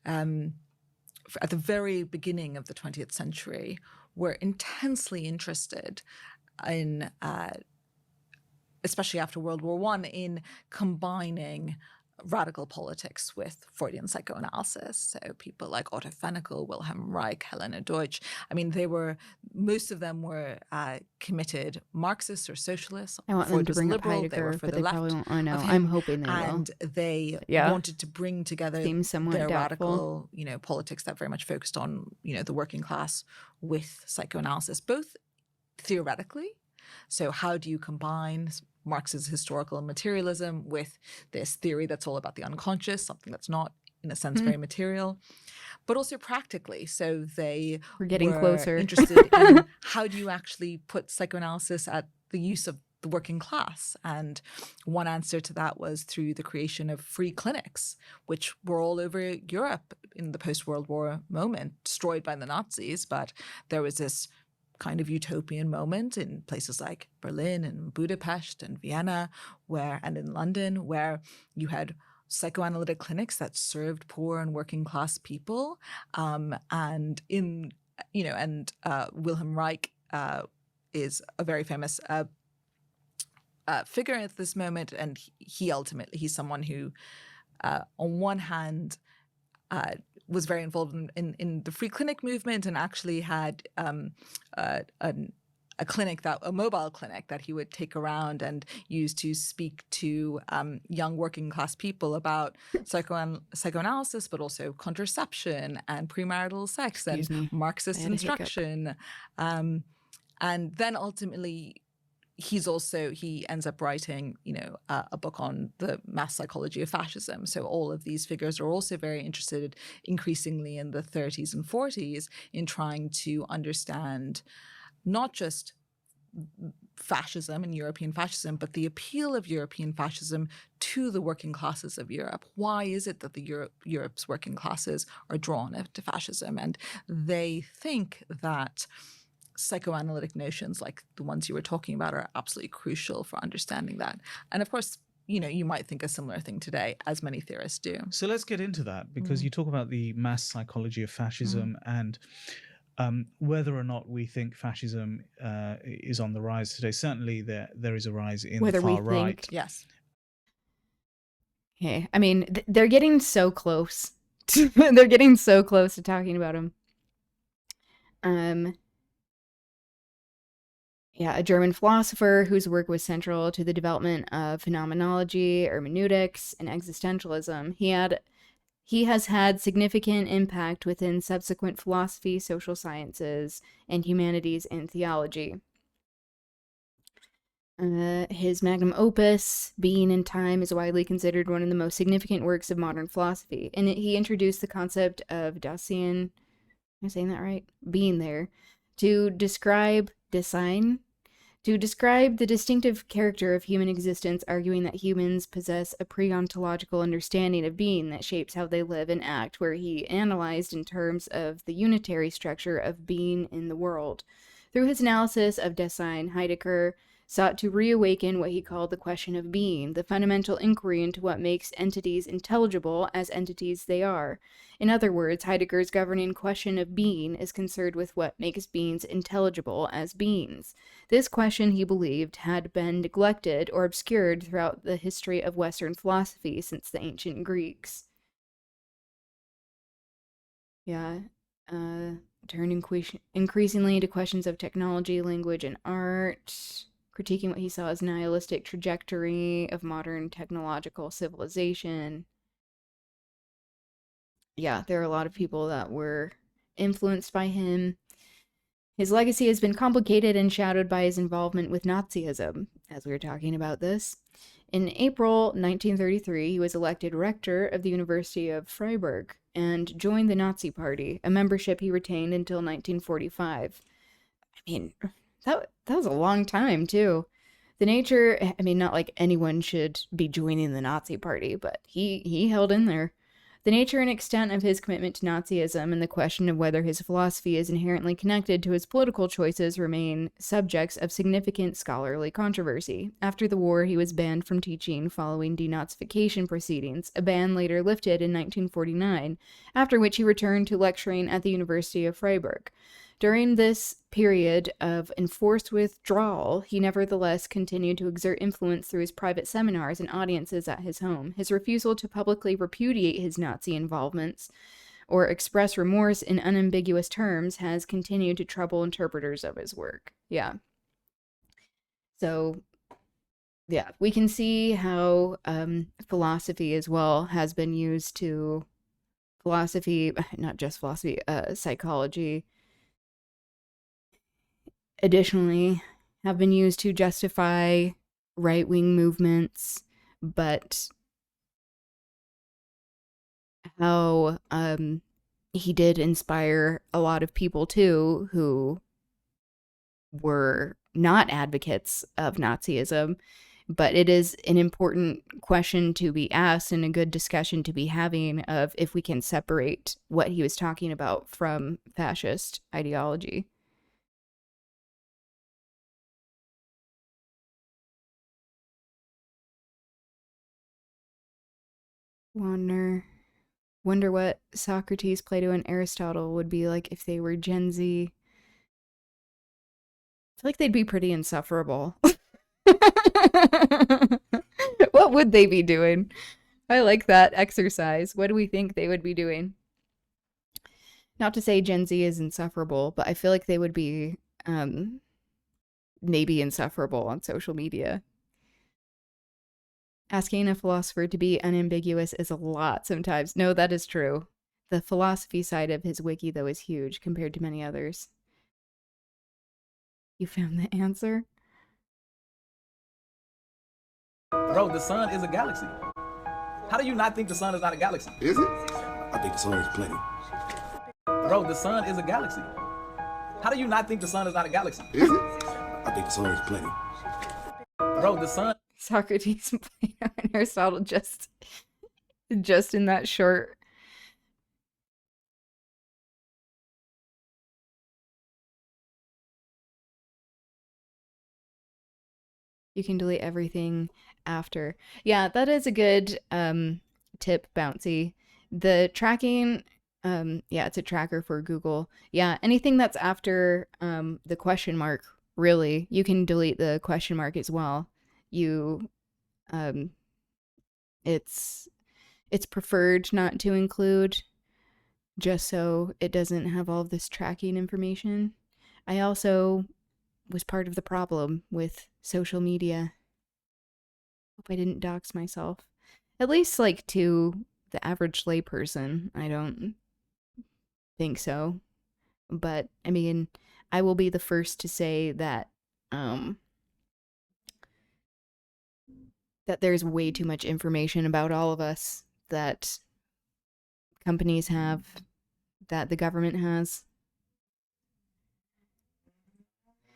Speaker 12: at the very beginning of the 20th century, were intensely interested in, especially after World War I, in combining radical politics with Freudian psychoanalysis. So people like Otto Fennekel, Wilhelm Reich, Helena Deutsch. I mean, most of them were committed Marxists or socialists.
Speaker 1: I want
Speaker 12: Freud
Speaker 1: them to
Speaker 12: was
Speaker 1: bring up
Speaker 12: liberal. They were
Speaker 1: Heidegger,
Speaker 12: for
Speaker 1: but
Speaker 12: the
Speaker 1: they
Speaker 12: left
Speaker 1: probably won't. I know.
Speaker 12: of him,
Speaker 1: I'm hoping they will.
Speaker 12: and they
Speaker 1: Yeah.
Speaker 12: wanted to bring together
Speaker 1: Seems somewhat
Speaker 12: their
Speaker 1: doubtful.
Speaker 12: radical, politics that very much focused on, the working class with psychoanalysis, both theoretically. So how do you combine Marx's historical materialism with this theory that's all about the unconscious, something that's not, in a sense, very material, but also practically? So they
Speaker 1: We're getting
Speaker 12: were
Speaker 1: closer.
Speaker 12: interested in how do you actually put psychoanalysis at the use of the working class? And one answer to that was through the creation of free clinics, which were all over Europe in the post-World War moment, destroyed by the Nazis. But there was this kind of utopian moment in places like Berlin and Budapest and Vienna, and in London, where you had psychoanalytic clinics that served poor and working class people. And Wilhelm Reich is a very famous figure at this moment, and he's someone who, on one hand, was very involved in the free clinic movement, and actually had a mobile clinic that he would take around and use to speak to young working class people about psychoanalysis, but also contraception and premarital sex and Marxist instruction. And then ultimately, he ends up writing, a book on the mass psychology of fascism. So all of these figures are also very interested, increasingly in the 30s and 40s, in trying to understand not just fascism and European fascism, but the appeal of European fascism to the working classes of Europe. Why is it that Europe's working classes are drawn to fascism? And they think that psychoanalytic notions like the ones you were talking about are absolutely crucial for understanding that. And of course, you might think a similar thing today, as many theorists do.
Speaker 8: So let's get into that, because you talk about the mass psychology of fascism and whether or not we think fascism is on the rise today. Certainly there is a rise in the far right.
Speaker 12: Yes.
Speaker 1: Okay. I mean, they're getting so close. They're getting so close to talking about him. Yeah, a German philosopher whose work was central to the development of phenomenology, hermeneutics, and existentialism. He has had significant impact within subsequent philosophy, social sciences, and humanities and theology. His magnum opus, Being and Time, is widely considered one of the most significant works of modern philosophy. And he introduced the concept of Dasein, am I saying that right? Being there, to describe the distinctive character of human existence, arguing that humans possess a pre-ontological understanding of being that shapes how they live and act, where he analyzed in terms of the unitary structure of being in the world. Through his analysis of Dasein, Heidegger sought to reawaken what he called the question of being, the fundamental inquiry into what makes entities intelligible as entities they are. In other words, Heidegger's governing question of being is concerned with what makes beings intelligible as beings. This question, he believed, had been neglected or obscured throughout the history of Western philosophy since the ancient Greeks. Yeah, turned increasingly to questions of technology, language, and art, critiquing what he saw as nihilistic trajectory of modern technological civilization. Yeah, there are a lot of people that were influenced by him. His legacy has been complicated and shadowed by his involvement with Nazism, as we were talking about this. In April 1933, he was elected rector of the University of Freiburg and joined the Nazi Party, a membership he retained until 1945. I mean, that was a long time, too. Not like anyone should be joining the Nazi Party, but he held in there. The nature and extent of his commitment to Nazism and the question of whether his philosophy is inherently connected to his political choices remain subjects of significant scholarly controversy. After the war, he was banned from teaching following denazification proceedings, a ban later lifted in 1949, after which he returned to lecturing at the University of Freiburg. During this period of enforced withdrawal, he nevertheless continued to exert influence through his private seminars and audiences at his home. His refusal to publicly repudiate his Nazi involvements or express remorse in unambiguous terms has continued to trouble interpreters of his work. Yeah. So, yeah, we can see how philosophy as well has been used to not just philosophy, psychology, additionally, have been used to justify right-wing movements, but how he did inspire a lot of people too who were not advocates of Nazism. But it is an important question to be asked and a good discussion to be having of if we can separate what he was talking about from fascist ideology. Wonder what Socrates, Plato, and Aristotle would be like if they were Gen Z. I feel like they'd be pretty insufferable. What would they be doing? I like that exercise. What do we think they would be doing? Not to say Gen Z is insufferable, but I feel like they would be maybe insufferable on social media. Asking a philosopher to be unambiguous is a lot sometimes. No, that is true. The philosophy side of his wiki, though, is huge compared to many others. You found the answer?
Speaker 11: Bro, the sun is a galaxy. How do you not think the sun is not a galaxy?
Speaker 10: Is it? I think the sun is plenty.
Speaker 11: Bro, the sun is a galaxy. How do you not think the sun is not a galaxy?
Speaker 10: Is it? I think the sun is plenty.
Speaker 11: Bro, the sun.
Speaker 1: Socrates, Plato, and Aristotle just in that short. You can delete everything after. Yeah, that is a good tip, Bouncy. The tracking, yeah, it's a tracker for Google. Yeah, anything that's after the question mark, really, you can delete the question mark as well. It's preferred not to include, just so it doesn't have all of this tracking information. I also was part of the problem with social media. Hope I didn't dox myself. At least, like, to the average layperson, I don't think so. But, I mean, I will be the first to say that, that there's way too much information about all of us that companies have, that the government has.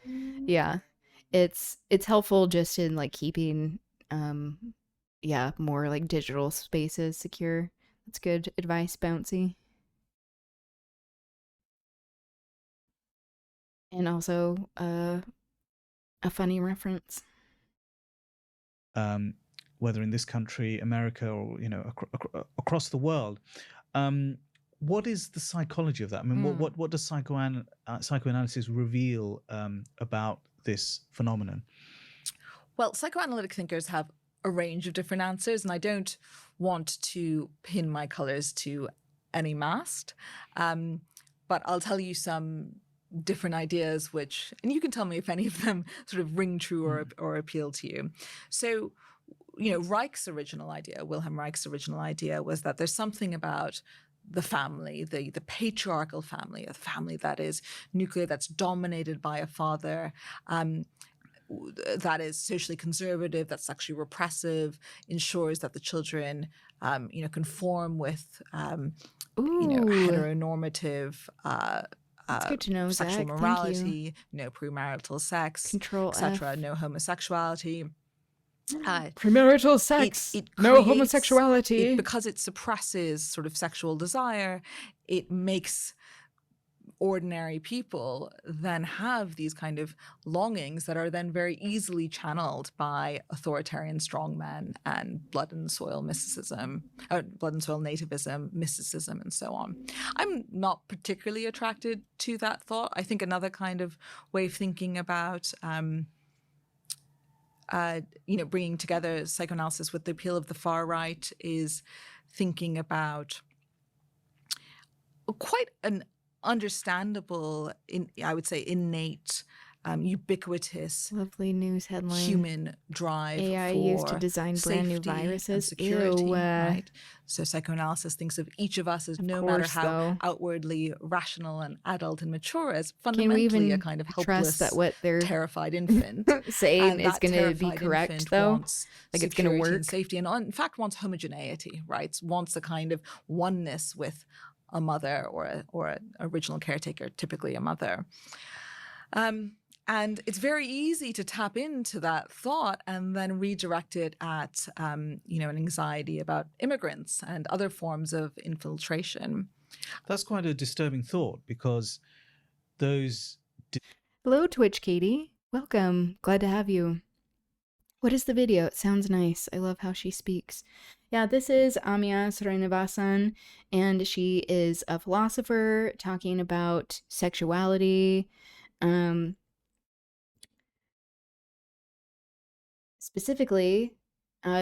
Speaker 1: Yeah, it's helpful just in like keeping yeah, more like digital spaces secure. That's good advice, Bouncy. And also a funny reference.
Speaker 8: Whether in this country, America, or across the world, what is the psychology of that? I mean, what does psychoanalysis reveal about this phenomenon?
Speaker 12: Well, psychoanalytic thinkers have a range of different answers, and I don't want to pin my colors to any mast, but I'll tell you some different ideas and you can tell me if any of them sort of ring true or appeal to you. So, Wilhelm Reich's original idea was that there's something about the family, the patriarchal family, a family that is nuclear, that's dominated by a father, that is socially conservative, that's sexually repressive, ensures that the children, conform with, heteronormative,
Speaker 1: That's good to know,
Speaker 12: sexual
Speaker 1: Zach.
Speaker 12: morality, no premarital sex,
Speaker 1: Control
Speaker 12: etc.,
Speaker 1: F.
Speaker 12: no homosexuality.
Speaker 1: Premarital sex,
Speaker 12: it
Speaker 1: no
Speaker 12: creates-
Speaker 1: homosexuality.
Speaker 12: because it suppresses sort of sexual desire, it makes ordinary people then have these kind of longings that are then very easily channeled by authoritarian strongmen and blood and soil mysticism, blood and soil nativism, mysticism, and so on. I'm not particularly attracted to that thought. I think another kind of way of thinking about bringing together psychoanalysis with the appeal of the far right is thinking about quite an understandable, I would say innate, ubiquitous,
Speaker 1: lovely news headline.
Speaker 12: Human drive
Speaker 1: AI
Speaker 12: for
Speaker 1: used to design brand new
Speaker 12: safety and
Speaker 1: viruses.
Speaker 12: security,
Speaker 1: Ew.
Speaker 12: right? So psychoanalysis thinks of each of us as no matter how
Speaker 1: though.
Speaker 12: outwardly rational and adult and mature, as
Speaker 1: Can we
Speaker 12: fundamentally
Speaker 1: even
Speaker 12: a kind of
Speaker 1: trust
Speaker 12: helpless,
Speaker 1: that what they're
Speaker 12: terrified infant
Speaker 1: saying
Speaker 12: and
Speaker 1: is
Speaker 12: that
Speaker 1: going to be
Speaker 12: terrified
Speaker 1: correct,
Speaker 12: infant
Speaker 1: though?
Speaker 12: wants
Speaker 1: Like it's going to
Speaker 12: security
Speaker 1: work?
Speaker 12: and safety, and in fact wants homogeneity, right? Wants a kind of oneness with a mother or an original caretaker, typically a mother. And it's very easy to tap into that thought and then redirect it at, an anxiety about immigrants and other forms of infiltration.
Speaker 8: That's quite a disturbing thought, because those...
Speaker 1: Hello, Twitch Katie. Welcome. Glad to have you. What is the video? It sounds nice. I love how she speaks. Yeah, this is Amia Srinivasan, and she is a philosopher talking about sexuality. Specifically,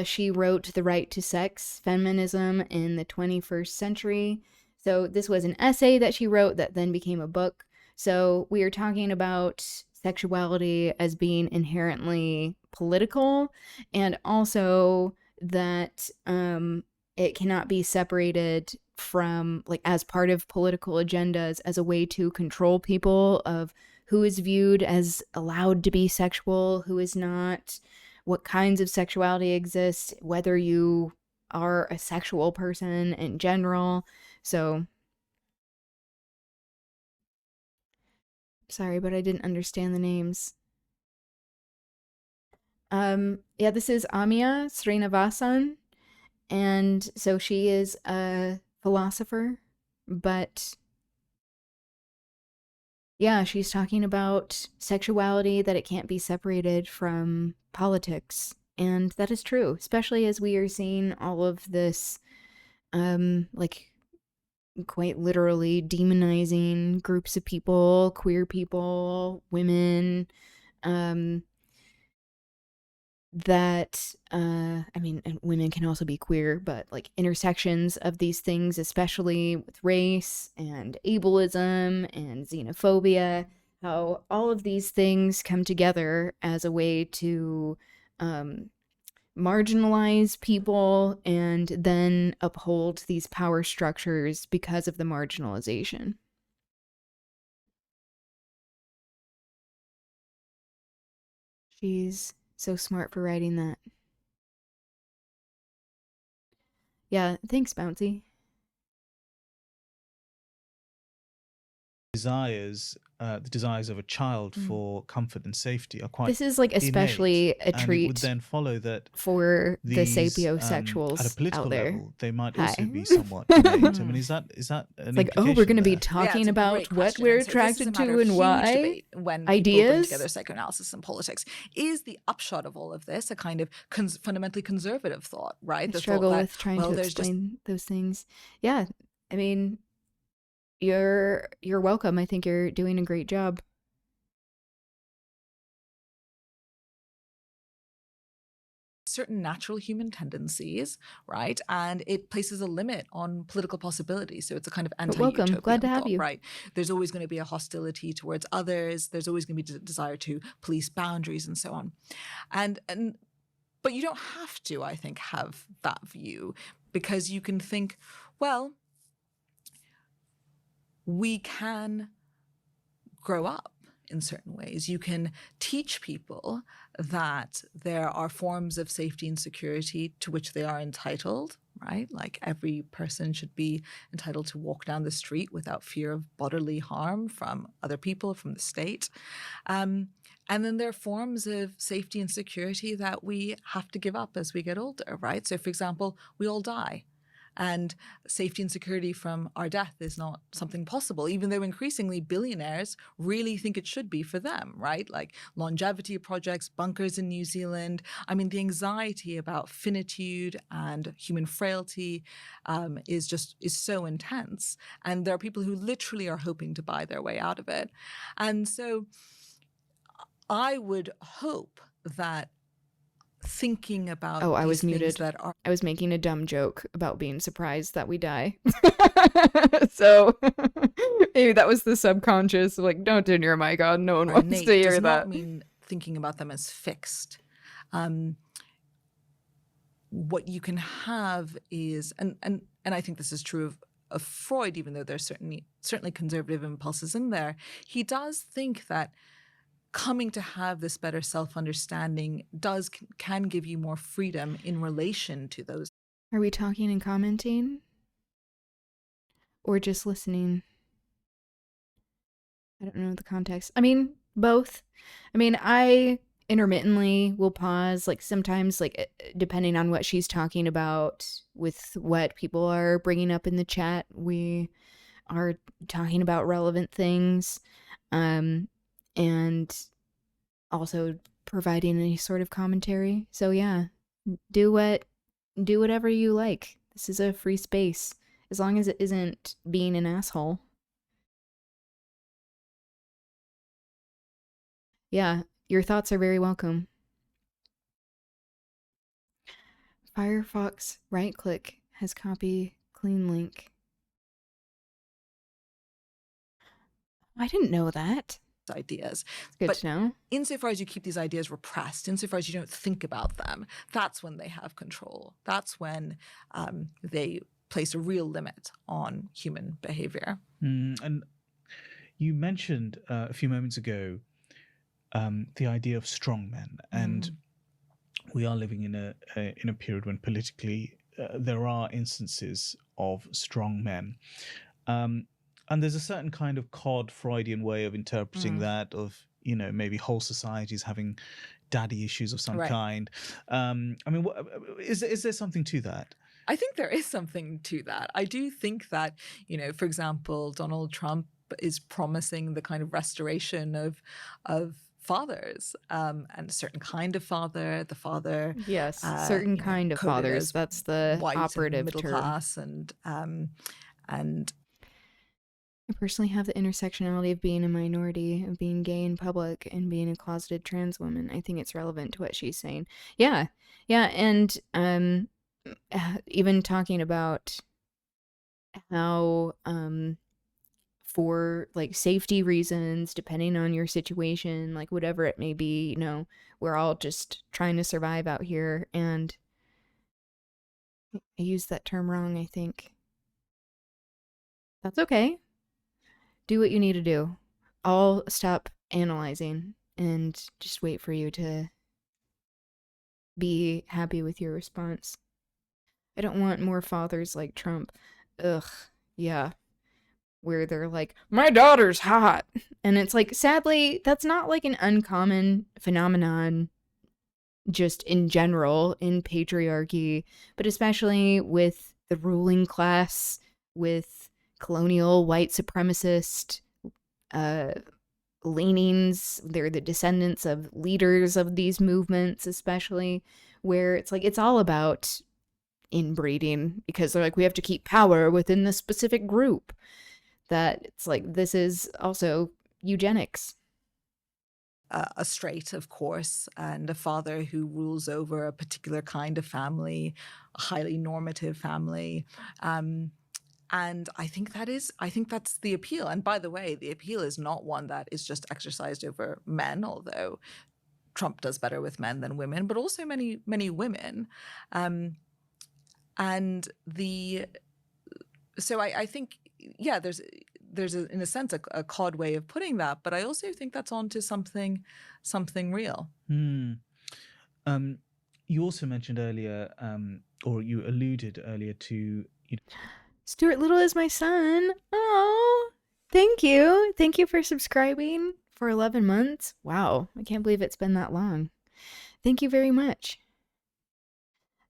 Speaker 1: she wrote The Right to Sex, Feminism in the 21st Century. So this was an essay that she wrote that then became a book. So we are talking about sexuality as being inherently political, and also that it cannot be separated from, like, as part of political agendas as a way to control people of who is viewed as allowed to be sexual, who is not, what kinds of sexuality exist, whether you are a sexual person in general. So, sorry, but I didn't understand the names. Yeah, this is Amia Srinivasan, and so she is a philosopher, but yeah, she's talking about sexuality, that it can't be separated from politics. And that is true, especially as we are seeing all of this, like, quite literally demonizing groups of people, queer people, women, that, I mean, and women can also be queer, but like intersections of these things, especially with race and ableism and xenophobia, how all of these things come together as a way to marginalize people and then uphold these power structures because of the marginalization. She's so smart for writing that. Yeah, thanks, Bouncy.
Speaker 8: The desires of a child for comfort and safety are quite
Speaker 1: This is like especially
Speaker 8: innate,
Speaker 1: a treat,
Speaker 8: and it would then follow that
Speaker 1: for the
Speaker 8: these,
Speaker 1: sapiosexuals
Speaker 8: at a political
Speaker 1: out there.
Speaker 8: level, they might
Speaker 1: Hi.
Speaker 8: also be somewhat innate. I mean, is that an
Speaker 1: like, oh, we're going to be
Speaker 8: there?
Speaker 1: talking
Speaker 12: it's a
Speaker 1: about
Speaker 12: great
Speaker 1: what
Speaker 12: question.
Speaker 1: we're
Speaker 12: And so this is a
Speaker 1: attracted
Speaker 12: matter
Speaker 1: to
Speaker 12: of
Speaker 1: and
Speaker 12: huge
Speaker 1: why.
Speaker 12: debate when people
Speaker 1: Ideas
Speaker 12: bring together psychoanalysis and politics. Is the upshot of all of this a kind of fundamentally conservative thought, right?
Speaker 1: I
Speaker 12: The
Speaker 1: struggle
Speaker 12: thought that,
Speaker 1: with trying
Speaker 12: well,
Speaker 1: to
Speaker 12: there's
Speaker 1: explain those things. Yeah, I mean, you're welcome. I think you're doing a great job.
Speaker 12: certain natural human tendencies, right? And it places a limit on political possibilities. So it's a kind of anti-utopian
Speaker 1: welcome. Glad to have
Speaker 12: thought,
Speaker 1: you.
Speaker 12: right? There's always going to be a hostility towards others. There's always going to be a desire to police boundaries and so on. But you don't have to, I think, have that view, because you can think, well, we can grow up in certain ways. You can teach people that there are forms of safety and security to which they are entitled, right? Like every person should be entitled to walk down the street without fear of bodily harm from other people, from the state. And then there are forms of safety and security that we have to give up as we get older, right? So, for example, we all die. And safety and security from our death is not something possible, even though increasingly billionaires really think it should be for them, right? Like longevity projects, bunkers in New Zealand. I mean, the anxiety about finitude and human frailty is so intense. And there are people who literally are hoping to buy their way out of it. And so I would hope that thinking about
Speaker 1: I was
Speaker 12: these things
Speaker 1: muted.
Speaker 12: that are...
Speaker 1: I was making a dumb joke about being surprised that we die. So maybe that was the subconscious, like, don't turn your mic on, no one wants to hear
Speaker 12: does
Speaker 1: that.
Speaker 12: not mean thinking about them as fixed. What you can have is, and I think this is true of Freud, even though there's certainly conservative impulses in there, he does think that coming to have this better self-understanding can give you more freedom in relation to those.
Speaker 1: Are we talking and commenting? Or just listening? I don't know the context. I mean, both. I mean, I intermittently will pause, like sometimes, like depending on what she's talking about with what people are bringing up in the chat, we are talking about relevant things. And also providing any sort of commentary. So yeah, do whatever you like. This is a free space, as long as it isn't being an asshole. Yeah, your thoughts are very welcome. Firefox right-click has copy clean link. I didn't know that.
Speaker 12: Ideas.
Speaker 1: Good to know.
Speaker 12: Insofar as you keep these ideas repressed, insofar as you don't think about them, that's when they have control. That's when they place a real limit on human behavior.
Speaker 8: And you mentioned a few moments ago the idea of strong men, and we are living in a period when politically there are instances of strong men. And there's a certain kind of cod Freudian way of interpreting that, of, you know, maybe whole societies having daddy issues of some kind. I mean, is there something to that?
Speaker 12: I think there is something to that. I do think that, you know, for example, Donald Trump is promising the kind of restoration of fathers, and a certain kind of father, the father.
Speaker 1: Yes, certain kind of fathers. That's the operative
Speaker 12: middle
Speaker 1: term.
Speaker 12: Class and
Speaker 1: I personally have the intersectionality of being a minority, of being gay in public, and being a closeted trans woman. I think it's relevant to what she's saying. Yeah, and even talking about how for like safety reasons, depending on your situation, like whatever it may be, you know, we're all just trying to survive out here. And I used that term wrong, I think. That's okay. Do what you need to do. I'll stop analyzing and just wait for you to be happy with your response. I don't want more fathers like Trump. Ugh, yeah. Where they're like, my daughter's hot. And it's like, sadly, that's not like an uncommon phenomenon just in general in patriarchy, but especially with the ruling class, with colonial white supremacist leanings. They're the descendants of leaders of these movements, especially, where it's like it's all about inbreeding, because they're like, we have to keep power within this specific group. That it's like, this is also eugenics.
Speaker 12: A straight, of course, and a father who rules over a particular kind of family, a highly normative family. And I think that's the appeal. And by the way, the appeal is not one that is just exercised over men, although Trump does better with men than women, but also many, many women. So I think, yeah, there's in a sense a cod way of putting that, but I also think that's onto something real.
Speaker 8: You also mentioned earlier, or you alluded earlier to.
Speaker 1: Stuart Little is my son. Oh, thank you. Thank you for subscribing for 11 months. Wow, I can't believe it's been that long. Thank you very much.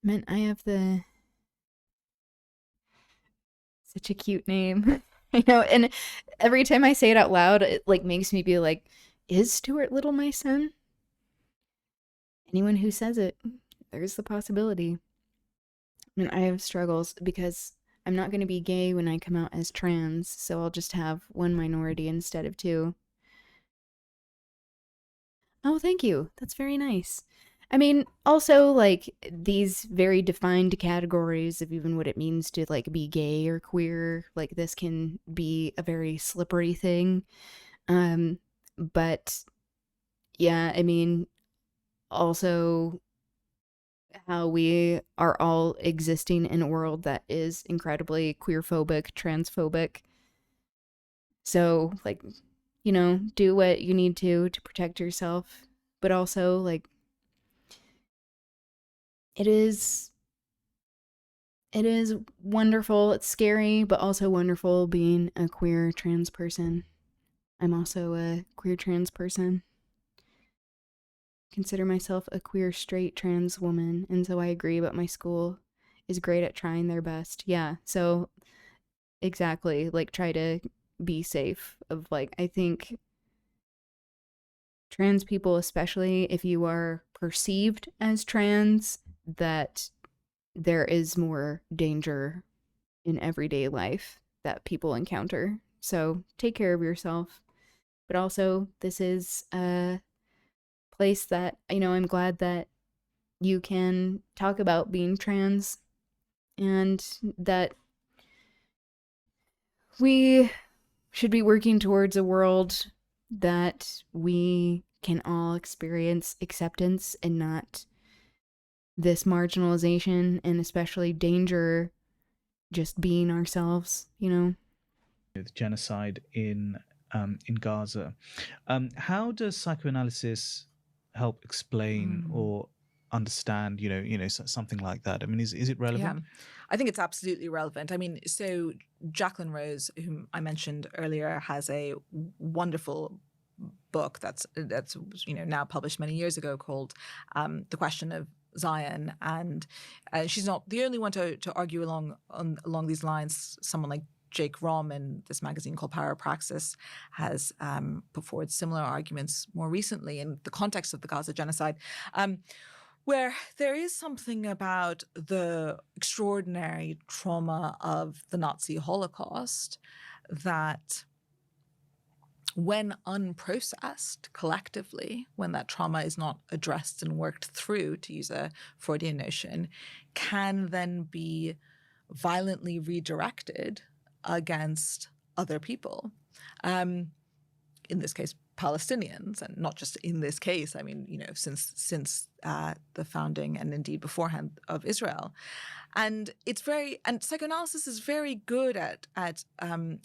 Speaker 1: Man, I have such a cute name. I know, and every time I say it out loud, it like makes me be like, is Stuart Little my son? Anyone who says it, there's the possibility. I mean, I have struggles because I'm not going to be gay when I come out as trans, so I'll just have one minority instead of two. Oh, thank you. That's very nice. I mean, also, like, these very defined categories of even what it means to, like, be gay or queer, like, this can be a very slippery thing. But, yeah, I mean, also how we are all existing in a world that is incredibly queerphobic, transphobic. So, like, you know, do what you need to protect yourself, but also, like, it is wonderful. It's scary, but also wonderful being a queer trans person. I'm also a queer trans person. Consider myself a queer straight trans woman, and so I agree, but my school is great at trying their best. Yeah, so exactly, like, try to be safe of, like, I think trans people, especially if you are perceived as trans, that there is more danger in everyday life that people encounter. So take care of yourself. But also, this is a place that, you know, I'm glad that you can talk about being trans and that we should be working towards a world that we can all experience acceptance and not this marginalization and especially danger just being ourselves, you know?
Speaker 8: With genocide in Gaza. How does psychoanalysis help explain or understand, something like that? I mean, is it relevant?
Speaker 12: Yeah, I think it's absolutely relevant. I mean, so Jacqueline Rose, whom I mentioned earlier, has a wonderful book that's now published many years ago called "The Question of Zion," and she's not the only one to argue along these lines. Someone like Jake Rom in this magazine called Power Praxis has put forward similar arguments more recently in the context of the Gaza genocide. Where there is something about the extraordinary trauma of the Nazi Holocaust that, when unprocessed collectively, when that trauma is not addressed and worked through, to use a Freudian notion, can then be violently redirected against other people. In this case, Palestinians, and not just in this case. I mean, since the founding and indeed beforehand of Israel, and psychoanalysis is very good at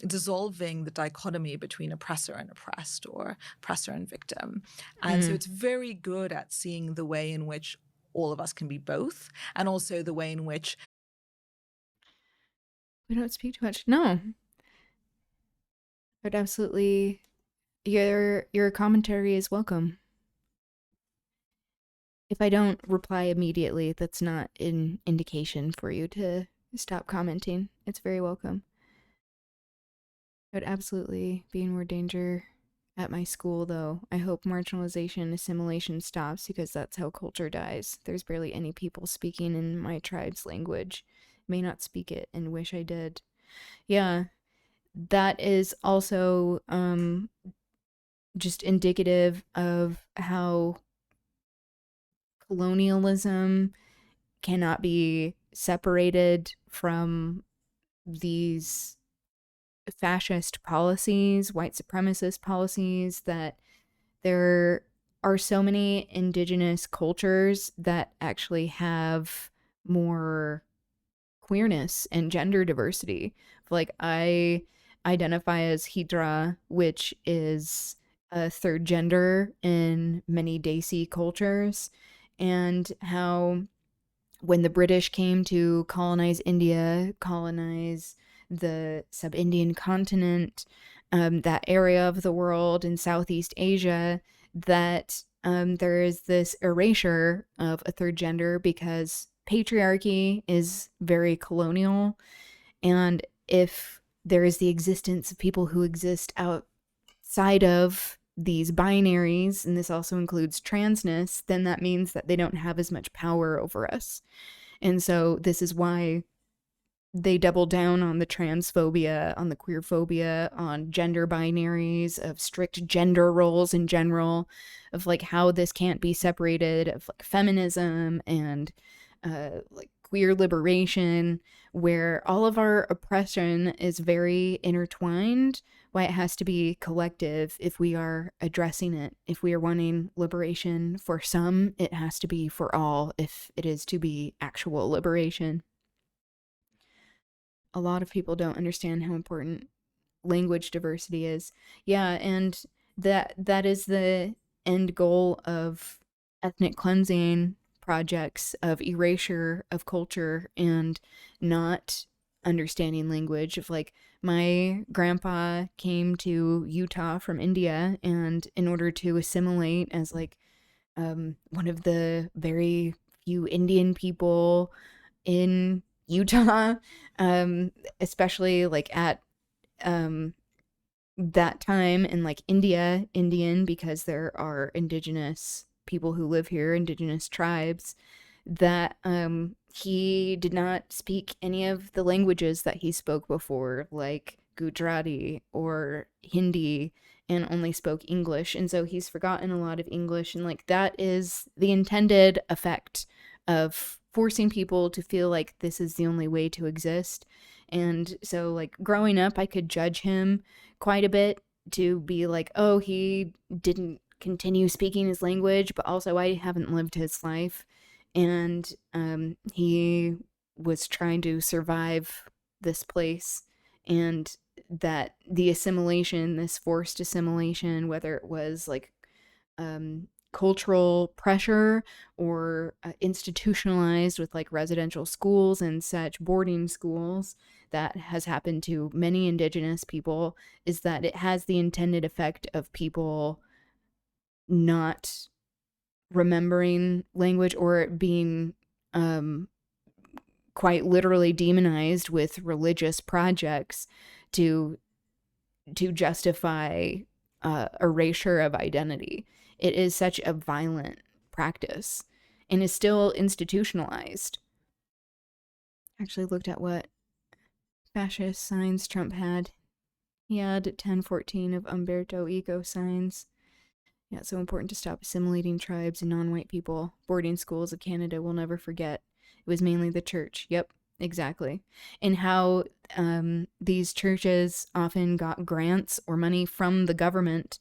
Speaker 12: dissolving the dichotomy between oppressor and oppressed, or oppressor and victim, and so it's very good at seeing the way in which all of us can be both, and also the way in which
Speaker 1: we don't speak too much. No, but absolutely. Your commentary is welcome. If I don't reply immediately, that's not an indication for you to stop commenting. It's very welcome. I would absolutely be in more danger at my school, though. I hope marginalization and assimilation stops, because that's how culture dies. There's barely any people speaking in my tribe's language. May not speak it and wish I did. Yeah, that is also just indicative of how colonialism cannot be separated from these fascist policies, white supremacist policies, that there are so many indigenous cultures that actually have more queerness and gender diversity. Like, I identify as Hijra, which is a third gender in many Desi cultures, and how when the British came to colonize India, colonize the sub-Indian continent, that area of the world in Southeast Asia, that there is this erasure of a third gender because patriarchy is very colonial. And if there is the existence of people who exist outside of these binaries, and this also includes transness, then that means that they don't have as much power over us. And so this is why they double down on the transphobia, on the queerphobia, on gender binaries, of strict gender roles in general, of like how this can't be separated, of like feminism and like queer liberation, where all of our oppression is very intertwined, why it has to be collective if we are addressing it. If we are wanting liberation for some, it has to be for all if it is to be actual liberation. A lot of people don't understand how important language diversity is. Yeah, and that is the end goal of ethnic cleansing projects, of erasure of culture and not understanding language. Of like, my grandpa came to Utah from India, and in order to assimilate as like one of the very few Indian people in Utah, especially like at that time in like Indian, because there are indigenous people who live here, indigenous tribes, that he did not speak any of the languages that he spoke before, like Gujarati or Hindi, and only spoke English. And so he's forgotten a lot of English, and like that is the intended effect of forcing people to feel like this is the only way to exist. And so like growing up, I could judge him quite a bit, to be like, oh, he didn't continue speaking his language, but also I haven't lived his life, and he was trying to survive this place, and that the assimilation, this forced assimilation, whether it was like cultural pressure or institutionalized with like residential schools and such, boarding schools, that has happened to many indigenous people, is that it has the intended effect of people not remembering language, or it being quite literally demonized with religious projects to justify erasure of identity. It is such a violent practice and is still institutionalized. Actually looked at what fascist signs Trump had. He had 1014 of Umberto Eco signs. Yeah, it's so important to stop assimilating tribes and non-white people. Boarding schools of Canada will never forget. It was mainly the church. Yep, exactly. And how these churches often got grants or money from the government,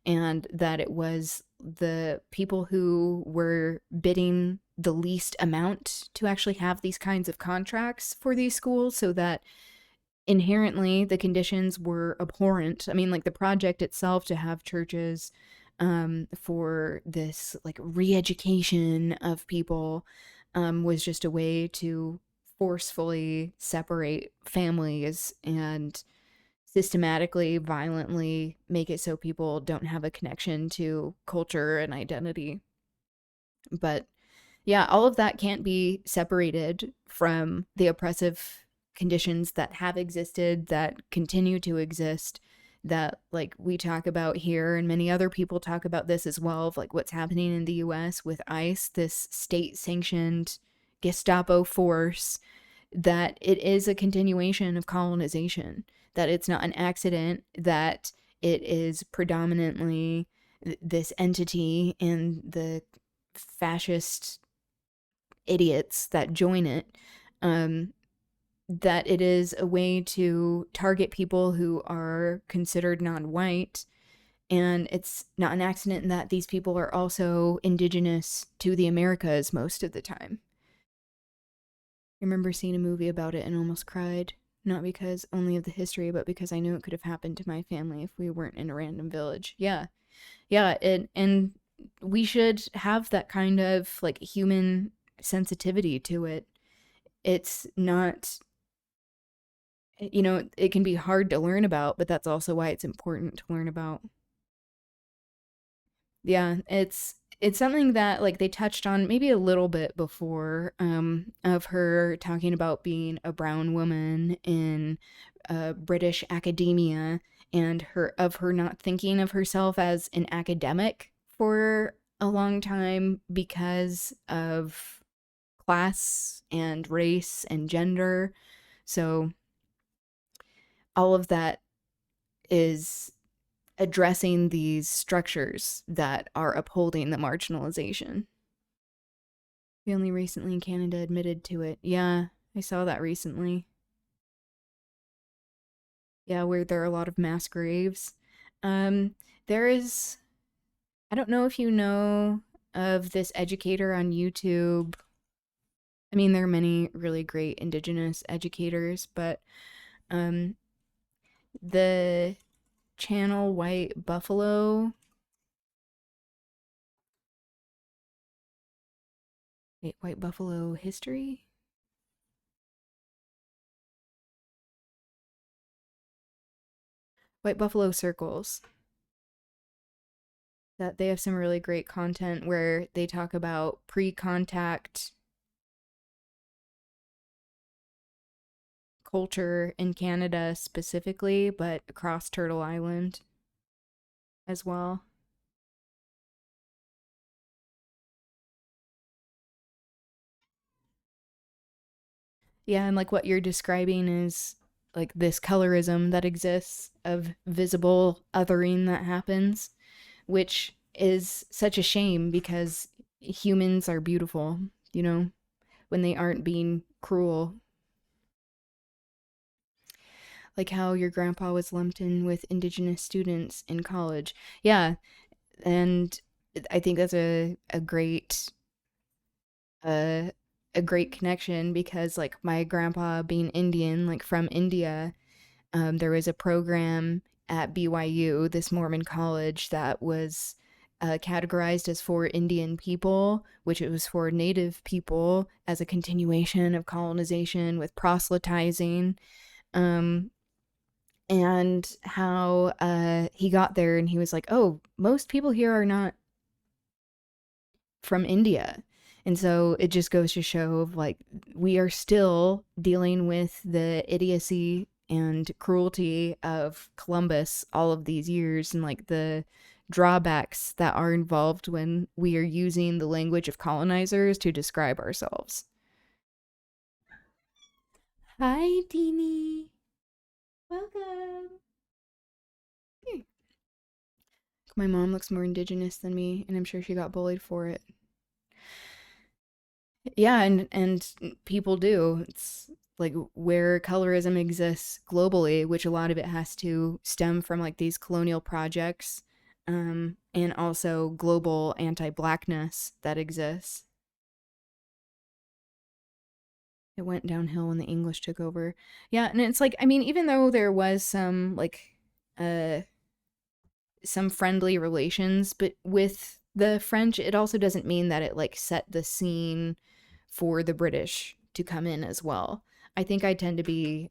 Speaker 1: and that it was the people who were bidding the least amount to actually have these kinds of contracts for these schools, so that inherently the conditions were abhorrent. I mean, like the project itself to have churches for this like re-education of people was just a way to forcefully separate families and systematically, violently make it so people don't have a connection to culture and identity. But yeah, all of that can't be separated from the oppressive conditions that have existed, that continue to exist, that like we talk about here, and many other people talk about this as well, of like what's happening in the US with ICE, this state-sanctioned Gestapo force, that it is a continuation of colonization, that it's not an accident, that it is predominantly this entity and the fascist idiots that join it, that it is a way to target people who are considered non-white. And it's not an accident that these people are also indigenous to the Americas most of the time. I remember seeing a movie about it and almost cried. Not because only of the history, but because I knew it could have happened to my family if we weren't in a random village. Yeah. Yeah, and we should have that kind of like human sensitivity to it. It's not, it can be hard to learn about, but that's also why it's important to learn about. Yeah, it's something that like they touched on maybe a little bit before, of her talking about being a brown woman in British academia, and her not thinking of herself as an academic for a long time because of class and race and gender. So all of that is addressing these structures that are upholding the marginalization. We only recently in Canada admitted to it. Yeah, I saw that recently. Yeah, where there are a lot of mass graves. There is, I don't know if you know of this educator on YouTube. I mean, there are many really great Indigenous educators, but um, the channel White Buffalo. Wait, White Buffalo History? White Buffalo Circles. That they have some really great content where they talk about pre-contact culture in Canada specifically, but across Turtle Island as well. Yeah, and like what you're describing is like this colorism that exists of visible othering that happens, which is such a shame because humans are beautiful, when they aren't being cruel. Like how your grandpa was lumped in with Indigenous students in college. Yeah, and I think that's uh, a great connection because like my grandpa being Indian, like from India, there was a program at BYU, this Mormon college, that was categorized as for Indian people, which it was for Native people as a continuation of colonization with proselytizing. Um, and how he got there and he was like, oh, most people here are not from India. And so it just goes to show like we are still dealing with the idiocy and cruelty of Columbus all of these years and like the drawbacks that are involved when we are using the language of colonizers to describe ourselves. Hi, Teeny. Welcome. Here. My mom looks more indigenous than me, and I'm sure she got bullied for it. Yeah, and people do. It's like where colorism exists globally, which a lot of it has to stem from like these colonial projects, and also global anti-blackness that exists. It went downhill when the English took over. Yeah, and it's like, I mean, even though there was uh some friendly relations, but with the French, it also doesn't mean that it like set the scene for the British to come in as well. I think I tend to be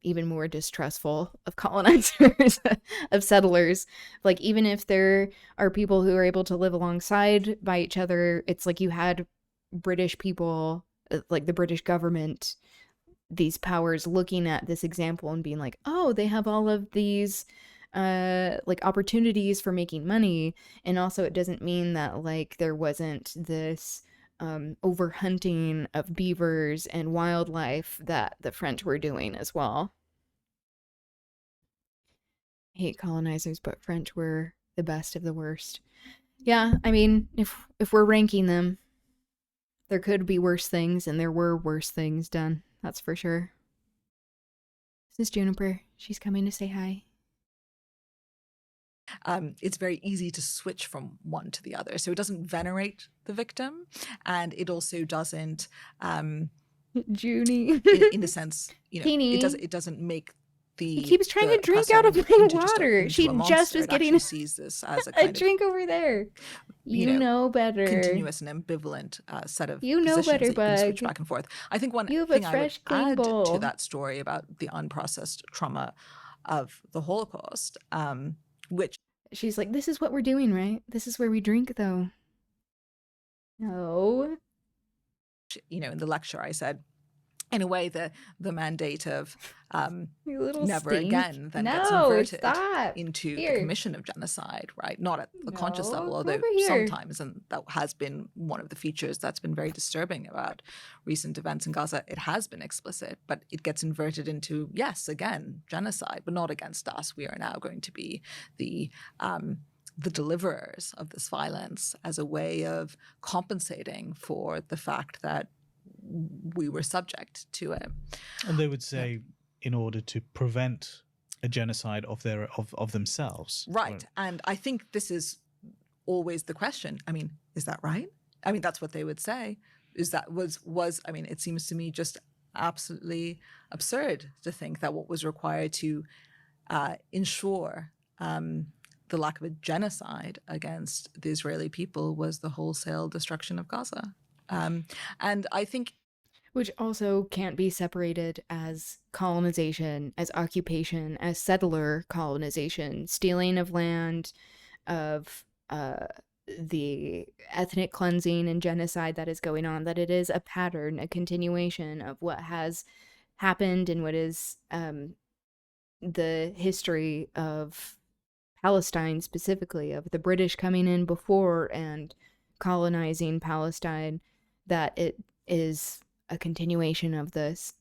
Speaker 1: even more distrustful of colonizers, of settlers. Like, even if there are people who are able to live alongside by each other, it's like you had British people, like the British government, these powers looking at this example and being like, oh, they have all of these like opportunities for making money. And also it doesn't mean that like there wasn't this over hunting of beavers and wildlife that the French were doing as well. I hate colonizers, but French were the best of the worst. Yeah, I mean, if we're ranking them, there could be worse things, and there were worse things done. That's for sure. This is Juniper. She's coming to say hi.
Speaker 12: It's very easy to switch from one to the other. So it doesn't venerate the victim, and it also doesn't
Speaker 1: Junie.
Speaker 12: in a sense,
Speaker 1: Teeny.
Speaker 12: it doesn't make
Speaker 1: He keeps trying to drink
Speaker 12: oppressor
Speaker 1: out of my
Speaker 12: into just
Speaker 1: water. She
Speaker 12: into a
Speaker 1: just
Speaker 12: monster.
Speaker 1: was
Speaker 12: It
Speaker 1: getting
Speaker 12: actually sees this as a
Speaker 1: a
Speaker 12: kind of
Speaker 1: drink over there. You know better.
Speaker 12: continuous and ambivalent set of
Speaker 1: You know
Speaker 12: positions
Speaker 1: better,
Speaker 12: that you can switch
Speaker 1: Bug.
Speaker 12: back and forth. I think one
Speaker 1: You have a
Speaker 12: thing I would
Speaker 1: fresh clean
Speaker 12: add to
Speaker 1: bowl.
Speaker 12: that story about the unprocessed trauma of the Holocaust, which
Speaker 1: she's like, this is what we're doing, right? This is where we drink, though. No.
Speaker 12: in the lecture I said, in a way, the mandate of
Speaker 1: You little
Speaker 12: never
Speaker 1: stink.
Speaker 12: again then gets
Speaker 1: No,
Speaker 12: inverted
Speaker 1: stop.
Speaker 12: into
Speaker 1: Here.
Speaker 12: the commission of genocide, right? Not at a conscious
Speaker 1: No,
Speaker 12: level,
Speaker 1: come
Speaker 12: although
Speaker 1: over here.
Speaker 12: sometimes, and that has been one of the features that's been very disturbing about recent events in Gaza, it has been explicit, but it gets inverted into, yes, again, genocide, but not against us. We are now going to be the deliverers of this violence as a way of compensating for the fact that we were subject to it.
Speaker 8: And they would say, in order to prevent a genocide of themselves.
Speaker 12: Right. And I think this is always the question. I mean, is that right? I mean, that's what they would say. Is that I mean, it seems to me just absolutely absurd to think that what was required to ensure the lack of a genocide against the Israeli people was the wholesale destruction of Gaza. And I think,
Speaker 1: which also can't be separated as colonization, as occupation, as settler colonization, stealing of land, of the ethnic cleansing and genocide that is going on, that it is a pattern, a continuation of what has happened and what is the history of Palestine specifically, of the British coming in before and colonizing Palestine, that it is a continuation of this.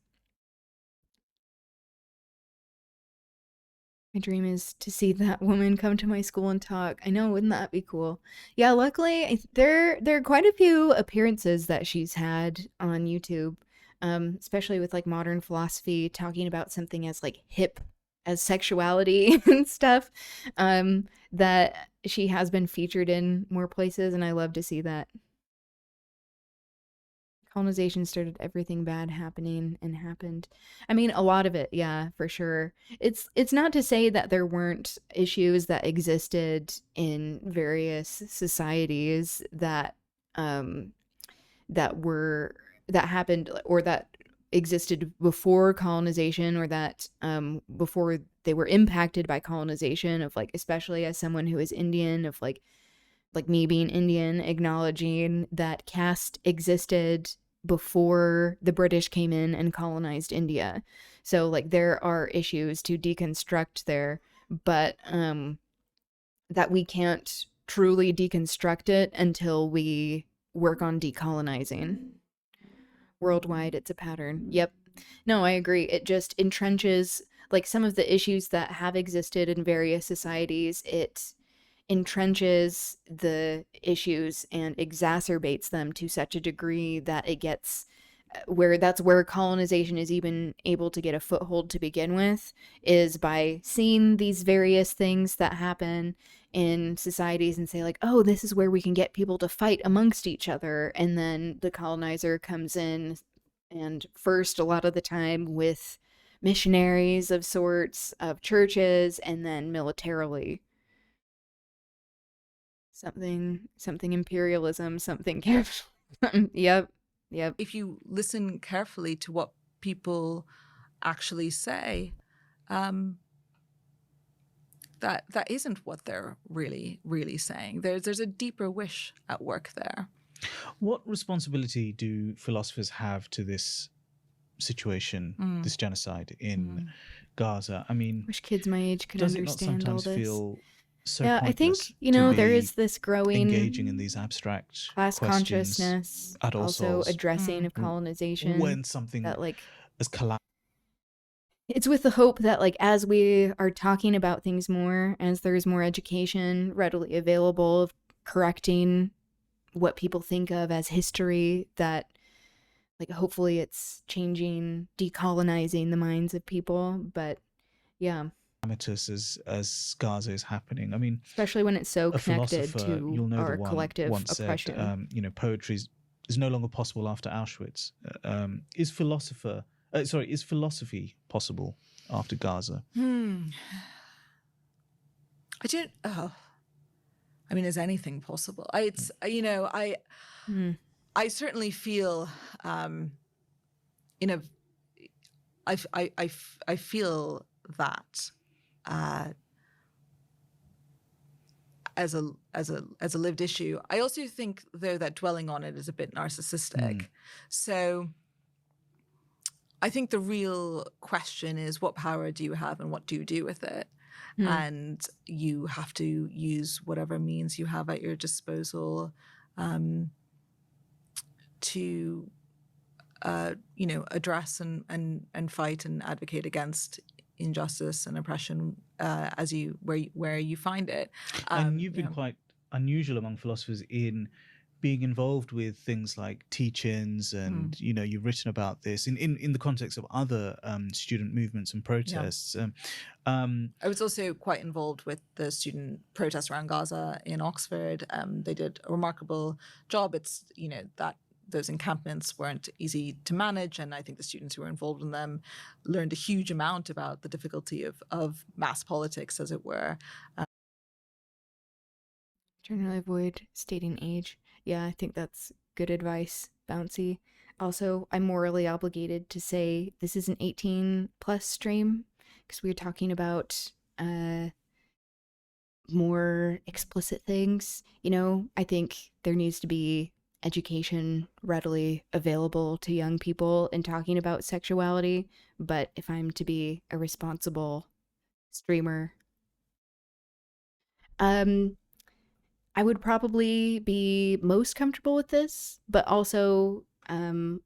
Speaker 1: My dream is to see that woman come to my school and talk. I know, wouldn't that be cool? Yeah, luckily there are quite a few appearances that she's had on YouTube, especially with like modern philosophy, talking about something as like hip as sexuality and stuff, that she has been featured in more places, and I love to see that. Colonization started everything bad happening and happened. I mean, a lot of it, yeah, for sure. It's not to say that there weren't issues that existed in various societies that that happened or that existed before colonization, or that before they were impacted by colonization, of like, especially as someone who is Indian, of like me being Indian, acknowledging that caste existed before the British came in and colonized India. So like there are issues to deconstruct there, but that we can't truly deconstruct it until we work on decolonizing. Worldwide, it's a pattern. Yep. No, I agree. It just entrenches like some of the issues that have existed in various societies. It entrenches the issues and exacerbates them to such a degree that it gets that's where colonization is even able to get a foothold to begin with, is by seeing these various things that happen in societies and say like, oh, this is where we can get people to fight amongst each other. And then the colonizer comes in, and first a lot of the time with missionaries of sorts, of churches, and then militarily. Something imperialism, something capitalism. Yep.
Speaker 12: if you listen carefully to what people actually say, that isn't what they're really saying. There's a deeper wish at work there.
Speaker 8: What responsibility do philosophers have to this situation, this genocide in Gaza? I mean,
Speaker 1: wish kids my age could
Speaker 8: does
Speaker 1: understand
Speaker 8: it not sometimes
Speaker 1: all this.
Speaker 8: feel so
Speaker 1: Yeah, I think, there is this growing
Speaker 8: engaging in these abstract
Speaker 1: class
Speaker 8: questions
Speaker 1: consciousness,
Speaker 8: at all
Speaker 1: also
Speaker 8: souls,
Speaker 1: addressing of colonization,
Speaker 8: when something
Speaker 1: that like
Speaker 8: as
Speaker 1: it's with the hope that like as we are talking about things more, as there's more education readily available of correcting what people think of as history, that like hopefully it's changing, decolonizing the minds of people. But yeah,
Speaker 8: as Gaza is happening. I mean,
Speaker 1: especially when it's so
Speaker 8: a
Speaker 1: connected
Speaker 8: philosopher,
Speaker 1: to
Speaker 8: you'll know
Speaker 1: our
Speaker 8: the one
Speaker 1: collective
Speaker 8: once
Speaker 1: oppression.
Speaker 8: said, poetry's is no longer possible after Auschwitz. Is philosophy possible after Gaza?
Speaker 12: I don't. Oh, I mean, is anything possible? I certainly feel, I feel that as a lived issue. I also think, though, that dwelling on it is a bit narcissistic. So I think the real question is, what power do you have and what do you do with it? And you have to use whatever means you have at your disposal to address and fight and advocate against injustice and oppression where you find it.
Speaker 8: And you've been quite unusual among philosophers in being involved with things like teach-ins, and you've written about this in the context of other student movements and protests.
Speaker 12: I was also quite involved with the student protests around Gaza in Oxford. They did a remarkable job. It's that those encampments weren't easy to manage, and I think the students who were involved in them learned a huge amount about the difficulty of mass politics, as it were.
Speaker 1: Generally avoid stating age. Yeah, I think that's good advice, Bouncy. Also, I'm morally obligated to say this is an 18 plus stream because we were talking about more explicit things. I think there needs to be education readily available to young people in talking about sexuality. But if I'm to be a responsible streamer, I would probably be most comfortable with this, but also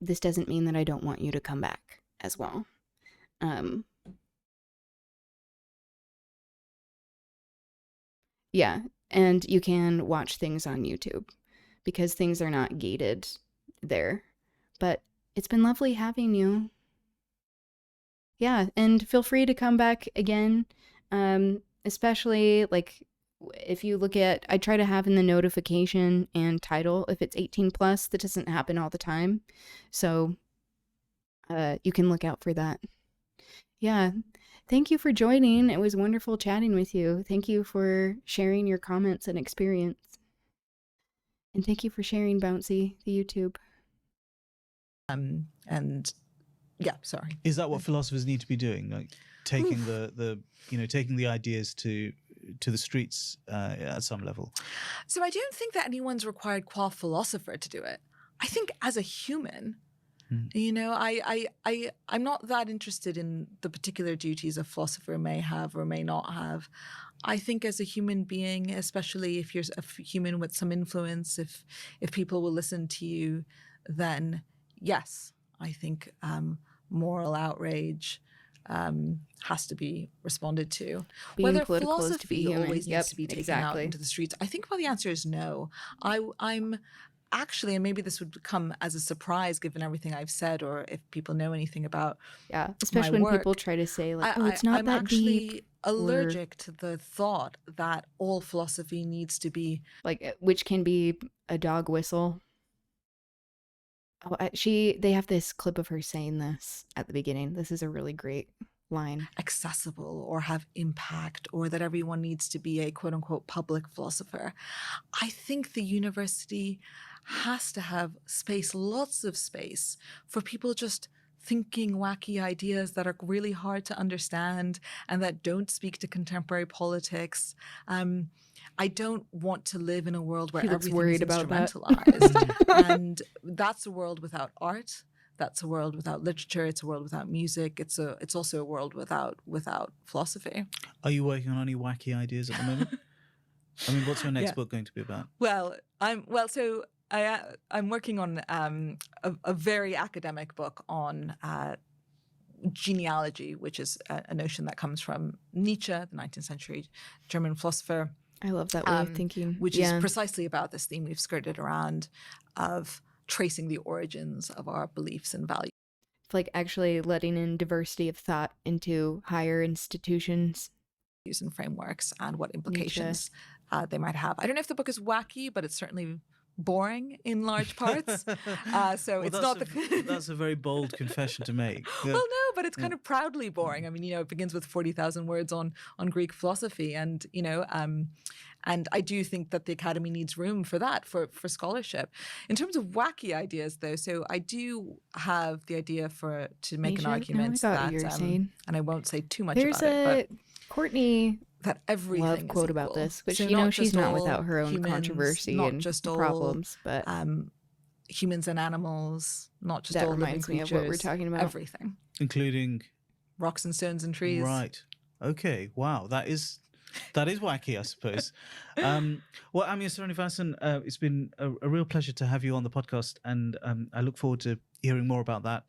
Speaker 1: this doesn't mean that I don't want you to come back as well. Yeah, and you can watch things on YouTube because things are not gated there. But it's been lovely having you. Yeah, and feel free to come back again, especially like if you look at, I try to have in the notification and title, if it's 18 plus, that doesn't happen all the time. So you can look out for that. Yeah. Thank you for joining. It was wonderful chatting with you. Thank you for sharing your comments and experience. And thank you for sharing, Bouncy, the YouTube.
Speaker 12: And yeah, sorry.
Speaker 8: Is that what philosophers need to be doing? Like taking taking the ideas to the streets at some level?
Speaker 12: So I don't think that anyone's required qua philosopher to do it. I think as a human, I'm not that interested in the particular duties a philosopher may have or may not have. I think as a human being, especially if you're a human with some influence, if people will listen to you, then yes, I think moral outrage has to be responded to.
Speaker 1: Being
Speaker 12: Whether
Speaker 1: political
Speaker 12: philosophy
Speaker 1: is to be human.
Speaker 12: always needs to be taken out
Speaker 1: Exactly.
Speaker 12: into the streets, I think the answer is no. I'm actually, and maybe this would come as a surprise given everything I've said, or if people know anything about
Speaker 1: especially
Speaker 12: my
Speaker 1: when
Speaker 12: work,
Speaker 1: people try to say like, it's not
Speaker 12: I'm
Speaker 1: that
Speaker 12: actually
Speaker 1: deep.
Speaker 12: allergic to the thought that all philosophy needs to be
Speaker 1: like, which can be a dog whistle. Oh, they have this clip of her saying this at the beginning. This is a really great line.
Speaker 12: Accessible or have impact, or that everyone needs to be a quote unquote public philosopher. I think the university has to have space, lots of space, for people just thinking wacky ideas that are really hard to understand and that don't speak to contemporary politics. I don't want to live in a world where everything is instrumentalized. And that's a world without art. That's a world without literature. It's a world without music. It's also a world without philosophy.
Speaker 8: Are you working on any wacky ideas at the moment? I mean, what's your next book going to be about?
Speaker 12: Well, I'm working on a very academic book on genealogy, which is a notion that comes from Nietzsche, the 19th century German philosopher.
Speaker 1: I love that way of thinking.
Speaker 12: Which is precisely about this theme we've skirted around of tracing the origins of our beliefs and values.
Speaker 1: Like actually letting in diversity of thought into higher institutions.
Speaker 12: And frameworks and what implications they might have. I don't know if the book is wacky, but it's certainly boring in large parts. So it's not
Speaker 8: that's a very bold confession to make.
Speaker 12: Well, no, but it's kind of proudly boring. I mean, it begins with 40,000 words on Greek philosophy, and and I do think that the Academy needs room for that, for scholarship. In terms of wacky ideas, though, so I do have the idea to make an argument that, and I won't say too much about it, but
Speaker 1: Courtney
Speaker 12: that everything
Speaker 1: love
Speaker 12: is
Speaker 1: quote
Speaker 12: equal.
Speaker 1: about this, which
Speaker 12: So
Speaker 1: she's not without her own
Speaker 12: humans,
Speaker 1: controversy
Speaker 12: not
Speaker 1: and
Speaker 12: just all,
Speaker 1: problems, but
Speaker 12: humans and animals, not just
Speaker 1: that
Speaker 12: all living
Speaker 1: reminds
Speaker 12: creatures.
Speaker 1: me of what we're talking about.
Speaker 12: Everything,
Speaker 8: including
Speaker 12: rocks and stones and trees.
Speaker 8: Right. Okay. Wow. That is wacky, I suppose. Well, Amia Srinivasan, it's been a real pleasure to have you on the podcast, and I look forward to hearing more about that.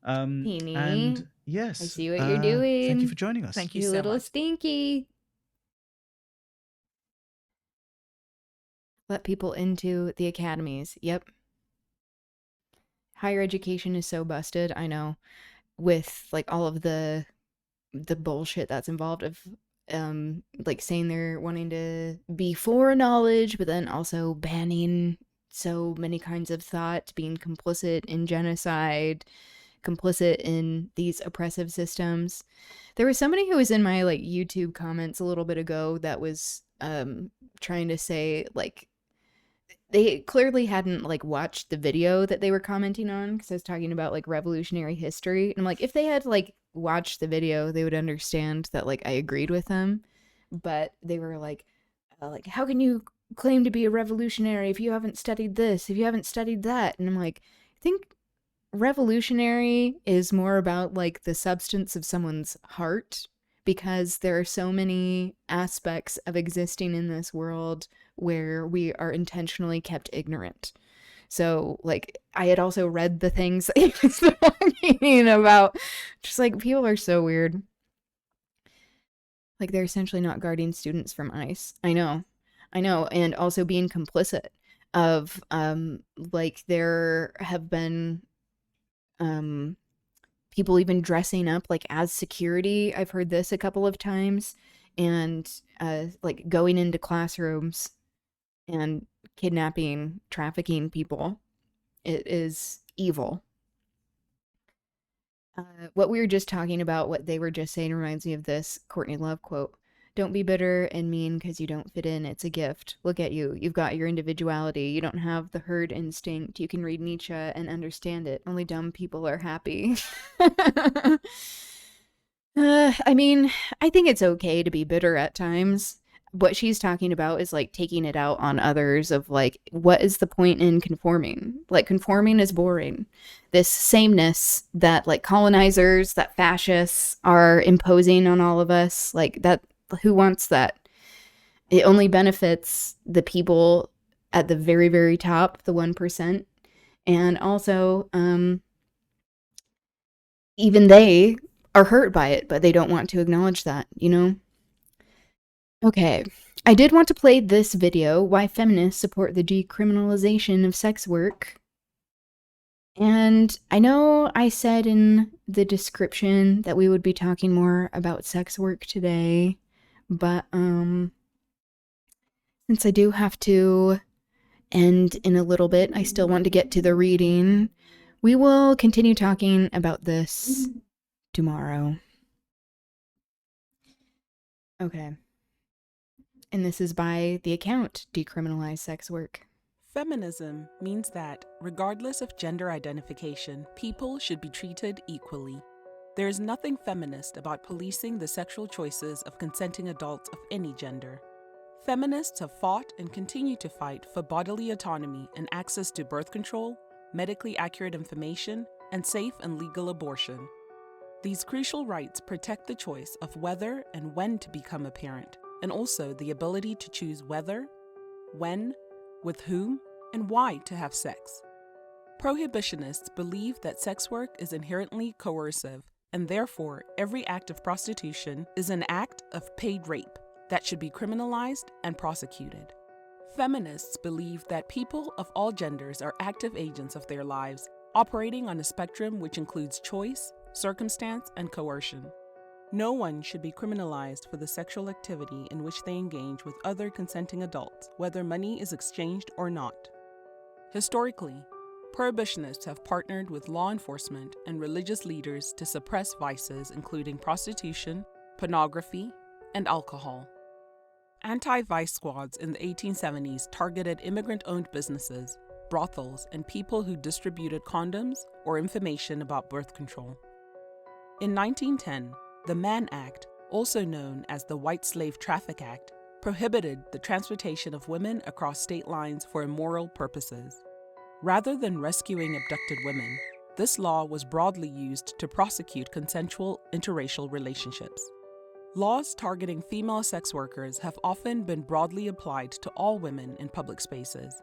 Speaker 1: Peony,
Speaker 8: and yes,
Speaker 1: I see what you're doing.
Speaker 8: Thank you for joining us.
Speaker 12: Thank you,
Speaker 1: you
Speaker 12: so
Speaker 1: little
Speaker 12: much.
Speaker 1: stinky. Let people into the academies. Yep. Higher education is so busted, I know, with like all of the bullshit that's involved of like saying they're wanting to be for knowledge, but then also banning so many kinds of thought, being complicit in genocide, complicit in these oppressive systems. There was somebody who was in my like YouTube comments a little bit ago that was trying to say like they clearly hadn't like watched the video that they were commenting on, because I was talking about like revolutionary history, and I'm like, if they had like watched the video, they would understand that like I agreed with them. But they were like how can you claim to be a revolutionary if you haven't studied this, if you haven't studied that? And I'm like, I think revolutionary is more about like the substance of someone's heart, because there are so many aspects of existing in this world where we are intentionally kept ignorant. So, like, I had also read the things that he was talking about. Just, like, people are so weird. Like, they're essentially not guarding students from ICE. I know. And also being complicit of, like, there have been, people even dressing up, like, as security. I've heard this a couple of times. And, like, going into classrooms and kidnapping, trafficking people. It is evil. What we were just talking about, what they were just saying, reminds me of this Courtney Love quote. Don't be bitter and mean because you don't fit in. It's a gift. Look at you. You've got your individuality. You don't have the herd instinct. You can read Nietzsche and understand it. Only dumb people are happy. I mean, I think it's okay to be bitter at times. What she's talking about is like taking it out on others of like, what is the point in conforming? Like, conforming is boring. This sameness that like colonizers, that fascists are imposing on all of us, like that, who wants that? It only benefits the people at the very, very top, the 1%. And also, even they are hurt by it, but they don't want to acknowledge that, you know? Okay, I did want to play this video, why feminists support the decriminalization of sex work. And I know I said in the description that we would be talking more about sex work today, but since I do have to end in a little bit, I still want to get to the reading. We will continue talking about this tomorrow. Okay. And this is by the account Decriminalize Sex Work.
Speaker 13: Feminism means that, regardless of gender identification, people should be treated equally. There is nothing feminist about policing the sexual choices of consenting adults of any gender. Feminists have fought and continue to fight for bodily autonomy and access to birth control, medically accurate information, and safe and legal abortion. These crucial rights protect the choice of whether and when to become a parent, and also the ability to choose whether, when, with whom, and why to have sex. Prohibitionists believe that sex work is inherently coercive, and therefore every act of prostitution is an act of paid rape that should be criminalized and prosecuted. Feminists believe that people of all genders are active agents of their lives, operating on a spectrum which includes choice, circumstance, and coercion. No one should be criminalized for the sexual activity in which they engage with other consenting adults, whether money is exchanged or not. Historically, prohibitionists have partnered with law enforcement and religious leaders to suppress vices including prostitution, pornography, and alcohol. Anti-vice squads in the 1870s targeted immigrant-owned businesses, brothels, and people who distributed condoms or information about birth control. In 1910, the Mann Act, also known as the White Slave Traffic Act, prohibited the transportation of women across state lines for immoral purposes. Rather than rescuing abducted women, this law was broadly used to prosecute consensual interracial relationships. Laws targeting female sex workers have often been broadly applied to all women in public spaces.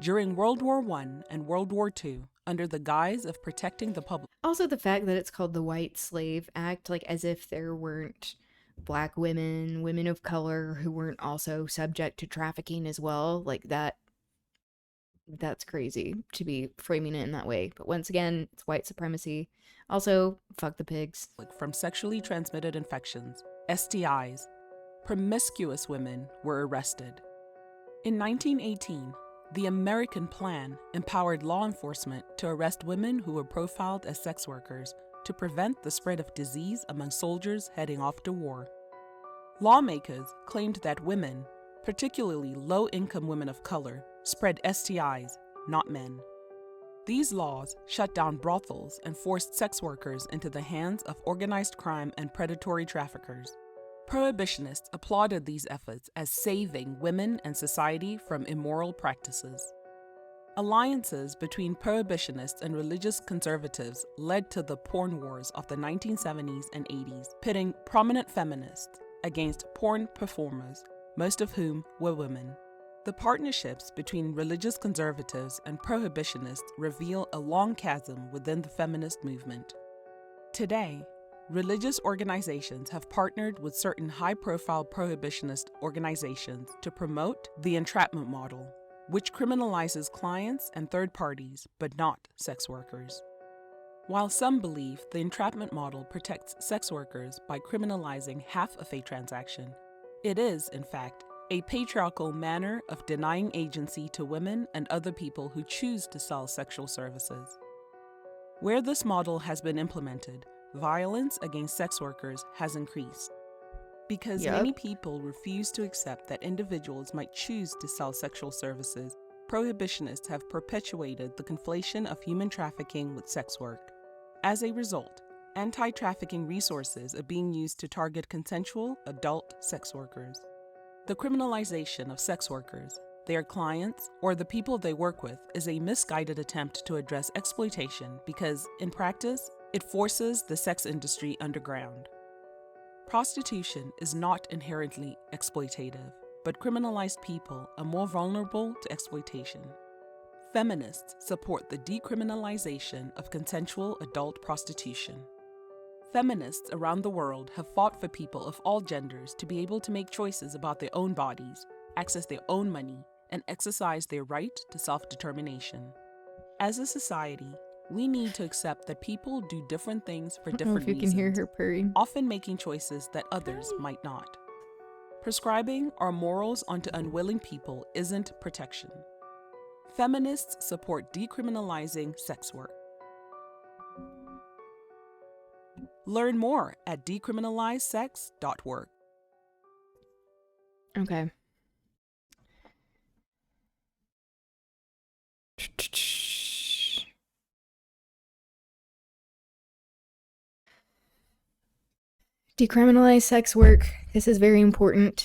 Speaker 13: During World War I and World War II, under the guise of protecting the public.
Speaker 1: Also, the fact that it's called the White Slave Act, like as if there weren't black women, women of color who weren't also subject to trafficking as well, like that's crazy to be framing it in that way. But once again, it's white supremacy. Also, fuck the pigs.
Speaker 13: From sexually transmitted infections, STIs, promiscuous women were arrested. In 1918, the American Plan empowered law enforcement to arrest women who were profiled as sex workers to prevent the spread of disease among soldiers heading off to war. Lawmakers claimed that women, particularly low-income women of color, spread STIs, not men. These laws shut down brothels and forced sex workers into the hands of organized crime and predatory traffickers. Prohibitionists applauded these efforts as saving women and society from immoral practices. Alliances between prohibitionists and religious conservatives led to the porn wars of the 1970s and 80s, pitting prominent feminists against porn performers, most of whom were women. The partnerships between religious conservatives and prohibitionists reveal a long chasm within the feminist movement. Today, religious organizations have partnered with certain high-profile prohibitionist organizations to promote the entrapment model, which criminalizes clients and third parties, but not sex workers. While some believe the entrapment model protects sex workers by criminalizing half of a transaction, it is, in fact, a patriarchal manner of denying agency to women and other people who choose to sell sexual services. Where this model has been implemented, violence against sex workers has increased. Because many people refuse to accept that individuals might choose to sell sexual services, prohibitionists have perpetuated the conflation of human trafficking with sex work. As a result, anti-trafficking resources are being used to target consensual adult sex workers. The criminalization of sex workers, their clients, or the people they work with is a misguided attempt to address exploitation because, in practice, it forces the sex industry underground. Prostitution is not inherently exploitative, but criminalized people are more vulnerable to exploitation. Feminists support the decriminalization of consensual adult prostitution. Feminists around the world have fought for people of all genders to be able to make choices about their own bodies, access their own money, and exercise their right to self-determination. As a society, we need to accept that people do different things for different reasons,
Speaker 1: can hear her purring.
Speaker 13: often making choices that others might not. Prescribing our morals onto unwilling people isn't protection. Feminists support decriminalizing sex work. Learn more at decriminalizesex.org.
Speaker 1: Okay. Decriminalize sex work. This is very important.